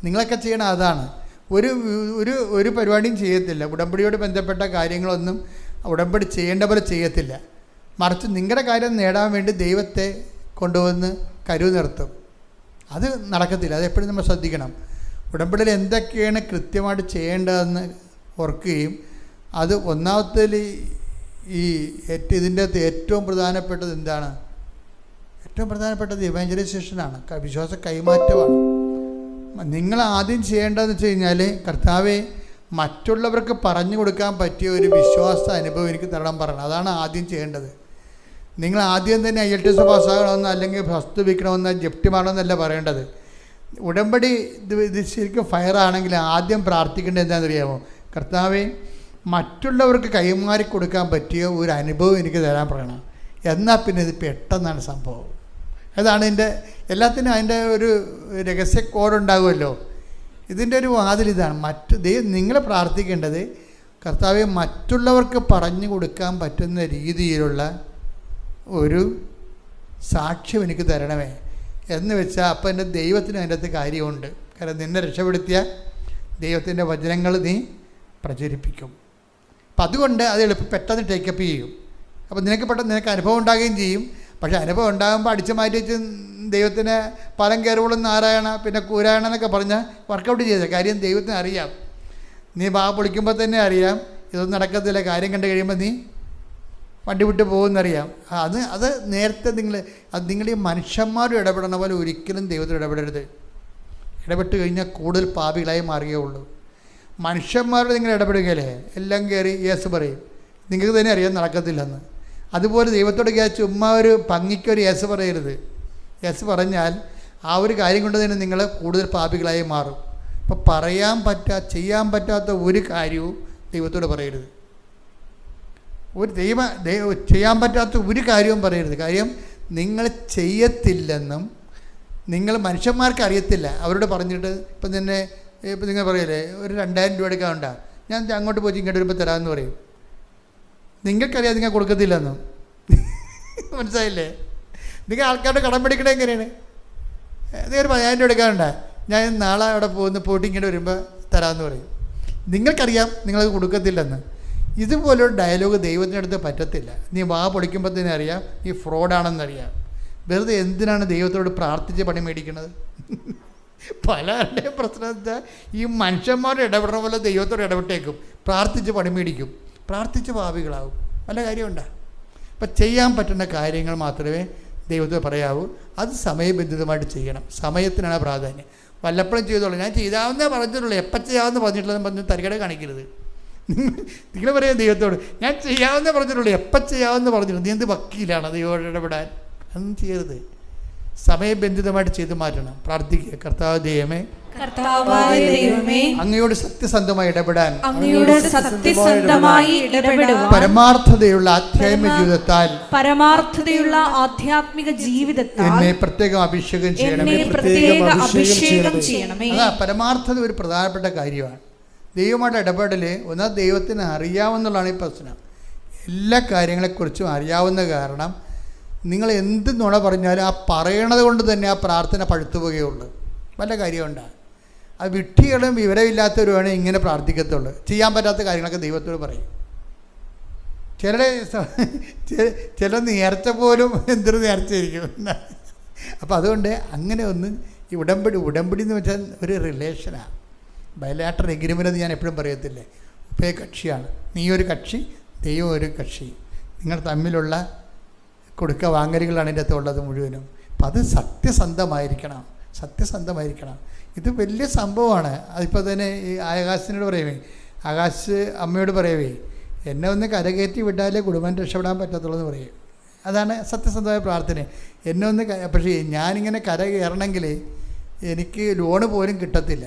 നിങ്ങളൊക്കെ ചെയ്യണം അതാണ്. ഒരു പരിപാടിയും ചെയ്യത്തില്ല. ഉടമ്പടിയോട് ബന്ധപ്പെട്ട കാര്യങ്ങളൊന്നും ഉടമ്പടി ചെയ്യേണ്ട പോലെ ചെയ്യത്തില്ല. മറിച്ച് നിങ്ങളുടെ കാര്യം നേടാൻ വേണ്ടി ദൈവത്തെ കൊണ്ടുവന്ന് കരുവ് നിർത്തും. അത് നടക്കത്തില്ല. അതെപ്പോഴും നമ്മൾ ശ്രദ്ധിക്കണം. ഉടമ്പടിയിൽ എന്തൊക്കെയാണ് കൃത്യമായിട്ട് ചെയ്യേണ്ടതെന്ന് ഓർക്കുകയും അത് ഒന്നാമത്തേൽ ഇതിൻ്റെ അകത്ത് ഏറ്റവും പ്രധാനപ്പെട്ടത് എന്താണ്? ഏറ്റവും പ്രധാനപ്പെട്ടത് ഇവാഞ്ചലൈസേഷനാണ്, വിശ്വാസ കൈമാറ്റമാണ്. നിങ്ങൾ ആദ്യം ചെയ്യേണ്ടതെന്ന് വെച്ച് കഴിഞ്ഞാൽ, കർത്താവെ മറ്റുള്ളവർക്ക് പറഞ്ഞു കൊടുക്കാൻ പറ്റിയ ഒരു വിശ്വാസ അനുഭവം എനിക്ക് തരണം പറയണം. അതാണ് ആദ്യം ചെയ്യേണ്ടത്. നിങ്ങൾ ആദ്യം തന്നെ IELTS പാസ്സാകണമെന്നോ അല്ലെങ്കിൽ വസ്തു വിൽക്കണമെന്നോ ജപ്തി മാറണമെന്നല്ല പറയേണ്ടത്. ഉടമ്പടി ഇത് ശരിക്കും ഫയറാണെങ്കിൽ ആദ്യം പ്രാർത്ഥിക്കേണ്ടത് എന്താണെന്ന് അറിയാമോ? കർത്താവെ മറ്റുള്ളവർക്ക് കൈമാറി കൊടുക്കാൻ പറ്റിയ ഒരു അനുഭവം എനിക്ക് തരാൻ പറയണം. എന്നാൽ പിന്നെ ഇത് പെട്ടെന്നാണ് സംഭവം. അതാണ് എല്ലാത്തിനും അതിൻ്റെ ഒരു രഹസ്യ കോഡുണ്ടാകുമല്ലോ. ഇതിൻ്റെ ഒരു വാതിൽ ഇതാണ്. നിങ്ങൾ പ്രാർത്ഥിക്കേണ്ടത്, കർത്താവെ മറ്റുള്ളവർക്ക് പറഞ്ഞു കൊടുക്കാൻ പറ്റുന്ന രീതിയിലുള്ള ഒരു സാക്ഷ്യം എനിക്ക് തരണമേ എന്ന് വെച്ചാൽ അപ്പം എൻ്റെ ദൈവത്തിന് അതിൻ്റെ അകത്ത് കാര്യമുണ്ട്. കാരണം നിന്നെ രക്ഷപ്പെടുത്തിയ ദൈവത്തിൻ്റെ വചനങ്ങൾ നീ പ്രചരിപ്പിക്കും. അപ്പം അതുകൊണ്ട് അത് പെട്ടെന്ന് ടേക്കപ്പ് ചെയ്യും. അപ്പം നിനക്ക് അനുഭവം ഉണ്ടാകുകയും ചെയ്യും. പക്ഷേ അനുഭവം ഉണ്ടാകുമ്പോൾ അടിച്ചു മാറ്റി വെച്ച് ദൈവത്തിന് പലം കയറുകളും നാരായണ പിന്നെ കൂരായണ എന്നൊക്കെ പറഞ്ഞാൽ വർക്കൗട്ട് ചെയ്തത്. കാര്യം ദൈവത്തിന് അറിയാം. നീ പൊളിക്കുമ്പോൾ തന്നെ അറിയാം ഇതൊന്നും നടക്കത്തില്ല. കാര്യം കണ്ടു കഴിയുമ്പോൾ നീ വണ്ടി വിട്ട് പോകുമെന്നറിയാം. അത് നേരത്തെ നിങ്ങൾ ഈ മനുഷ്യന്മാരും ഇടപെടണ പോലെ ഒരിക്കലും ദൈവത്തിൽ ഇടപെടരുത്. ഇടപെട്ട് കഴിഞ്ഞാൽ കൂടുതൽ പാപികളായി മാറുകയേ ഉള്ളൂ. മനുഷ്യന്മാരോട് നിങ്ങൾ ഇടപെടുകയല്ലേ, എല്ലാം കയറി യേസ് പറയും. നിങ്ങൾക്ക് തന്നെ അറിയാൻ നടക്കത്തില്ലെന്ന്. അതുപോലെ ദൈവത്തോട് ചുമ്മാ ഒരു ഭംഗിക്കൊരു യേസ് പറയരുത്. യേസ് പറഞ്ഞാൽ ആ ഒരു കാര്യം കൊണ്ട് തന്നെ നിങ്ങൾ കൂടുതൽ പാപികളായി മാറും. അപ്പോൾ ചെയ്യാൻ പറ്റാത്ത ഒരു കാര്യവും ദൈവത്തോട് പറയരുത്. ചെയ്യാൻ പറ്റാത്ത ഒരു കാര്യവും പറയരുത്. കാര്യം നിങ്ങൾ ചെയ്യത്തില്ലെന്നും നിങ്ങൾ മനുഷ്യന്മാർക്ക് അറിയത്തില്ല. അവരോട് പറഞ്ഞിട്ട് ഇപ്പം നിങ്ങൾ പറയല്ലേ ഒരു 2000 രൂപ എടുക്കാനുണ്ടാ, ഞാൻ അങ്ങോട്ട് പോയി ഇങ്ങോട്ട് വരുമ്പോൾ തരാമെന്ന് പറയും. നിങ്ങൾക്കറിയാം നിങ്ങൾ കൊടുക്കത്തില്ലെന്നും. മനസ്സിലായില്ലേ? നിങ്ങൾ ആൾക്കാരുടെ കടം പിടിക്കണേ എങ്ങനെയാണ്? നിങ്ങൾ 10,000 രൂപ എടുക്കാനുണ്ടാ, ഞാൻ നാളെ അവിടെ പോയിട്ട് ഇങ്ങോട്ട് വരുമ്പോൾ തരാമെന്ന് പറയും. നിങ്ങൾക്കറിയാം നിങ്ങളത് കൊടുക്കത്തില്ലെന്ന്. ഇതുപോലൊരു ഡയലോഗ് ദൈവത്തിൻ്റെ അടുത്ത് പറ്റത്തില്ല. നീ പൊളിക്കുമ്പോൾ തന്നെ അറിയാം നീ ഫ്രോഡാണെന്നറിയാം. വെറുതെ എന്തിനാണ് ദൈവത്തോട് പ്രാർത്ഥിച്ച് പണി മേടിക്കുന്നത്? പലരുടെയും പ്രശ്നം വെച്ചാൽ ഈ മനുഷ്യന്മാർ ഇടപെടുന്ന പോലെ ദൈവത്തോട് ഇടപെട്ടേക്കും, പ്രാർത്ഥിച്ച് പണി മേടിക്കും, പ്രാർത്ഥിച്ച് പാപികളാവും. വല്ല കാര്യമുണ്ടോ? അപ്പം ചെയ്യാൻ പറ്റുന്ന കാര്യങ്ങൾ മാത്രമേ ദൈവത്തോട് പറയാവൂ. അത് സമയബന്ധിതമായിട്ട് ചെയ്യണം. സമയത്തിനാണ് പ്രാധാന്യം. വല്ലപ്പോഴും ചെയ്തോളൂ. ഞാൻ ചെയ്താവുന്നേ പറഞ്ഞിട്ടുള്ളൂ, എപ്പം ചെയ്യാമെന്ന് പറഞ്ഞിട്ടുള്ളതെന്ന് പറഞ്ഞ് തരികട കാണിക്കരുത്. നിങ്ങൾ പറയാം ദൈവത്തോട്, ഞാൻ ചെയ്യാമെന്നേ പറഞ്ഞിട്ടുള്ളൂ, എപ്പം ചെയ്യാമെന്ന് പറഞ്ഞിട്ടുള്ളൂ. നീ എന്ത് വക്കീലാണ് ദൈവത്തോട് ഇടപെടാൻ? അതൊന്നും ചെയ്യരുത്. സമയബന്ധിതമായിട്ട് ചെയ്തു മാറ്റണം. പ്രാർത്ഥിക്കുക, കർത്താവ് ദൈവമേ, കർത്താവായ ദൈവമേ, അങ്ങയോട് സത്യസന്ധമായി ഇടപെടാൻ, അങ്ങയോട് സത്യസന്ധമായി ഇടപെടുവാൻ, പരമാർത്ഥതയുള്ള ആധ്യാത്മിക ജീവിതത്താൽ, പരമാർത്ഥതയുള്ള ആധ്യാത്മിക ജീവിതത്താൽ എന്നെ പ്രത്യേകം അഭിഷേകം ചെയ്യണമേ. എന്നെ പ്രത്യേക അഭിഷേകം ചെയ്യണമേ. അതാ പരമാർത്ഥത ഒരു പ്രധാനപ്പെട്ട കാര്യമാണ്. ദൈവമായിട്ട് ഇടപെടൽ ഒന്നാ ദൈവത്തിന് അറിയാവുന്നതാണ് ഈ പ്രശ്നം. എല്ലാ കാര്യങ്ങളെക്കുറിച്ചും അറിയാവുന്ന കാരണം നിങ്ങൾ എന്ത് നുണ പറഞ്ഞാലും ആ പറയണത് കൊണ്ട് തന്നെ ആ പ്രാർത്ഥന പഴുത്തു പോകുകയുള്ളൂ. വല്ല കാര്യമുണ്ടാകും. അത് വിഡ്ഢികളും വിവരമില്ലാത്തവരുമാണ് ഇങ്ങനെ പ്രാർത്ഥിക്കത്തുള്ളൂ. ചെയ്യാൻ പറ്റാത്ത കാര്യങ്ങളൊക്കെ ദൈവത്തോട് പറയും. ചില നേർച്ച പോലും എന്തൊരു നേർച്ചയായിരിക്കും. അപ്പോൾ അതുകൊണ്ട് അങ്ങനെ ഒന്ന് ഈ ഉടമ്പടി എന്ന് വെച്ചാൽ ഒരു റിലേഷനാണ്. ബയലാറ്റർ എഗ്രിമെൻ്റ് ഞാൻ എപ്പോഴും പറയത്തില്ലേ, ഉഭയ കക്ഷിയാണ്. നീ ഒരു കക്ഷി, ദൈവം ഒരു കക്ഷി. നിങ്ങൾ തമ്മിലുള്ള കൊടുക്ക വാങ്ങലുകളാണ് ഇതിൻ്റെ അകത്ത് ഉള്ളത് മുഴുവനും. അപ്പം അത് സത്യസന്ധമായിരിക്കണം. ഇത് വലിയ സംഭവമാണ്. അതിപ്പോൾ തന്നെ ഈ ആകാശിനോട് പറയുവേ, ആകാശ് അമ്മയോട് പറയവേ, എന്നെ ഒന്ന് കരകയറ്റി വിട്ടാലേ കുടുംബം രക്ഷപ്പെടാൻ പറ്റത്തുള്ളൂ എന്ന് പറയും. അതാണ് സത്യസന്ധമായ പ്രാർത്ഥന. എന്നെ ഒന്ന് പക്ഷേ ഞാനിങ്ങനെ കര കയറണമെങ്കിൽ എനിക്ക് ലോണ് പോലും കിട്ടത്തില്ല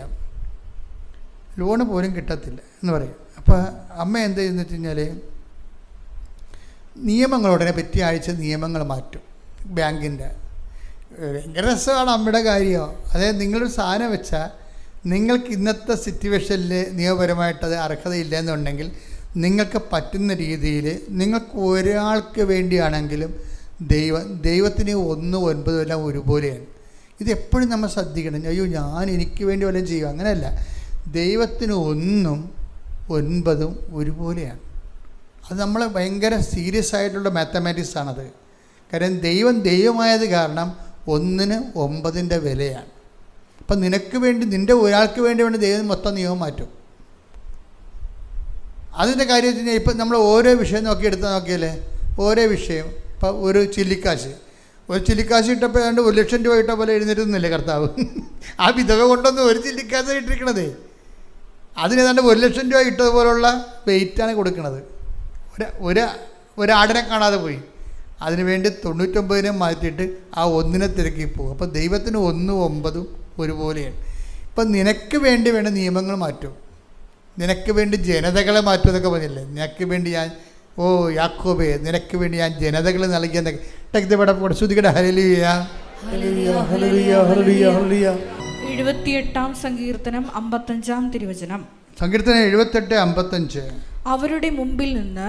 എന്ന് പറയും. അപ്പോൾ അമ്മ എന്ത് ചെയ്യുന്നു വെച്ച് കഴിഞ്ഞാൽ നിയമങ്ങളുടനെ പറ്റിയ ആഴ്ച നിയമങ്ങൾ മാറ്റും. ബാങ്കിൻ്റെ ഭയങ്കര രസമാണ് അമ്മയുടെ കാര്യം. അതായത് നിങ്ങളൊരു സാധനം വെച്ചാൽ നിങ്ങൾക്ക് ഇന്നത്തെ സിറ്റുവേഷനിൽ നിയമപരമായിട്ടത് അർഹതയില്ല എന്നുണ്ടെങ്കിൽ നിങ്ങൾക്ക് പറ്റുന്ന രീതിയിൽ നിങ്ങൾക്ക് ഒരാൾക്ക് വേണ്ടിയാണെങ്കിലും ദൈവത്തിന് 1, 9 എല്ലാം ഒരുപോലെയാണ്. ഇതെപ്പോഴും നമ്മൾ ശ്രദ്ധിക്കണം. അയ്യോ ഞാൻ എനിക്ക് വേണ്ടി വല്ലതും ചെയ്യും, അങ്ങനെയല്ല. ദൈവത്തിന് 1ഉം 9ഉം ഒരുപോലെയാണ്. അത് നമ്മൾ ഭയങ്കര സീരിയസ് ആയിട്ടുള്ള മാത്തമാറ്റിക്സ് ആണത്. കാര്യം ദൈവമായത് കാരണം 1ന് 9ൻ്റെ വിലയാണ്. അപ്പം നിനക്ക് വേണ്ടി, നിൻ്റെ ഒരാൾക്ക് വേണ്ടി ദൈവം മൊത്തം നിയമം മാറ്റും. അതിൻ്റെ കാര്യം വെച്ച് കഴിഞ്ഞാൽ ഇപ്പം നമ്മൾ ഓരോ വിഷയം നോക്കിയാലേ ഓരോ വിഷയം, ഇപ്പം ഒരു ചില്ലിക്കാശ് ഇട്ടപ്പോൾ ഏതാണ്ട് 1 ലക്ഷം രൂപ ഇട്ട പോലെ എഴുന്നേറ്റുന്നില്ലേ കർത്താവ്? ആ വിധവ കൊണ്ടൊന്നും ഒരു ചില്ലിക്കാശ് ഇട്ടിരിക്കണതേ. അതിനേതാണ്ട് 1 ലക്ഷം രൂപ ഇട്ടതുപോലുള്ള വെയിറ്റാണ് കൊടുക്കുന്നത്. ഒരാടിനെ കാണാതെ പോയി, അതിനുവേണ്ടി 99നെ മാറ്റിയിട്ട് ആ 1നെ തിരക്കി പോകും. അപ്പോൾ ദൈവത്തിന് 1ഉം 9ഉം ഒരുപോലെയാണ്. ഇപ്പം നിനക്ക് വേണ്ടി വേണ്ട നിയമങ്ങൾ മാറ്റും, നിനക്ക് വേണ്ടി ജനതകളെ മാറ്റും എന്നൊക്കെ പറഞ്ഞില്ലേ. നിനക്ക് വേണ്ടി ഞാൻ യാക്കോബേ നിനക്ക് വേണ്ടി ഞാൻ ജനതകൾ നൽകിയെന്നൊക്കെ ശ്രദ്ധിക്കട്ടെ. ഹല്ലേലൂയ. 78-ാം സങ്കീർത്തനം 55-ാം തിരുവചനം. സങ്കീർത്തനം 78:55. അവരുടെ മുമ്പിൽ നിന്ന്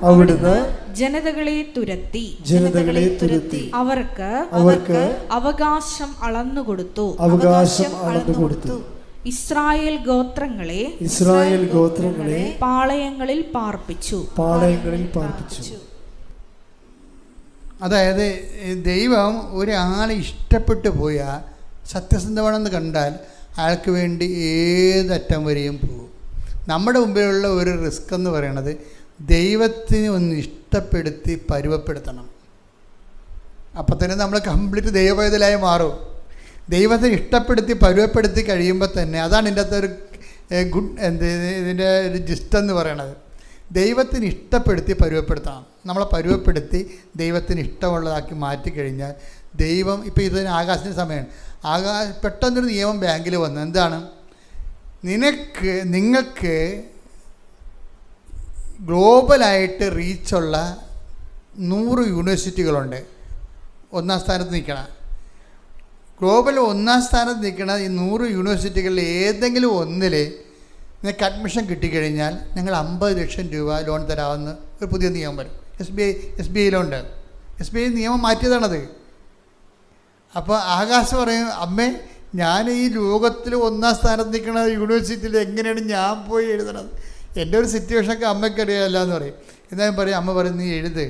അവിടുന്ന് ജനതകളെ തുരത്തി അവർക്ക് അവകാശം അളന്നുകൊടുത്തു. ഇസ്രായേൽ ഗോത്രങ്ങളെ പാളയങ്ങളിൽ പാർപ്പിച്ചു. അതായത് ദൈവം ഒരാളെ ഇഷ്ടപ്പെട്ടു പോയാൽ, സത്യസന്ധമാണെന്ന് കണ്ടാൽ അയാൾക്ക് വേണ്ടി ഏതറ്റം വരെയും പോകും. നമ്മുടെ മുമ്പിലുള്ള ഒരു റിസ്ക് എന്ന് പറയുന്നത് ദൈവത്തിന് ഒന്ന് ഇഷ്ടപ്പെടുത്തി പരുവപ്പെടുത്തണം. അപ്പം തന്നെ നമ്മൾ കംപ്ലീറ്റ് ദൈവപൈതലായി മാറും. ദൈവത്തെ ഇഷ്ടപ്പെടുത്തി പരുവപ്പെടുത്തി കഴിയുമ്പോൾ തന്നെ അതാണ് ഇതിൻ്റെ അകത്തൊരു ഇതിൻ്റെ ഒരു ജിസ്റ്റ് എന്ന് പറയണത്. ദൈവത്തിന് ഇഷ്ടപ്പെടുത്തി പരുവപ്പെടുത്തണം. നമ്മളെ പരുവപ്പെടുത്തി ദൈവത്തിന് ഇഷ്ടമുള്ളതാക്കി മാറ്റിക്കഴിഞ്ഞാൽ ദൈവം, ഇപ്പോൾ ഇതിന് ആകാശത്തിൻ്റെ സമയമാണ്. പെട്ടെന്നൊരു നിയമം ബാങ്കിൽ വന്നു. എന്താണ്? നിങ്ങൾക്ക് ഗ്ലോബലായിട്ട് റീച്ചുള്ള 100 യൂണിവേഴ്സിറ്റികളുണ്ട്. 1ാം സ്ഥാനത്ത് നിൽക്കണം. ഗ്ലോബൽ 1ാം സ്ഥാനത്ത് നിൽക്കുന്ന ഈ 100 യൂണിവേഴ്സിറ്റികളിൽ ഏതെങ്കിലും ഒന്നിൽ നിങ്ങൾക്ക് അഡ്മിഷൻ കിട്ടിക്കഴിഞ്ഞാൽ ഞങ്ങൾ 50 ലക്ഷം രൂപ ലോൺ തരാമെന്ന് ഒരു പുതിയ നിയമം വരും. SBI ലോണ്ട്. SBI നിയമം മാറ്റിയതാണത്. അപ്പോൾ ആകാശ് പറയും, അമ്മേ ഞാൻ ഈ ലോകത്തിൽ 1ാം സ്ഥാനത്ത് നിൽക്കുന്ന യൂണിവേഴ്സിറ്റിയിൽ എങ്ങനെയാണ് ഞാൻ പോയി എഴുതണത്? എൻ്റെ ഒരു സിറ്റുവേഷനൊക്കെ അമ്മയ്ക്കറിയാമല്ല എന്ന് പറയും. എന്നാലും പറയും, അമ്മ പറയും നീ എഴുത്,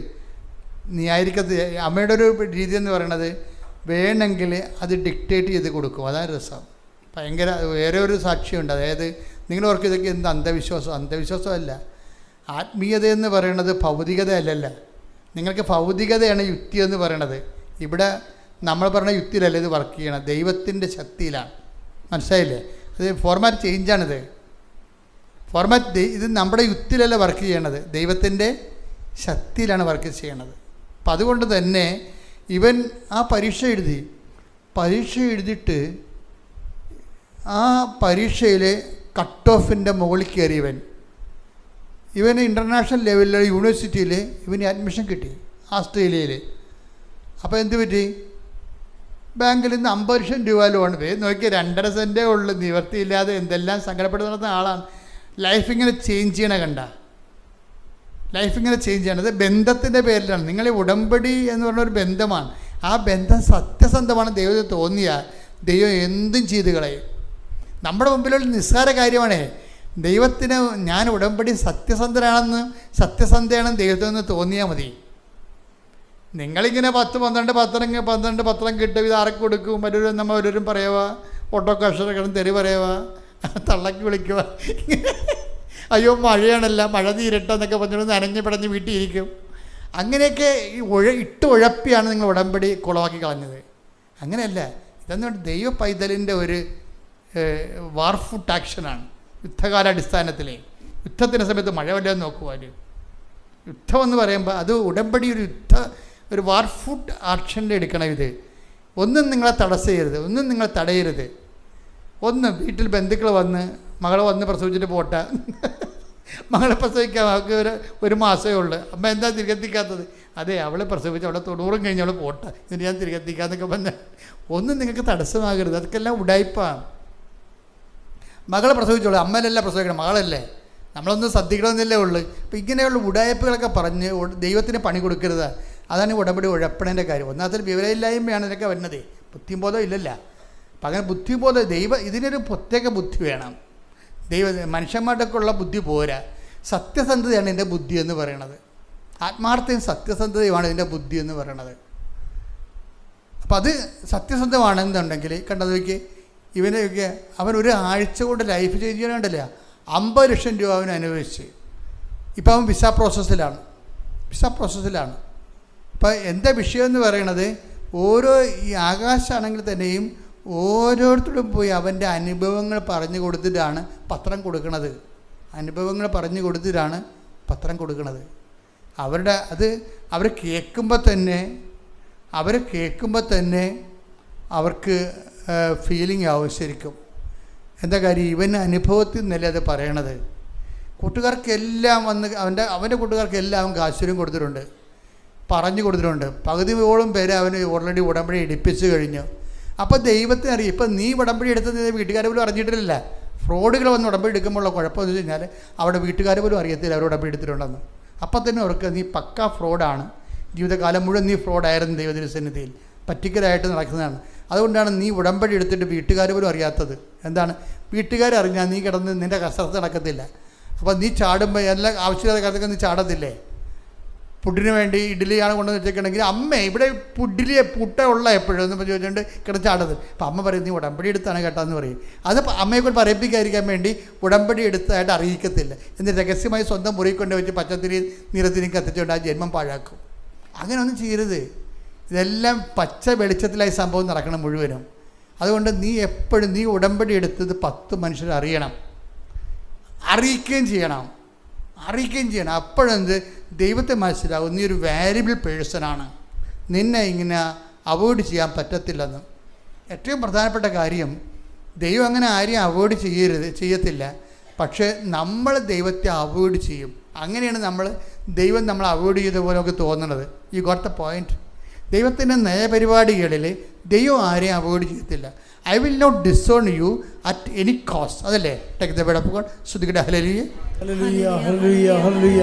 നീ ആയിരിക്കത്ത്. അമ്മയുടെ ഒരു രീതി എന്ന് പറയണത് വേണമെങ്കിൽ അത് ഡിക്റ്റേറ്റ് ചെയ്ത് കൊടുക്കും. അതാണ് രസം. ഭയങ്കര വേറെ ഒരു സാക്ഷിയുണ്ട്. അതായത് നിങ്ങൾ ഓർക്ക് ഇതൊക്കെ എന്ത് അന്ധവിശ്വാസമല്ല. ആത്മീയതയെന്ന് പറയണത് ഭൗതികത അല്ലല്ല. നിങ്ങൾക്ക് ഭൗതികതയാണ് യുക്തി എന്ന് പറയണത്. ഇവിടെ നമ്മൾ പറഞ്ഞ യുക്തിയിലല്ല ഇത് വർക്ക് ചെയ്യണം, ദൈവത്തിൻ്റെ ശക്തിയിലാണ്. മനസ്സിലായില്ലേ? അത് ഫോർമാറ്റ് ചേഞ്ചാണിത്. ഇത് നമ്മുടെ യുക്തിയിലല്ല വർക്ക് ചെയ്യണത്, ദൈവത്തിൻ്റെ ശക്തിയിലാണ് വർക്ക് ചെയ്യണത്. അപ്പം അതുകൊണ്ട് തന്നെ ഇവൻ ആ പരീക്ഷ എഴുതിയിട്ട് ആ പരീക്ഷയിൽ കട്ട് ഓഫിൻ്റെ മുകളിൽ കയറിയവൻ, ഇവന് ഇൻ്റർനാഷണൽ ലെവലിലെ യൂണിവേഴ്സിറ്റിയിൽ ഇവന് അഡ്മിഷൻ കിട്ടി ആസ്ട്രേലിയയിൽ. അപ്പോൾ എന്ത് പറ്റി? ബാങ്കിൽ നിന്ന് 50 ലക്ഷം രൂപ ലോൺ പോയി നോക്കി, 2.5 സെൻറ്റേ ഉള്ളു, നിവർത്തിയില്ലാതെ എന്തെല്ലാം സങ്കടപ്പെട്ട് നടന്ന ആളാണ്. ലൈഫ് ഇങ്ങനെ ചേഞ്ച് ചെയ്യണ കണ്ട, ലൈഫ് ഇങ്ങനെ ചേഞ്ച് ചെയ്യണത് ബന്ധത്തിൻ്റെ പേരിലാണ്. നിങ്ങൾ ഉടമ്പടി എന്ന് പറഞ്ഞൊരു ബന്ധമാണ്. ആ ബന്ധം സത്യസന്ധമാണ് ദൈവത്തിന് തോന്നിയാൽ ദൈവം എന്തും ചെയ്ത് കളയും. നമ്മുടെ മുമ്പിലുള്ള നിസ്സാര കാര്യമാണേ. ദൈവത്തിന് ഞാൻ ഉടമ്പടി സത്യസന്ധയാണെന്ന് ദൈവത്തിൽ നിന്ന് തോന്നിയാൽ മതി. നിങ്ങളിങ്ങനെ 10-12 പത്രം കിട്ടും, ഇത് ആർക്ക് കൊടുക്കും, ഓരോരും പറയുക, ഓട്ടോ കർഷകരും തെറി പറയുക, തള്ളക്കി വിളിക്കുക, അയ്യോ മഴയാണല്ല, മഴ തീരട്ടെന്നൊക്കെ പറഞ്ഞുകൊണ്ട് നനഞ്ഞ് പടഞ്ഞ് വീട്ടിൽ ഇരിക്കും. അങ്ങനെയൊക്കെ ഈ ഉഴപ്പിയാണ് നിങ്ങൾ ഉടമ്പടി കുളമാക്കി കളഞ്ഞത്. അങ്ങനെയല്ല, ഇതെന്ന് ദൈവ പൈതലിൻ്റെ ഒരു വാർഫുട്ട് ആക്ഷനാണ്. യുദ്ധകാലാടിസ്ഥാനത്തിൽ യുദ്ധത്തിൻ്റെ സമയത്ത് മഴ വല്ലതും നോക്കുവാൻ, യുദ്ധമെന്ന് പറയുമ്പോൾ അത് ഉടമ്പടി ഒരു വാർഫുട്ട് ആക്ഷനിൽ എടുക്കണം. ഇത് ഒന്നും നിങ്ങളെ തടസ്സരുത്, ഒന്നും നിങ്ങളെ തടയരുത്. വീട്ടിൽ ബന്ധുക്കൾ മകളെ വന്ന് പ്രസവിച്ചിട്ട് പോട്ടെ, മകളെ പ്രസവിക്കാൻ അവൾക്ക് ഒരു മാസമേ ഉള്ളൂ, അമ്മ എന്താ തിരികെത്തിക്കാത്തത്? അതെ, അവളെ പ്രസവിച്ച് അവളെ 90 കഴിഞ്ഞ് അവൾ പോട്ടെ, എന്നിട്ട് ഞാൻ തിരികെത്തിക്കാന്നൊക്കെ പറഞ്ഞാൽ ഒന്നും നിങ്ങൾക്ക് തടസ്സമാകരുത്. അതൊക്കെ എല്ലാം ഉടായ്പാണ്. മകളെ പ്രസവിച്ചോളൂ, അമ്മയിലല്ല പ്രസവിക്കണം, മകളല്ലേ, നമ്മളൊന്നും ശ്രദ്ധിക്കണമെന്നല്ലേ ഉള്ളൂ. അപ്പോൾ ഇങ്ങനെയുള്ള ഉടായ്പകളൊക്കെ പറഞ്ഞ് ദൈവത്തിന് പണി കൊടുക്കരുത്. അതാണ് ഉടമ്പടി ഉഴപ്പണേൻ്റെ കാര്യം. ഒന്നാമത്തെ വിവരമില്ലായ്മയാണ് ഇതൊക്കെ വരുന്നത്, ബുദ്ധിബോധം ഇല്ലല്ല. അപ്പം അങ്ങനെ ബുദ്ധിബോധം ഇതിനൊരു പ്രത്യേക ബുദ്ധി വേണം. മനുഷ്യന്മാരുടെയൊക്കെ ഉള്ള ബുദ്ധി പോരാ. സത്യസന്ധതയാണ് ഇതിൻ്റെ ബുദ്ധി എന്ന് പറയണത്. ആത്മാർത്ഥയും സത്യസന്ധതയുമാണ് ഇതിൻ്റെ ബുദ്ധി എന്ന് പറയണത്. അപ്പം അത് സത്യസന്ധമാണെന്നുണ്ടെങ്കിൽ കണ്ടത് വയ്ക്ക്, ഇവനൊക്കെ അവൻ ഒരു ആഴ്ച കൊണ്ട് ലൈഫ് ചേഞ്ച് ചെയ്യാനുണ്ടല്ല, 50 ലക്ഷം രൂപ അവന് അനുഭവിച്ച്. ഇപ്പം അവൻ വിസ പ്രോസസ്സിലാണ്. അപ്പം എന്താ വിഷയം എന്ന് പറയണത്, ഈ ആകാശമാണെങ്കിൽ തന്നെയും ഓരോരുത്തരും പോയി അവൻ്റെ അനുഭവങ്ങൾ പറഞ്ഞു കൊടുത്തിട്ടാണ് പത്രം കൊടുക്കുന്നത്. അവർ കേൾക്കുമ്പോൾ തന്നെ അവർക്ക് ഫീലിംഗ് ആവും ശരിക്കും. എന്താ കാര്യം, ഇവന് അനുഭവത്തിൽ നിന്നല്ലേ അത് പറയണത്. കൂട്ടുകാർക്കെല്ലാം അവൻ്റെ കൂട്ടുകാർക്കെല്ലാം അവൻ കാശുരും കൊടുത്തിട്ടുണ്ട്, പറഞ്ഞു കൊടുത്തിട്ടുണ്ട്. പകുതിയോളം പേര് അവന് ഓൾറെഡി ഉടമ്പടി എടുപ്പിച്ച് കഴിഞ്ഞു. അപ്പോൾ ദൈവത്തിന് അറിയാം. ഇപ്പം നീ ഉടമ്പടി എടുത്തത് വീട്ടുകാരെ പോലും അറിഞ്ഞിട്ടില്ല. ഫ്രോഡുകൾ വന്ന് ഉടമ്പടി എടുക്കുമ്പോഴുള്ള കുഴപ്പമെന്ന് വെച്ച് കഴിഞ്ഞാൽ അവിടെ വീട്ടുകാർ പോലും അറിയത്തില്ല അവർ ഉടമ്പടി എടുത്തിട്ടുണ്ടെന്ന്. അപ്പം തന്നെ ഓർക്കുക, നീ പക്കാ ഫ്രോഡാണ്. ജീവിതകാലം മുഴുവൻ നീ ഫ്രോഡായിരുന്നു ദൈവത്തിൻ്റെ സന്നിധിയിൽ, പറ്റിക്കലായിട്ട് നടക്കുന്നതാണ്. അതുകൊണ്ടാണ് നീ ഉടമ്പടി എടുത്തിട്ട് വീട്ടുകാർ പോലും അറിയാത്തത്. എന്താണ്, വീട്ടുകാരറിഞ്ഞാൽ നീ കിടന്ന് നിൻ്റെ കസരത്ത് നടക്കത്തില്ല. അപ്പോൾ നീ ചാടുമ്പോൾ എല്ലാ ആവശ്യമില്ലാത്ത കാര്യത്തൊക്കെ നീ ചാടത്തില്ലേ. പുഡിന് വേണ്ടി ഇഡ്ഡലിയാണ് കൊണ്ടുവന്ന് വെച്ചേക്കണമെങ്കിൽ അമ്മ ഇവിടെ പുട്ട ഉള്ള എപ്പോഴും എന്ന് ചോദിച്ചുകൊണ്ട് കിടന്ന് ചാടത്. അപ്പം അമ്മ പറയും നീ ഉടമ്പടി എടുത്താണ് കേട്ടാന്ന് പറയും. അത് അമ്മയെക്കൊണ്ട് പറയിപ്പിക്കാതിരിക്കാൻ വേണ്ടി ഉടമ്പടി എടുത്തതായിട്ട് അറിയിക്കത്തില്ല. എന്നിട്ട് രഹസ്യമായി സ്വന്തം മുറി കൊണ്ട് വെച്ച് പച്ചത്തിരി നിറത്തിരി കത്തിച്ചുകൊണ്ട് ആ ജന്മം പാഴാക്കും. അങ്ങനെ ഒന്നും ചെയ്യരുത്. ഇതെല്ലാം പച്ച വെളിച്ചത്തിലായി സംഭവം നടക്കണം മുഴുവനും. അതുകൊണ്ട് നീ എപ്പോഴും നീ ഉടമ്പടി എടുത്തത് 10 മനുഷ്യർ അറിയിക്കുകയും ചെയ്യണം. അപ്പോഴെന്ത് ദൈവത്തെ മനസ്സിലാവും, നീ ഒരു വാല്യുബിൾ പേഴ്സണാണ്, നിന്നെ ഇങ്ങനെ അവോയ്ഡ് ചെയ്യാൻ പറ്റത്തില്ലെന്ന്. ഏറ്റവും പ്രധാനപ്പെട്ട കാര്യം, ദൈവം അങ്ങനെ ആരെയും അവോയ്ഡ് ചെയ്യത്തില്ല. പക്ഷേ നമ്മൾ ദൈവത്തെ അവോയ്ഡ് ചെയ്യും. അങ്ങനെയാണ് ദൈവം നമ്മളെ അവോയ്ഡ് ചെയ്ത പോലെ നമുക്ക് തോന്നുന്നത്. You got the point. ദൈവത്തിൻ്റെ നയപരിപാടികളിൽ ദൈവം ആരെയും അവോയ്ഡ് ചെയ്യത്തില്ല. I will not disown you at any cost. അതല്ലേ take the word of God. ശ്രുതികട ഹല്ലേലൂയ ഹല്ലേലൂയ ഹല്ലേലൂയ ഹല്ലേലൂയ.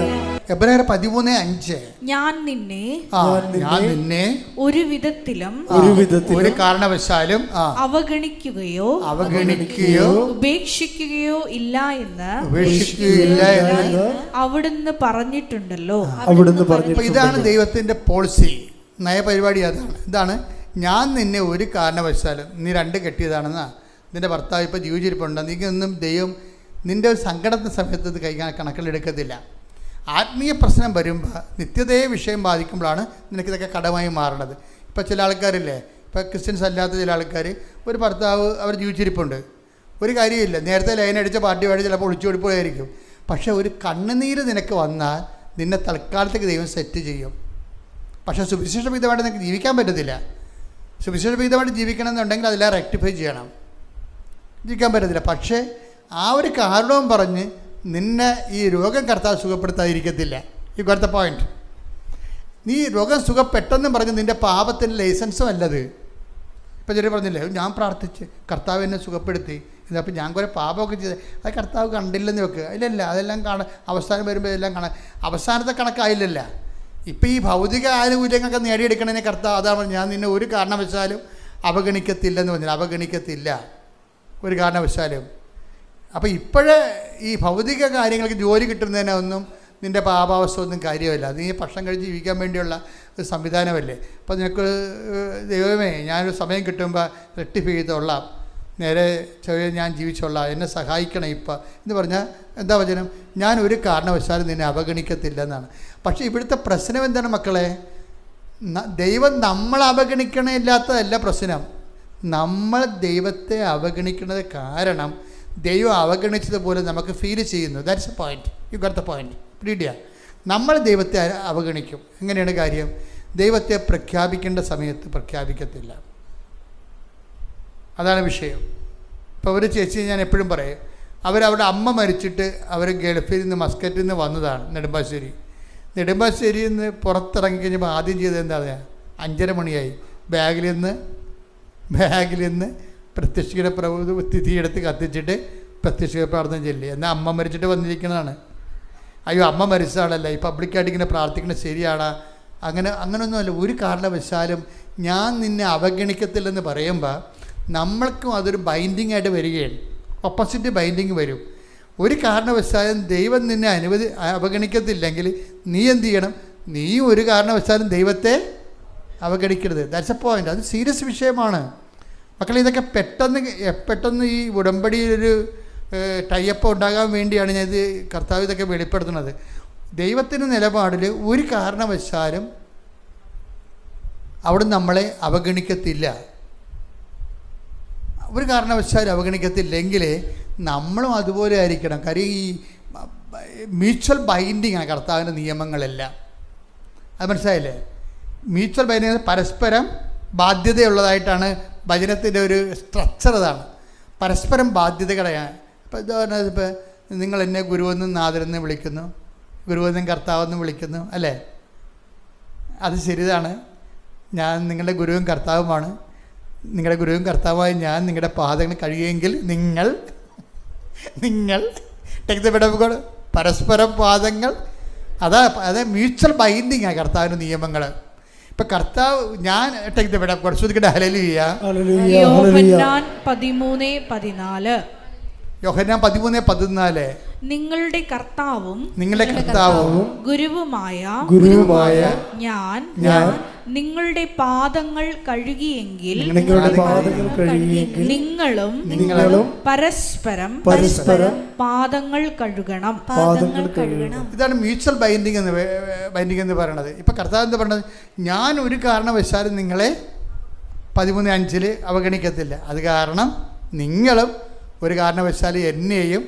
എബ്രായർ 13:5 ഞാൻ നിന്നെ ഒരു വിധത്തിലും ഒരു കാരണവശാലും അവഗണിക്കുകയോ ഉപേക്ഷിക്കുകയോ ഇല്ല എന്ന് അവിടുന്ന് പറഞ്ഞിട്ടുണ്ടല്ലോ. ഇതാണ് ദൈവത്തിൻ്റെ പോളിസി, നയപരിപാടി. ഇതാണ് ഞാൻ നിന്നെ ഒരു കാരണവശാലും, നീ 2 കെട്ടിയതാണെന്നാ, നിൻ്റെ ഭർത്താവ് ഇപ്പോൾ ജീവിച്ചിരിപ്പുണ്ട്, നീക്കൊന്നും ദൈവം നിൻ്റെ ഒരു സങ്കടത്തിൻ്റെ സമയത്ത് ഇത് കണക്കിലെടുക്കത്തില്ല. ആത്മീയ പ്രശ്നം വരുമ്പോൾ നിത്യതയെ വിഷയം ബാധിക്കുമ്പോഴാണ് നിനക്കിതൊക്കെ കടമായി മാറണത്. ഇപ്പോൾ ചില ആൾക്കാരില്ലേ, ഇപ്പോൾ ക്രിസ്ത്യൻസ് അല്ലാത്ത ചില ആൾക്കാർ, ഒരു ഭർത്താവ് അവർ ജീവിച്ചിരിപ്പുണ്ട്, ഒരു കാര്യമില്ല, നേരത്തെ ലൈനടിച്ച പാർട്ടി വഴി ചിലപ്പോൾ ഒളിച്ചോടിപ്പോയായിരിക്കും. പക്ഷേ ഒരു കണ്ണുനീര് നിനക്ക് വന്നാൽ നിന്നെ തൽക്കാലത്തേക്ക് ദൈവം സെറ്റ് ചെയ്യും. പക്ഷേ സുവിശേഷവിധമായിട്ട് നിങ്ങൾക്ക് ജീവിക്കാൻ പറ്റത്തില്ല. സുവിശേഷവിധമായിട്ട് ജീവിക്കണം എന്നുണ്ടെങ്കിൽ അതെല്ലാം റെക്ടിഫൈ ചെയ്യണം. ജീവിക്കാൻ പറ്റത്തില്ല. പക്ഷേ ആ ഒരു കാരണവും പറഞ്ഞ് നിന്നെ ഈ രോഗം കർത്താവ് സുഖപ്പെടുത്താതിരിക്കത്തില്ല. ഈ അടുത്ത പോയിന്റ്, നീ രോഗം സുഖപ്പെട്ടെന്നും പറഞ്ഞ് നിൻ്റെ പാപത്തിൻ്റെ ലൈസൻസും അല്ലത്. ഇപ്പം ചെറിയ പറഞ്ഞില്ലേ, ഞാൻ പ്രാർത്ഥിച്ച് കർത്താവ് എന്നെ സുഖപ്പെടുത്തി, അപ്പം ഞാൻ കുറേ പാപമൊക്കെ ചെയ്ത് അത് കർത്താവ് കണ്ടില്ലെന്ന് വെക്കുക. ഇല്ലല്ല, അതെല്ലാം അവസാനം വരുമ്പോൾ ഇതെല്ലാം അവസാനത്തെ കണക്കായില്ലല്ല. ഇപ്പം ഈ ഭൗതിക ആനുകൂല്യങ്ങളൊക്കെ നേടിയെടുക്കണതിനെ കർത്താവ് അതാണ് ഞാൻ നിന്നെ ഒരു കാരണവശാലും അവഗണിക്കത്തില്ലെന്ന് പറഞ്ഞാൽ അവഗണിക്കത്തില്ല ഒരു കാരണവശാലും. അപ്പോൾ ഇപ്പോഴേ ഈ ഭൗതിക കാര്യങ്ങൾക്ക് ജോലി കിട്ടുന്നതിനൊന്നും നിൻ്റെ പാപാവസ്ഥ ഒന്നും കാര്യമല്ല. അത് നീ ഭക്ഷണം കഴിച്ച് ജീവിക്കാൻ വേണ്ടിയുള്ള ഒരു സംവിധാനമല്ലേ. അപ്പോൾ നിനക്ക് ദൈവമേ ഞാനൊരു സമയം കിട്ടുമ്പോൾ റെക്ടിഫൈ ചെയ്തോളാം, നേരെ ചെറിയ ഞാൻ ജീവിച്ചോളാം, എന്നെ സഹായിക്കണം ഇപ്പം എന്ന് പറഞ്ഞാൽ എന്താ വചനം? ഞാൻ ഒരു കാരണവശാലും നിന്നെ അവഗണിക്കത്തില്ലെന്നാണ്. പക്ഷേ ഇവിടുത്തെ പ്രശ്നം എന്താണ് മക്കളെ? ദൈവം നമ്മളെ അവഗണിക്കണില്ലാത്തതല്ല പ്രശ്നം. നമ്മൾ ദൈവത്തെ അവഗണിക്കുന്നത് കാരണം ദൈവം അവഗണിച്ചതുപോലെ നമുക്ക് ഫീൽ ചെയ്യുന്നു. That's a point. U got the point. പിടിക്കുക. നമ്മൾ ദൈവത്തെ അവഗണിക്കും. എങ്ങനെയാണ് കാര്യം? ദൈവത്തെ പ്രഖ്യാപിക്കേണ്ട സമയത്ത് പ്രഖ്യാപിക്കത്തില്ല. അതാണ് വിഷയം. ഇപ്പോൾ ഒരു ചേച്ചി ഞാൻ എപ്പോഴും പറയും, അവരവിടെ അമ്മ മരിച്ചിട്ട് അവർ ഗൾഫിൽ നിന്ന് മസ്കറ്റിൽ നിന്ന് വന്നതാണ് നെടുമ്പാശ്ശേരിയിൽ നിന്ന് പുറത്തിറങ്ങിക്കഴിഞ്ഞപ്പോൾ ആദ്യം ചെയ്തത് എന്താ പറയുക? 5:30 മണിയായി. ബാഗിൽ നിന്ന് പ്രത്യക്ഷിക തിഥിയെടുത്ത് കത്തിച്ചിട്ട് പ്രത്യക്ഷിക പ്രാർത്ഥന ചൊല്ലി. എന്നാൽ അമ്മ മരിച്ചിട്ട് വന്നിരിക്കുന്നതാണ്. അയ്യോ അമ്മ മരിച്ചതാണല്ല, ഈ പബ്ലിക്കായിട്ട് ഇങ്ങനെ പ്രാർത്ഥിക്കുന്നത് ശരിയാണ്? അങ്ങനെയൊന്നുമല്ല. ഒരു കാരണവശാലും ഞാൻ നിന്നെ അവഗണിക്കത്തില്ലെന്ന് പറയുമ്പോൾ നമ്മൾക്കും അതൊരു ബൈൻഡിങ് ആയിട്ട് വരികയാണ്. ഓപ്പോസിറ്റ് ബൈൻഡിങ് വരും. ഒരു കാരണവശാലും ദൈവം നിന്നെ അവഗണിക്കത്തില്ലെങ്കിൽ നീ എന്ത് ചെയ്യണം? നീ ഒരു കാരണവശാലും ദൈവത്തെ അവഗണിക്കരുത്. That's a point. അത് സീരിയസ് വിഷയമാണ് മക്കളെ. ഇതൊക്കെ പെട്ടെന്ന് ഈ ഉടമ്പടിയിലൊരു ടൈപ്പ് ഉണ്ടാകാൻ വേണ്ടിയാണ് ഞാൻ ഇത് കർത്താവ് ഇതൊക്കെ വെളിപ്പെടുത്തുന്നത്. ദൈവത്തിൻ്റെ നിലപാടിൽ ഒരു കാരണവശാലും അവിടെ നമ്മളെ അവഗണിക്കത്തില്ല. ഒരു കാരണവശാലും അവഗണിക്കത്തില്ലെങ്കിൽ നമ്മളും അതുപോലെ ആയിരിക്കണം. കാര്യം ഈ മ്യൂച്വൽ ബൈൻഡിങ്ങാണ് കർത്താവിൻ്റെ നിയമങ്ങളെല്ലാം. അത് മനസ്സിലായില്ലേ? മ്യൂച്വൽ ബൈൻഡിങ് പരസ്പരം ബാധ്യതയുള്ളതായിട്ടാണ് വചനത്തിൻ്റെ ഒരു സ്ട്രക്ചർ. അതാണ് പരസ്പരം ബാധ്യതകളെയാണ്. ഇപ്പോൾ ഉദാഹരണം, ഇപ്പോൾ നിങ്ങൾ എന്നെ ഗുരുവെന്നും നാഥനെന്ന് വിളിക്കുന്നു, ഗുരുവെന്നും കർത്താവെന്നും വിളിക്കുന്നു അല്ലേ? അത് ശരിതാണ്. ഞാൻ നിങ്ങളുടെ ഗുരുവും കർത്താവുമാണ്. നിങ്ങളുടെ ഗുരുവും കർത്താവായി ഞാൻ നിങ്ങളുടെ പാദങ്ങൾ കഴിയുമെങ്കിൽ നിങ്ങൾ take the bed of God, പരസ്പരം പാദങ്ങൾ. അത് മ്യൂച്വൽ ബൈൻഡിങ്ങാണ് കർത്താവിൻ്റെ നിയമങ്ങൾ. ഇപ്പം കർത്താവ് ഞാൻ take the bed of God. ശ്രദ്ധിക്കട്ടെ. ഹല്ലേലൂയ. യോഹന്നാൻ 13:14. യോഹന്നാൻ 13:14. നിങ്ങളുടെ കർത്താവും ഗുരുവുമായ ഞാൻ നിങ്ങളുടെ പാദങ്ങൾ കഴുകിയെങ്കിൽ നിങ്ങളും പരസ്പരം പാദങ്ങൾ കഴുകണം. ഇതാണ് മ്യൂച്വൽ ബൈൻഡിങ് എന്ന് പറയുന്നത്. ഇപ്പം കർത്താവ് എന്താ പറയുന്നത്? ഞാൻ ഒരു കാരണവശാലും നിങ്ങളെ 13:5 അവഗണിക്കത്തില്ല. അത് കാരണം നിങ്ങളും ഒരു കാരണവശാലും എന്നെയും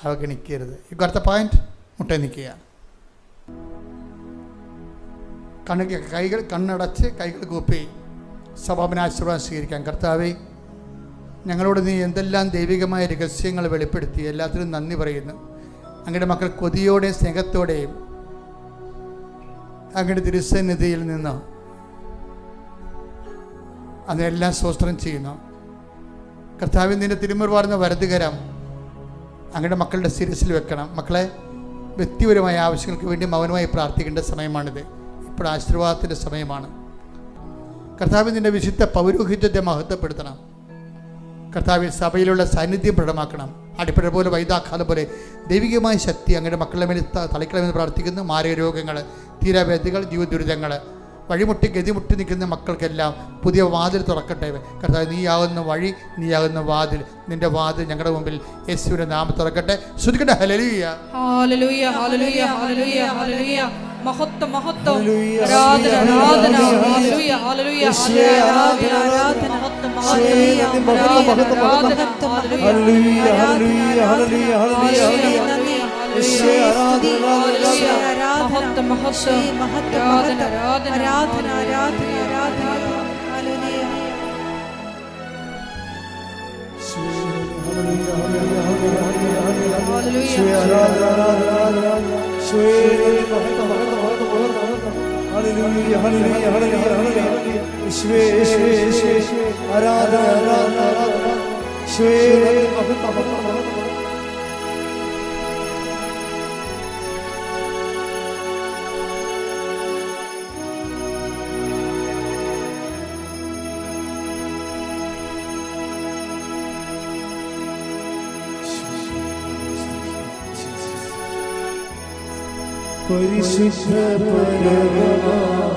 അവഗണിക്കരുത്. ഈ അടുത്ത പോയിന്റ്. മുട്ട നിൽക്കുക. കണ്ണടച്ച് കൈകൾ കൂപ്പി സഭാപനാശീർവാദം സ്വീകരിക്കാം. കർത്താവേ, ഞങ്ങളോട് നീ എന്തെല്ലാം ദൈവികമായ രഹസ്യങ്ങൾ വെളിപ്പെടുത്തി, എല്ലാത്തിനും നന്ദി പറയുന്നു. അങ്ങയുടെ മക്കൾ കൊതിയോടെയും സ്നേഹത്തോടെയും അങ്ങയുടെ തിരുസന്നിധിയിൽ നിന്ന് അതിനെല്ലാം സ്തോത്രം ചെയ്യുന്നു. കർത്താവിൽ നിൻ്റെ തിരുമുറുവാർന്ന വലതുകരം അങ്ങയുടെ മക്കളുടെ ശിരസിൽ വെക്കണം. മക്കളെ, വ്യക്തിപരമായ ആവശ്യങ്ങൾക്ക് വേണ്ടി മൗനമായി പ്രാർത്ഥിക്കേണ്ട സമയമാണിത്. ഇപ്പോൾ ആശീർവാദത്തിൻ്റെ സമയമാണ്. കർത്താവിൽ നിൻ്റെ വിശുദ്ധ പൗരോഹിത്യത്തെ മഹത്വപ്പെടുത്തണം. കർത്താവിൽ സഭയിലുള്ള സാന്നിധ്യം പ്രകടമാക്കണം. അടിപ്പഴ പോലെ വൈദാഘാതം പോലെ ദൈവികമായ ശക്തി അങ്ങയുടെ മക്കളുടെ മേൽ തളിക്കണമെന്ന് പ്രാർത്ഥിക്കുന്നു. മാരക രോഗങ്ങൾ, തീരാവ്യാധികൾ, ജീവദുരിതങ്ങൾ, വഴിമുട്ടി ഗതിമുട്ടി നിൽക്കുന്ന മക്കൾക്കെല്ലാം പുതിയ വാതിൽ തുറക്കട്ടെ. കർത്താവ്, നീയാകുന്ന വഴി, നീയാകുന്ന വാതിൽ, നിന്റെ വാതിൽ ഞങ്ങളുടെ മുമ്പിൽ യേശുവിന്റെ നാമം തുറക്കട്ടെ. ശ്രുതിക്കട്ടെ. ഹല്ലേലൂയ, ഹല്ലേലൂയ, ഹല്ലേലൂയ, ഹല്ലേലൂയ, ഹല്ലേലൂയ. മഹത്വം, മഹത്വം, ആരാധന, ആരാധന. ഹല്ലേലൂയ, ഹല്ലേലൂയ, ആരാധന, ആരാധന. മഹത്വം, മഹത്വം, ഹല്ലേലൂയ, ഹല്ലേലൂയ, ഹല്ലേലൂയ, ഹല്ലേലൂയ, ഹല്ലേലൂയ. മഹത്വം മഹത്വം ആരാധന ആരാധന ആരാധന ആരാധന ആരാധന. ഹല്ലേലൂയ. പരിശുദ്ധ പരമ